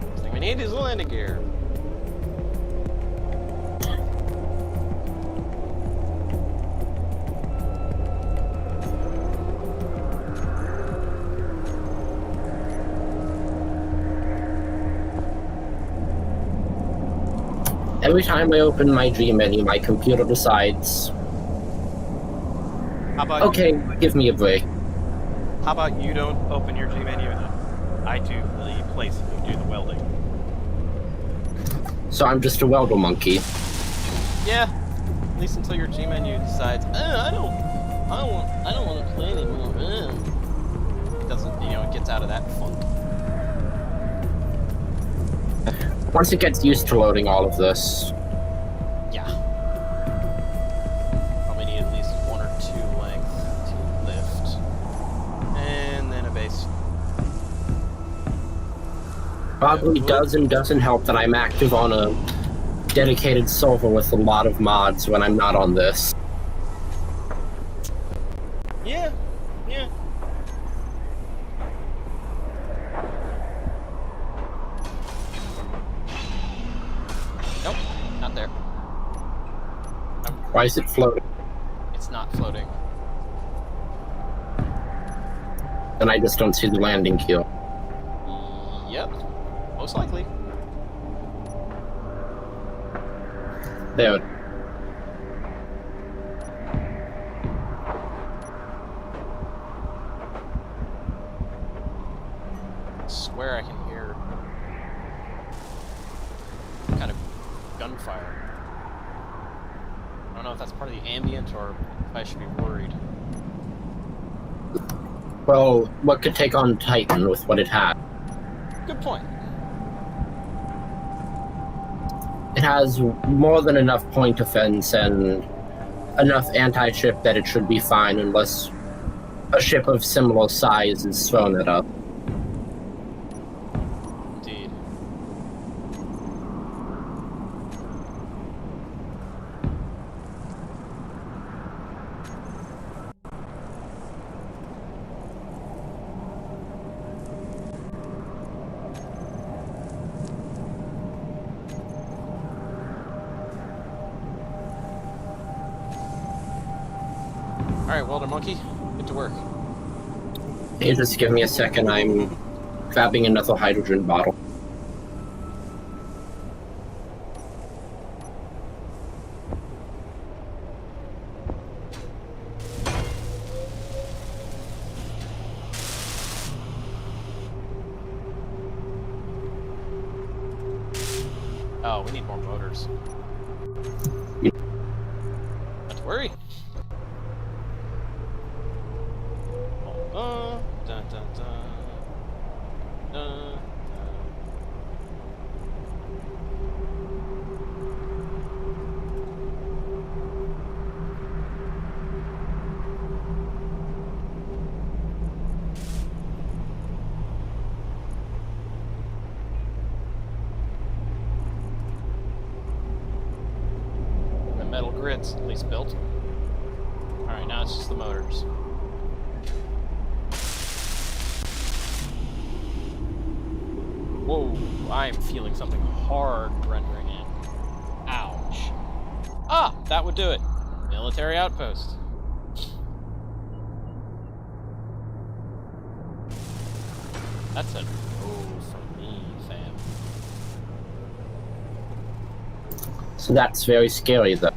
First thing we need is a landing gear. Every time I open my G menu, my computer decides, How about okay, give me a break. How about you don't open your G menu and I do the place and you do the welding? So I'm just a welder monkey. Yeah, at least until your G menu decides, I don't want to play anymore. It doesn't, it gets out of that funk. Once it gets used to loading all of this. Yeah. Probably need at least 1 or 2 length to lift. And then a base. Probably does and doesn't help that I'm active on a dedicated server with a lot of mods when I'm not on this. Yeah. Nope, not there. Why is it floating? It's not floating. Then I just don't see the landing gear. Yep, most likely. There. gunfire. I don't know if that's part of the ambient or if I should be worried. Well, what could take on Titan with what it had? Good point. It has more than enough point defense and enough anti-ship that it should be fine unless a ship of similar size is thrown at us. Indeed. Alright, welder monkey, get to work. Hey, just give me a second, I'm grabbing another hydrogen bottle. Oh, we need more motors. Not to worry. Dun, dun, dun. Dun, the metal grid's at least built. Alright, now it's just the motors. Whoa, I'm feeling something hard rendering in. Ouch. Ah, that would do it. Military outpost. That's a no for me, fam. So that's very scary, though.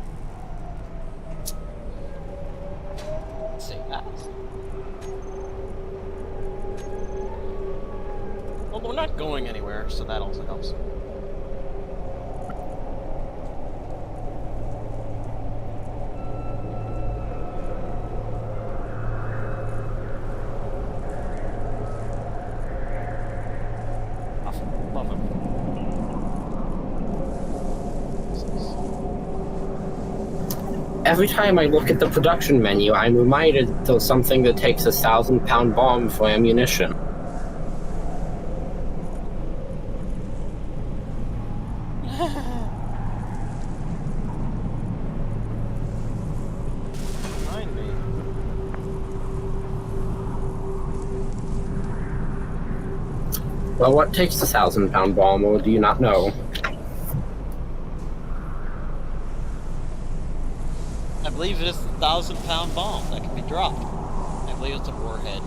Let's say that. Well, we're not going anywhere, so that also helps. Love him. Every time I look at the production menu, I'm reminded of something that takes a 1,000-pound bomb for ammunition. Remind me. Well, what takes a 1,000-pound bomb, or do you not know? I believe it is a 1,000-pound bomb that can be dropped. I believe it's a warhead.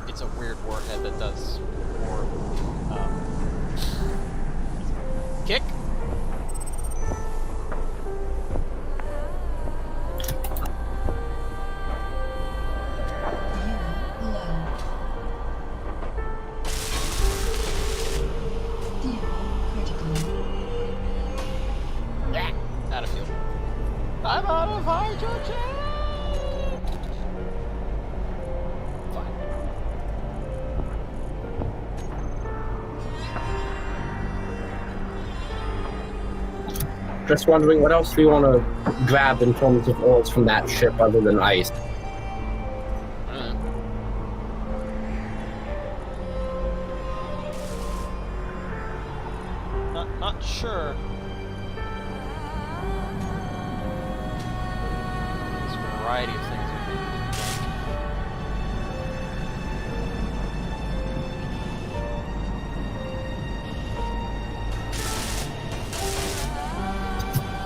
It's a weird warhead that does more. Kick. Out of fuel. I'm out of hydrogen! Fine. Just wondering what else we want to grab in terms of ores from that ship other than ice. Not sure. There's a variety of things we can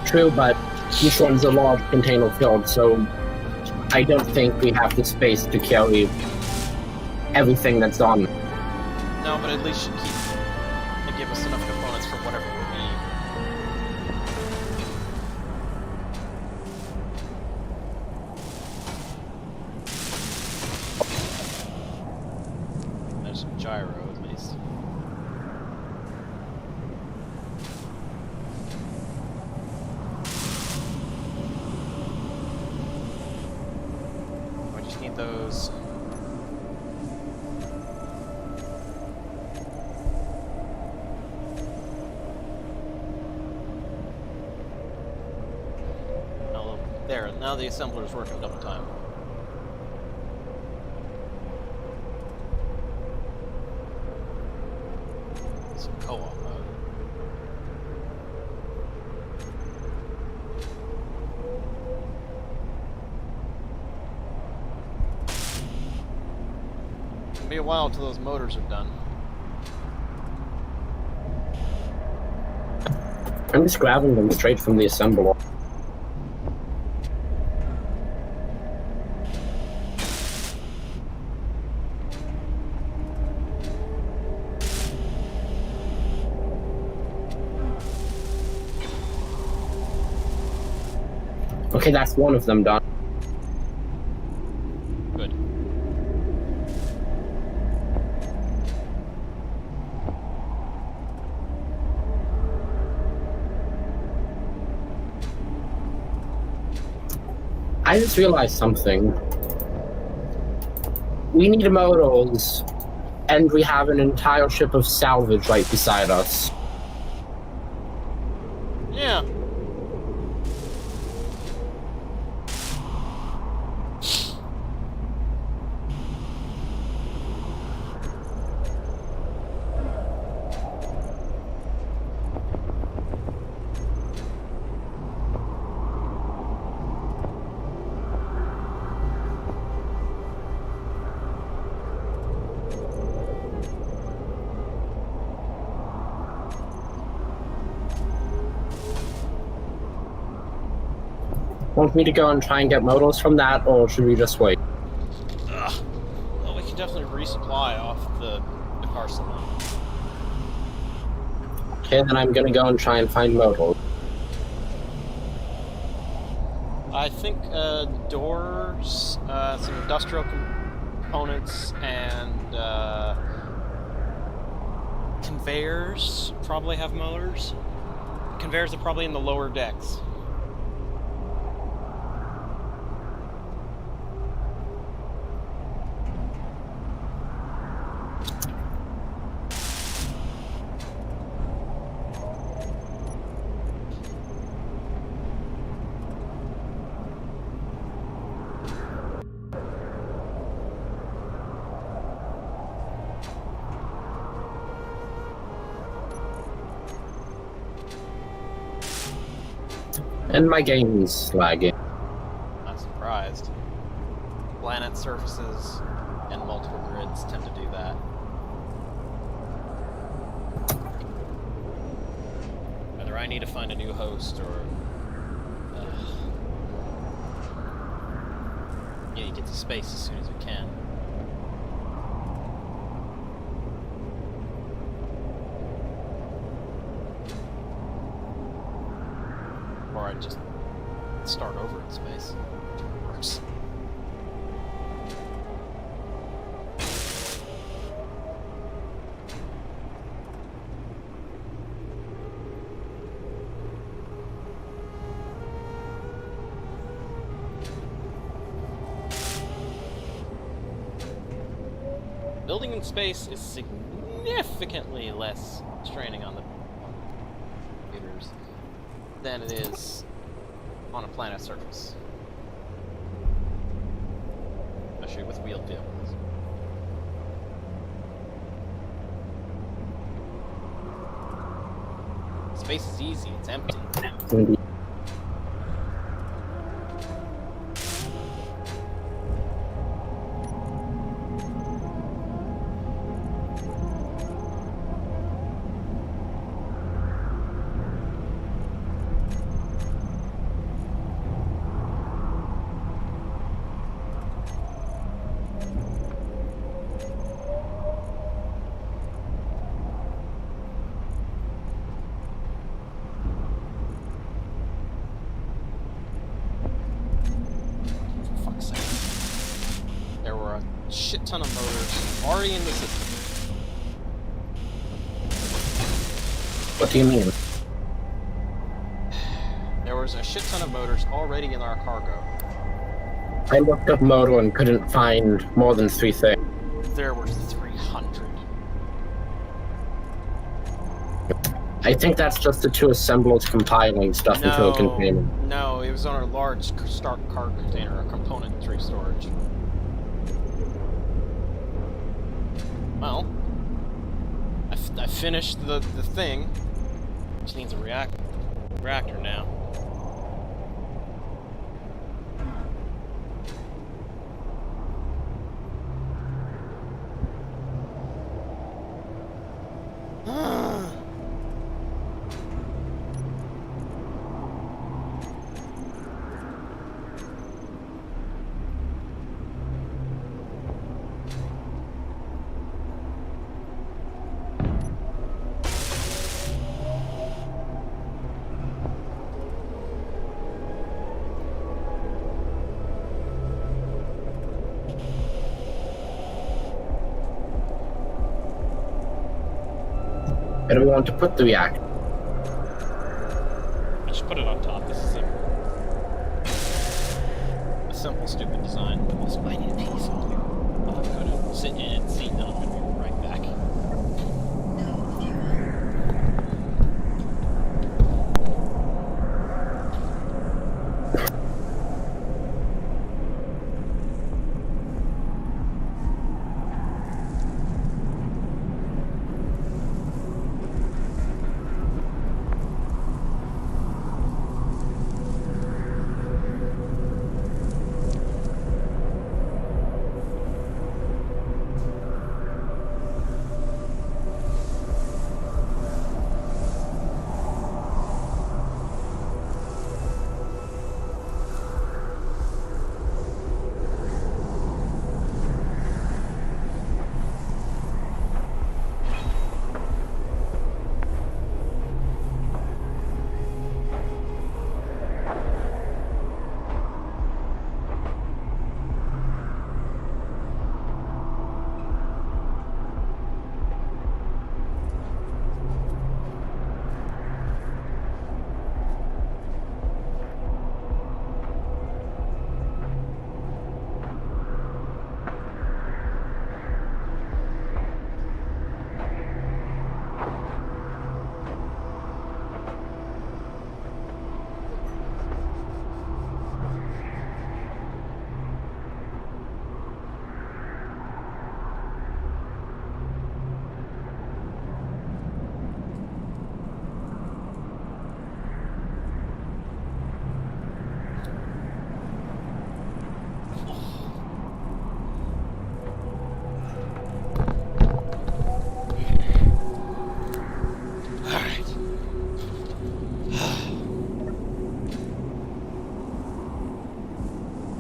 True, but each one's a large container filled, so I don't think we have the space to carry everything that's on. No, but at least should keep and give us enough components for whatever we need. There's some gyro at least. Now the assembler's working double time. Some co-op mode. It'll be a while till those motors are done. I'm just grabbing them straight from the assembler. Okay, that's one of them done. Good. I just realized something. We need motors, and we have an entire ship of salvage right beside us. Yeah. Want me to go and try and get motors from that, or should we just wait? Well, we can definitely resupply off the arsenal. Okay, then I'm gonna go and try and find motors. I think doors, some industrial components, and conveyors probably have motors. Conveyors are probably in the lower decks. And my game's lagging. Not surprised. Planet surfaces and multiple grids tend to do that. Whether I need to find a new host or... yeah, you get to space as soon as we can. Or I just start over in space. It works. Building in space is significantly less straining on the computers than it is on a planet's surface. Especially with wheeled vehicles. Space is easy, it's empty. Indeed. Shit ton of motors already in the system. What do you mean? There was a shit ton of motors already in our cargo. I looked up motor and couldn't find more than 3 things. There were 300. I think that's just the two assemblers compiling stuff into a container. No, it was on a large car container, a componentry storage. Well, I finished the thing, which needs a reactor now. Where do we want to put the reactor? I just put it on top. This is a simple, stupid design. Also, I need a piece on here. I'm going to sit in it and see, and I'm going to be right back.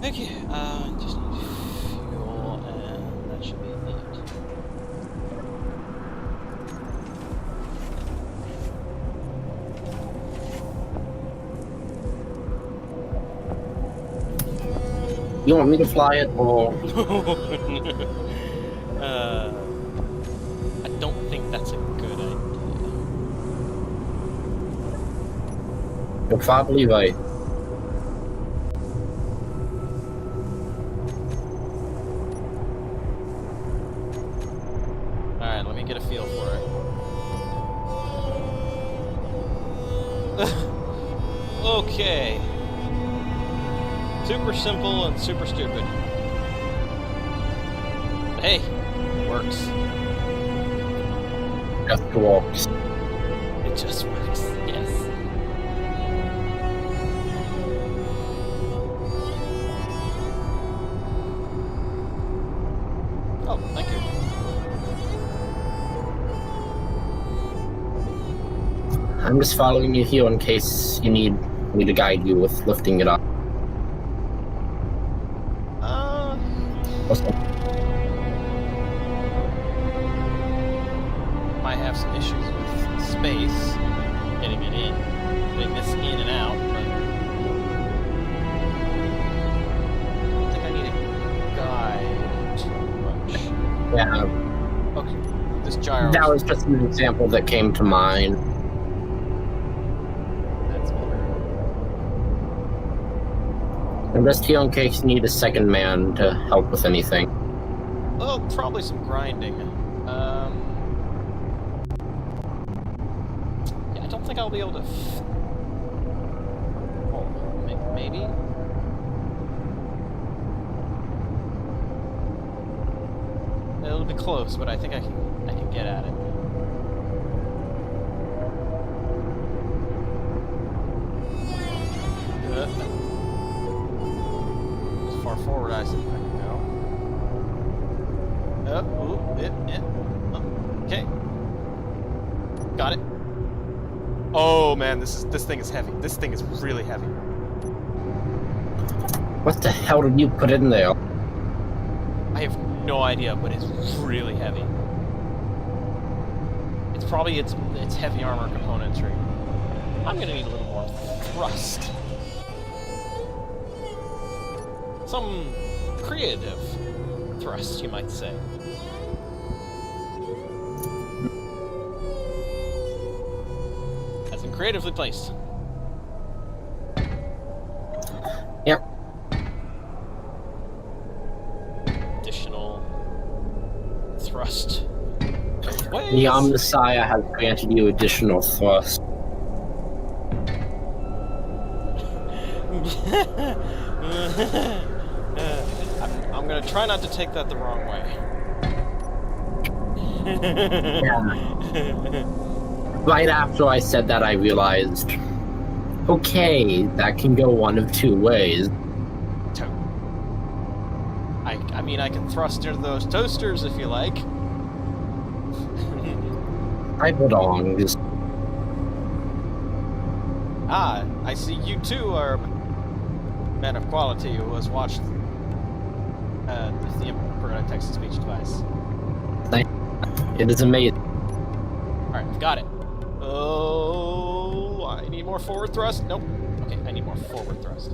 Okay, just need fuel, and that should be it. You want me to fly it, or...? I don't think that's a good idea. You're probably right. Alright, let me get a feel for it. Okay. Super simple and super stupid. Hey, it works. Just works. It just works, yes. Oh, thank you. I'm just following you here in case you need me to guide you with lifting it up. Awesome. Might have some issues with space, getting it in, getting this in and out, but I don't think I need a guide too much. Yeah, Okay, this gyro. that was just an example that came to mind. That's better. I'm just here in case you need a second man to help with anything. Oh, probably some grinding. Yeah, think I'll be able to. Oh, maybe. It'll be close, but I think I can get at it. As far forward as I can go. Okay. Got it. Oh man, this thing is heavy. This thing is really heavy. What the hell did you put in there? I have no idea, but it's really heavy. It's probably its heavy armor componentry. I'm gonna need a little more thrust. Some creative thrust, you might say. As in creatively placed. Yep. Additional thrust. The Omnissiah has granted you additional thrust. I'm gonna try not to take that the wrong way. Right after I said that, I realized, okay, that can go one of two ways. I mean, I can thrust into those toasters if you like. I belong. Ah, I see you too are a man of quality who has watched the Emperor text-to-speech device. It is amazing. Alright, I've got it. Oh, I need more forward thrust. Nope. Okay, I need more forward thrust.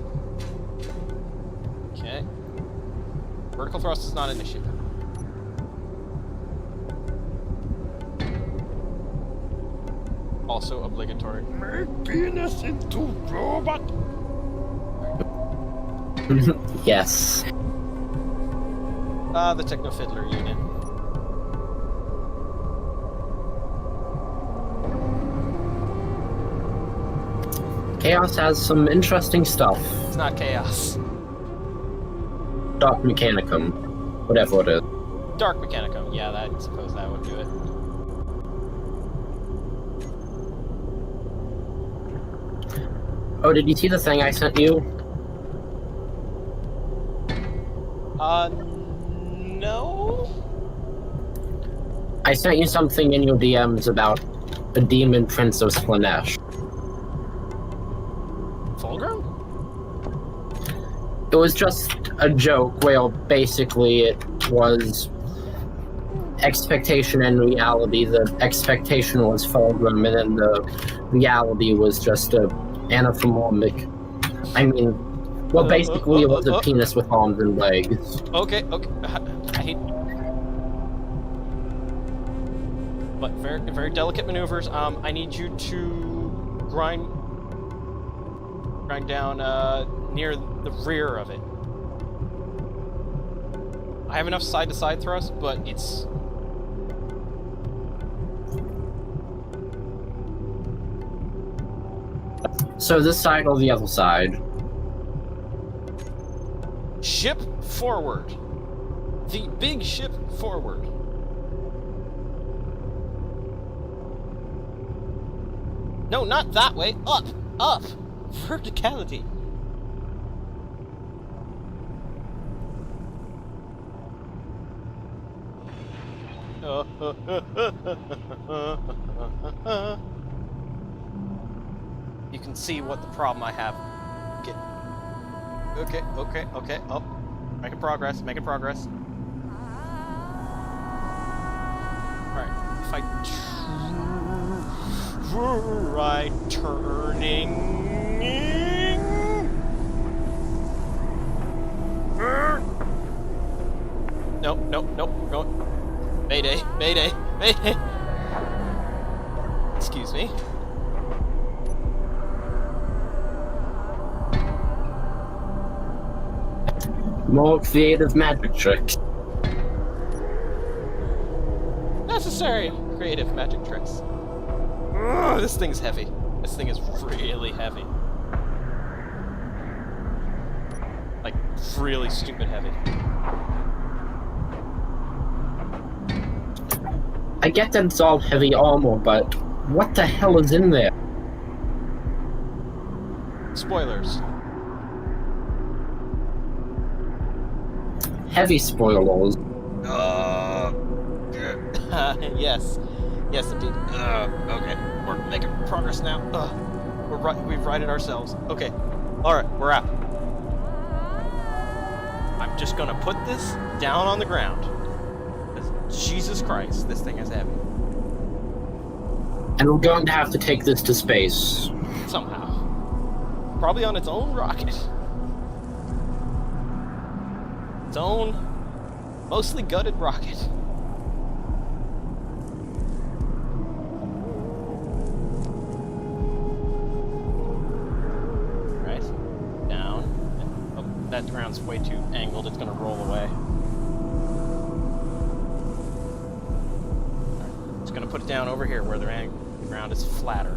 Okay. Vertical thrust is not an issue. Also obligatory. Make penis into robot! Yes. The Techno Fiddler Union. Chaos has some interesting stuff. It's not chaos. Dark Mechanicum. Whatever it is. Dark Mechanicum. Yeah, I suppose that would do it. Oh, did you see the thing I sent you? No? I sent you something in your DMs about the Demon Prince of Slanesh. Fulgrim? It was just a joke where basically it was expectation and reality. The expectation was Fulgrim, and then the reality was just a anthropomorphic. I mean, well, basically it was a penis with arms and legs. Okay. I hate... But very, very delicate maneuvers. I need you to grind down near the rear of it. I have enough side-to-side thrust, but it's... So this side or the other side? Ship forward. The big ship forward. No, not that way. Up! Up! Verticality. You can see what the problem I have. Get. Okay. Up. Making progress. Alright. If I try turning. Nope. Go. Mayday. Excuse me. More creative magic tricks. Necessary creative magic tricks. Ugh, this thing's heavy. This thing is really heavy. Like, really stupid heavy. I get that it's all heavy armor, but what the hell is in there? Spoilers. Heavy spoilers. Yes. Yes, indeed. Okay. We're making progress now. We've righted ourselves. Okay. Alright, we're out. I'm just gonna put this down on the ground. Jesus Christ, this thing is heavy. And we're going to have to take this to space. Somehow. Probably on its own rocket. Its own, mostly gutted rocket. Right. Down. Oh, that ground's way too angled, it's gonna roll away. Just gonna put it down over here where the ground is flatter.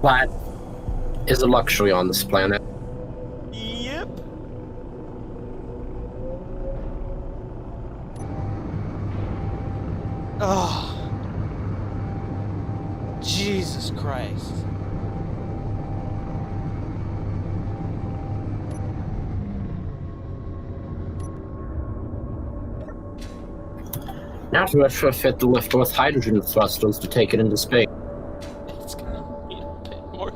Flat is a luxury on this planet. Yep. Oh. Jesus Christ. Now to retrofit the lift with hydrogen thrusters to take it into space. It's gonna need a bit more.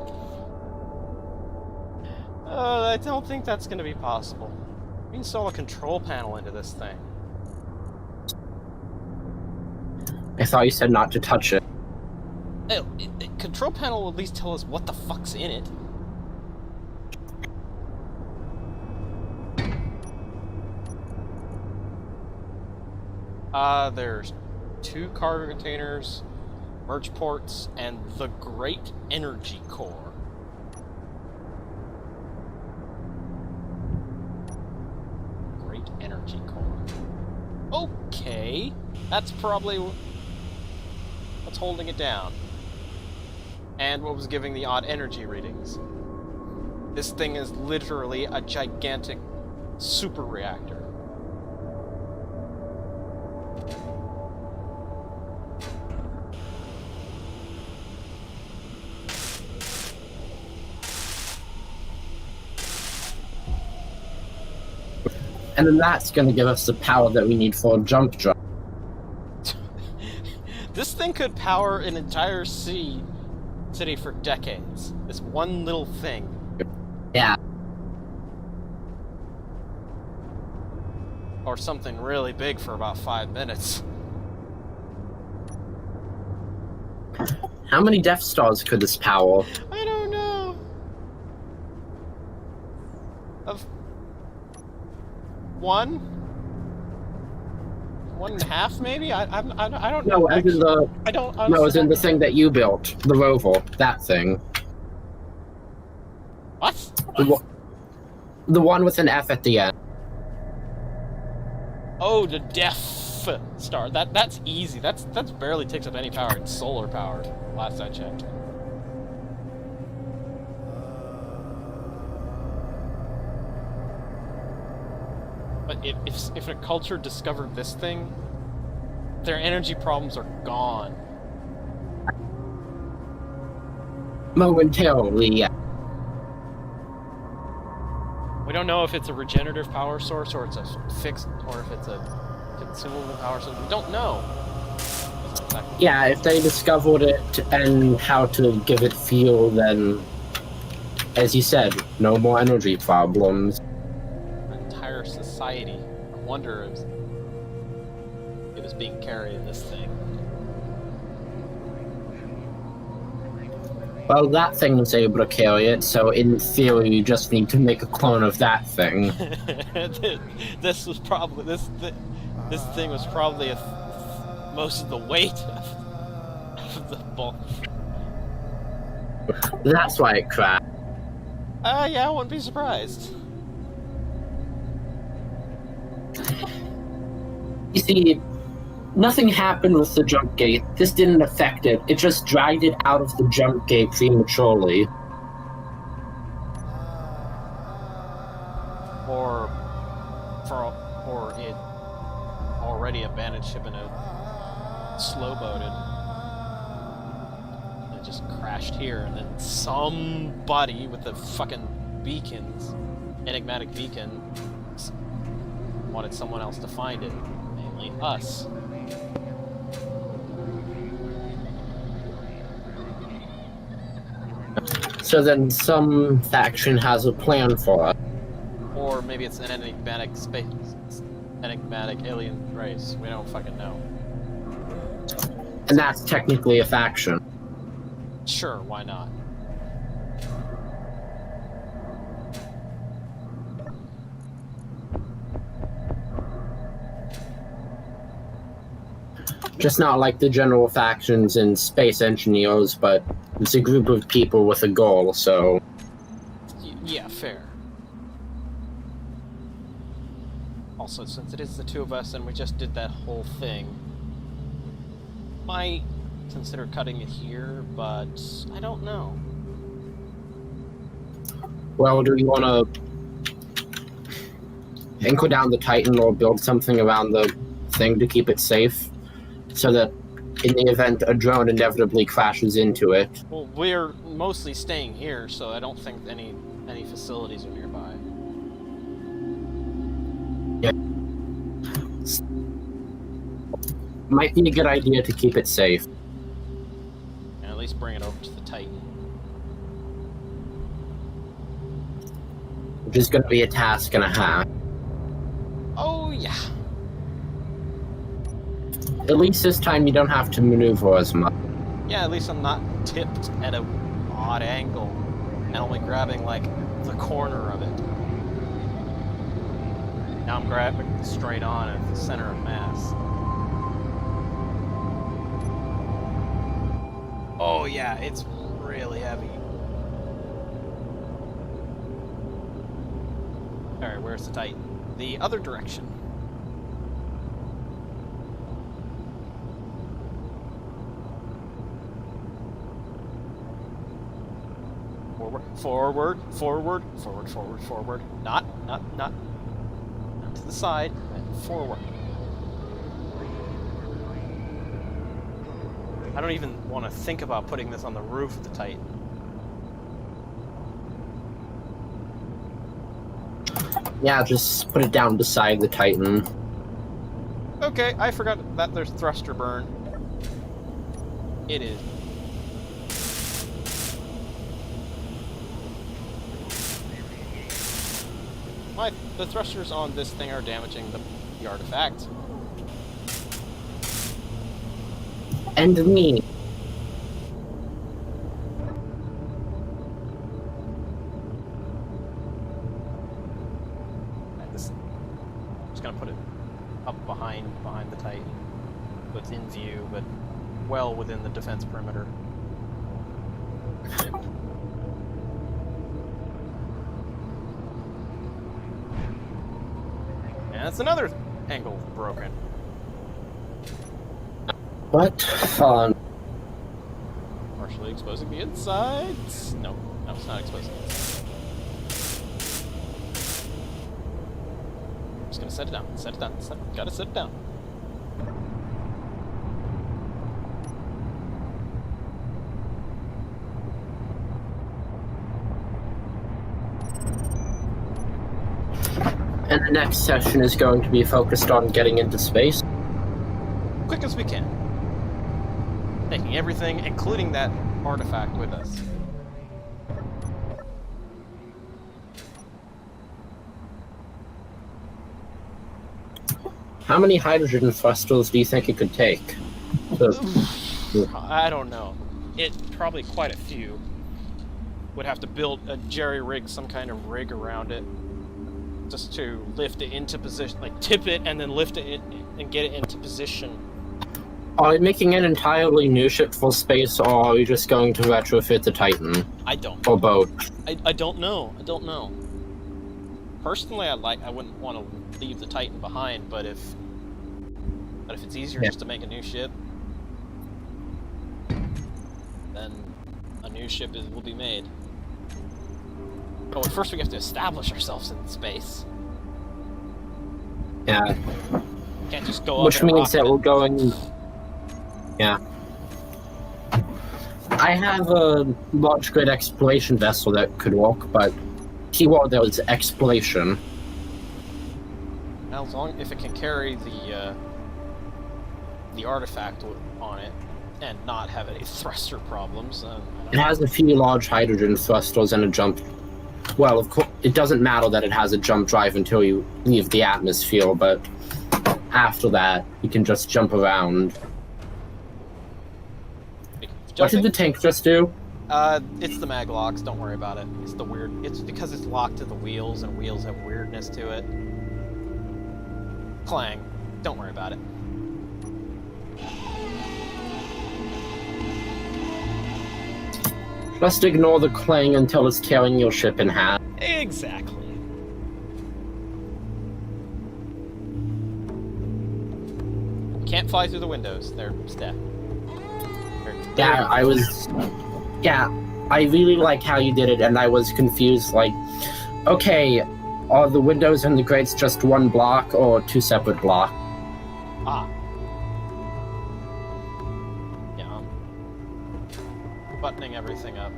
I don't think that's gonna be possible. We can install a control panel into this thing. I thought you said not to touch it. Oh, control panel will at least tell us what the fuck's in it. There's 2 cargo containers, merge ports, and the Great Energy Core. Great Energy Core. Okay, that's probably what's holding it down. And what was giving the odd energy readings. This thing is literally a gigantic super reactor. And then that's going to give us the power that we need for a jump drive. This thing could power an entire city for decades. This one little thing. Yeah. Or something really big for about 5 minutes. How many Death Stars could this power? I don't know. Of 1.5 maybe? I don't know. No, as in the I don't. no, as in the thing that you built, the rover, that thing. What? The one with an F at the end. Oh, the Death Star. That's easy. That's barely takes up any power. It's solar powered. Last I checked. But if a culture discovered this thing, their energy problems are gone. Momentarily, yeah. We don't know if it's a regenerative power source or it's a fixed, or if it's a consumable power source. We don't know. Yeah, if they discovered it and how to give it fuel, then, as you said, no more energy problems. Entire society. I wonder if it was being carried in this thing. Well, that thing was able to carry it, so in theory, you just need to make a clone of that thing. This was probably this thing was probably most of the weight of the bulk. That's why it crashed. Yeah, I wouldn't be surprised. You see, Nothing happened with the jump gate. This didn't affect it. It just dragged it out of the jump gate prematurely. Or it already abandoned ship and it slow-boated. It just crashed here, and then somebody with the fucking beacons, enigmatic beacon, wanted someone else to find it, namely us. So then some faction has a plan for us. Or maybe it's an enigmatic enigmatic alien race. We don't fucking know. And that's technically a faction. Sure, why not? Just not like the general factions in Space Engineers, but it's a group of people with a goal, so... Yeah, fair. Also, since it is the two of us and we just did that whole thing, might consider cutting it here, but I don't know. Well, do you want to anchor down the Titan or build something around the thing to keep it safe? So that in the event a drone inevitably crashes into it. Well, we're mostly staying here, so I don't think any facilities are nearby. Yeah. Might be a good idea to keep it safe. And at least bring it over to the Titan. Which is going to be a task and a half. Oh, yeah. At least this time you don't have to maneuver as much. Yeah, at least I'm not tipped at a odd angle and only grabbing, like, the corner of it. Now I'm grabbing straight on at the center of mass. Oh yeah, it's really heavy. Alright, where's the Titan? The other direction. Forward, forward, forward, forward, forward. Not to the side, and forward. I don't even want to think about putting this on the roof of the Titan. Yeah, just put it down beside the Titan. Okay, I forgot that there's thruster burn. It is. The thrusters on this thing are damaging the artifact. And me. I'm just gonna put it up behind the Titan, so it's in view, but well within the defense perimeter. And that's another angle broken. What fun. Partially exposing the insides. No, it's not exposing the insides. I'm just gonna set it down. Gotta set it down. And the next session is going to be focused on getting into space. Quick as we can. Taking everything, including that artifact, with us. How many hydrogen thrusters do you think it could take? I don't know. It probably quite a few. Would have to build a jerry-rig, some kind of rig around it, just to lift it into position, like tip it and then lift it and get it into position. Are you making an entirely new ship for space, or are you just going to retrofit the Titan? I don't. Or both? I don't know. I don't know. Personally, I wouldn't want to leave the Titan behind, but if But if it's easier Yeah. just to make a new ship, then a new ship will be made. But first we have to establish ourselves in space. Yeah. Can't just go up Which in a means that rocket. we're going. Yeah. I have a large grid exploration vessel that could walk, but keyword there was exploration. Well, as long if it can carry the artifact on it and not have any thruster problems, I It don't has a few large hydrogen thrusters and a jump. Well, of course, it doesn't matter that it has a jump drive until you leave the atmosphere, but after that, you can just jump around. What did the tank just do? It's the mag locks. Don't worry about it. It's the weird. It's because it's locked to the wheels, and wheels have weirdness to it. Clang. Don't worry about it. Just ignore the clang until it's tearing your ship in half. Exactly. Can't fly through the windows. They're stuck. Yeah, I was. Yeah, I really like how you did it, and I was confused. Like, okay, are the windows and the grates just one block or two separate blocks? Ah. Yeah. Buttoning everything up.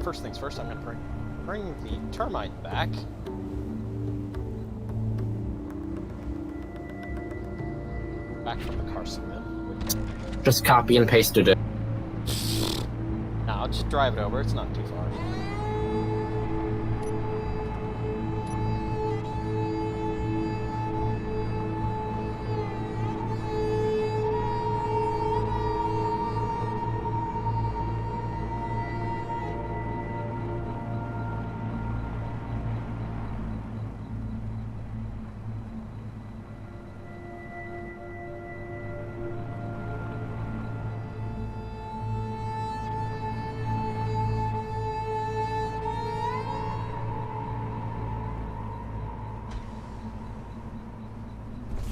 First things first, I'm gonna bring the termite back. Back from the Carson bin. Just copy and pasted it. No, I'll just drive it over. It's not too far.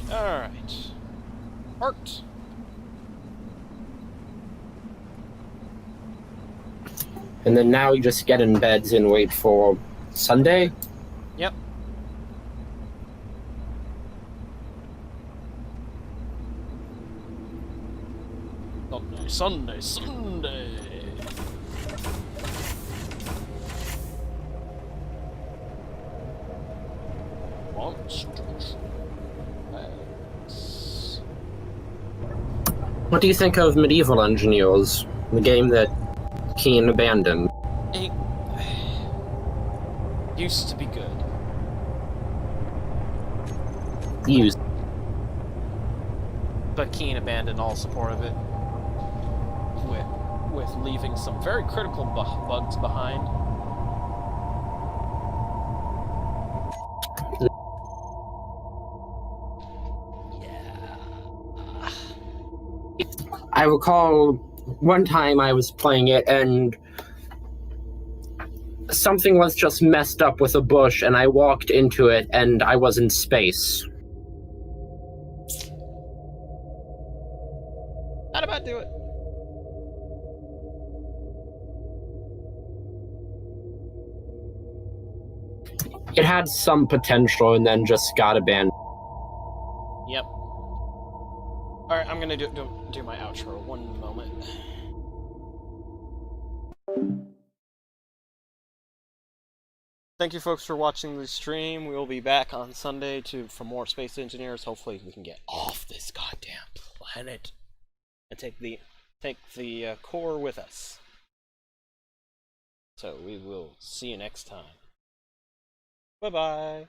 Alright. Parked. And then now you just get in beds and wait for Sunday? Yep. Sunday, Sunday, Sunday. Monsters. What do you think of Medieval Engineers, the game that Keen abandoned? It used to be good. Used. But Keen abandoned all support of it. With leaving some very critical bugs behind. I recall one time I was playing it and something was just messed up with a bush and I walked into it and I was in space. Not about do it. It had some potential and then just got abandoned. Yep. Alright, I'm gonna do my outro. One moment. Thank you folks for watching the stream. We will be back on Sunday for more Space Engineers. Hopefully we can get off this goddamn planet and take the core with us. So we will see you next time. Bye-bye.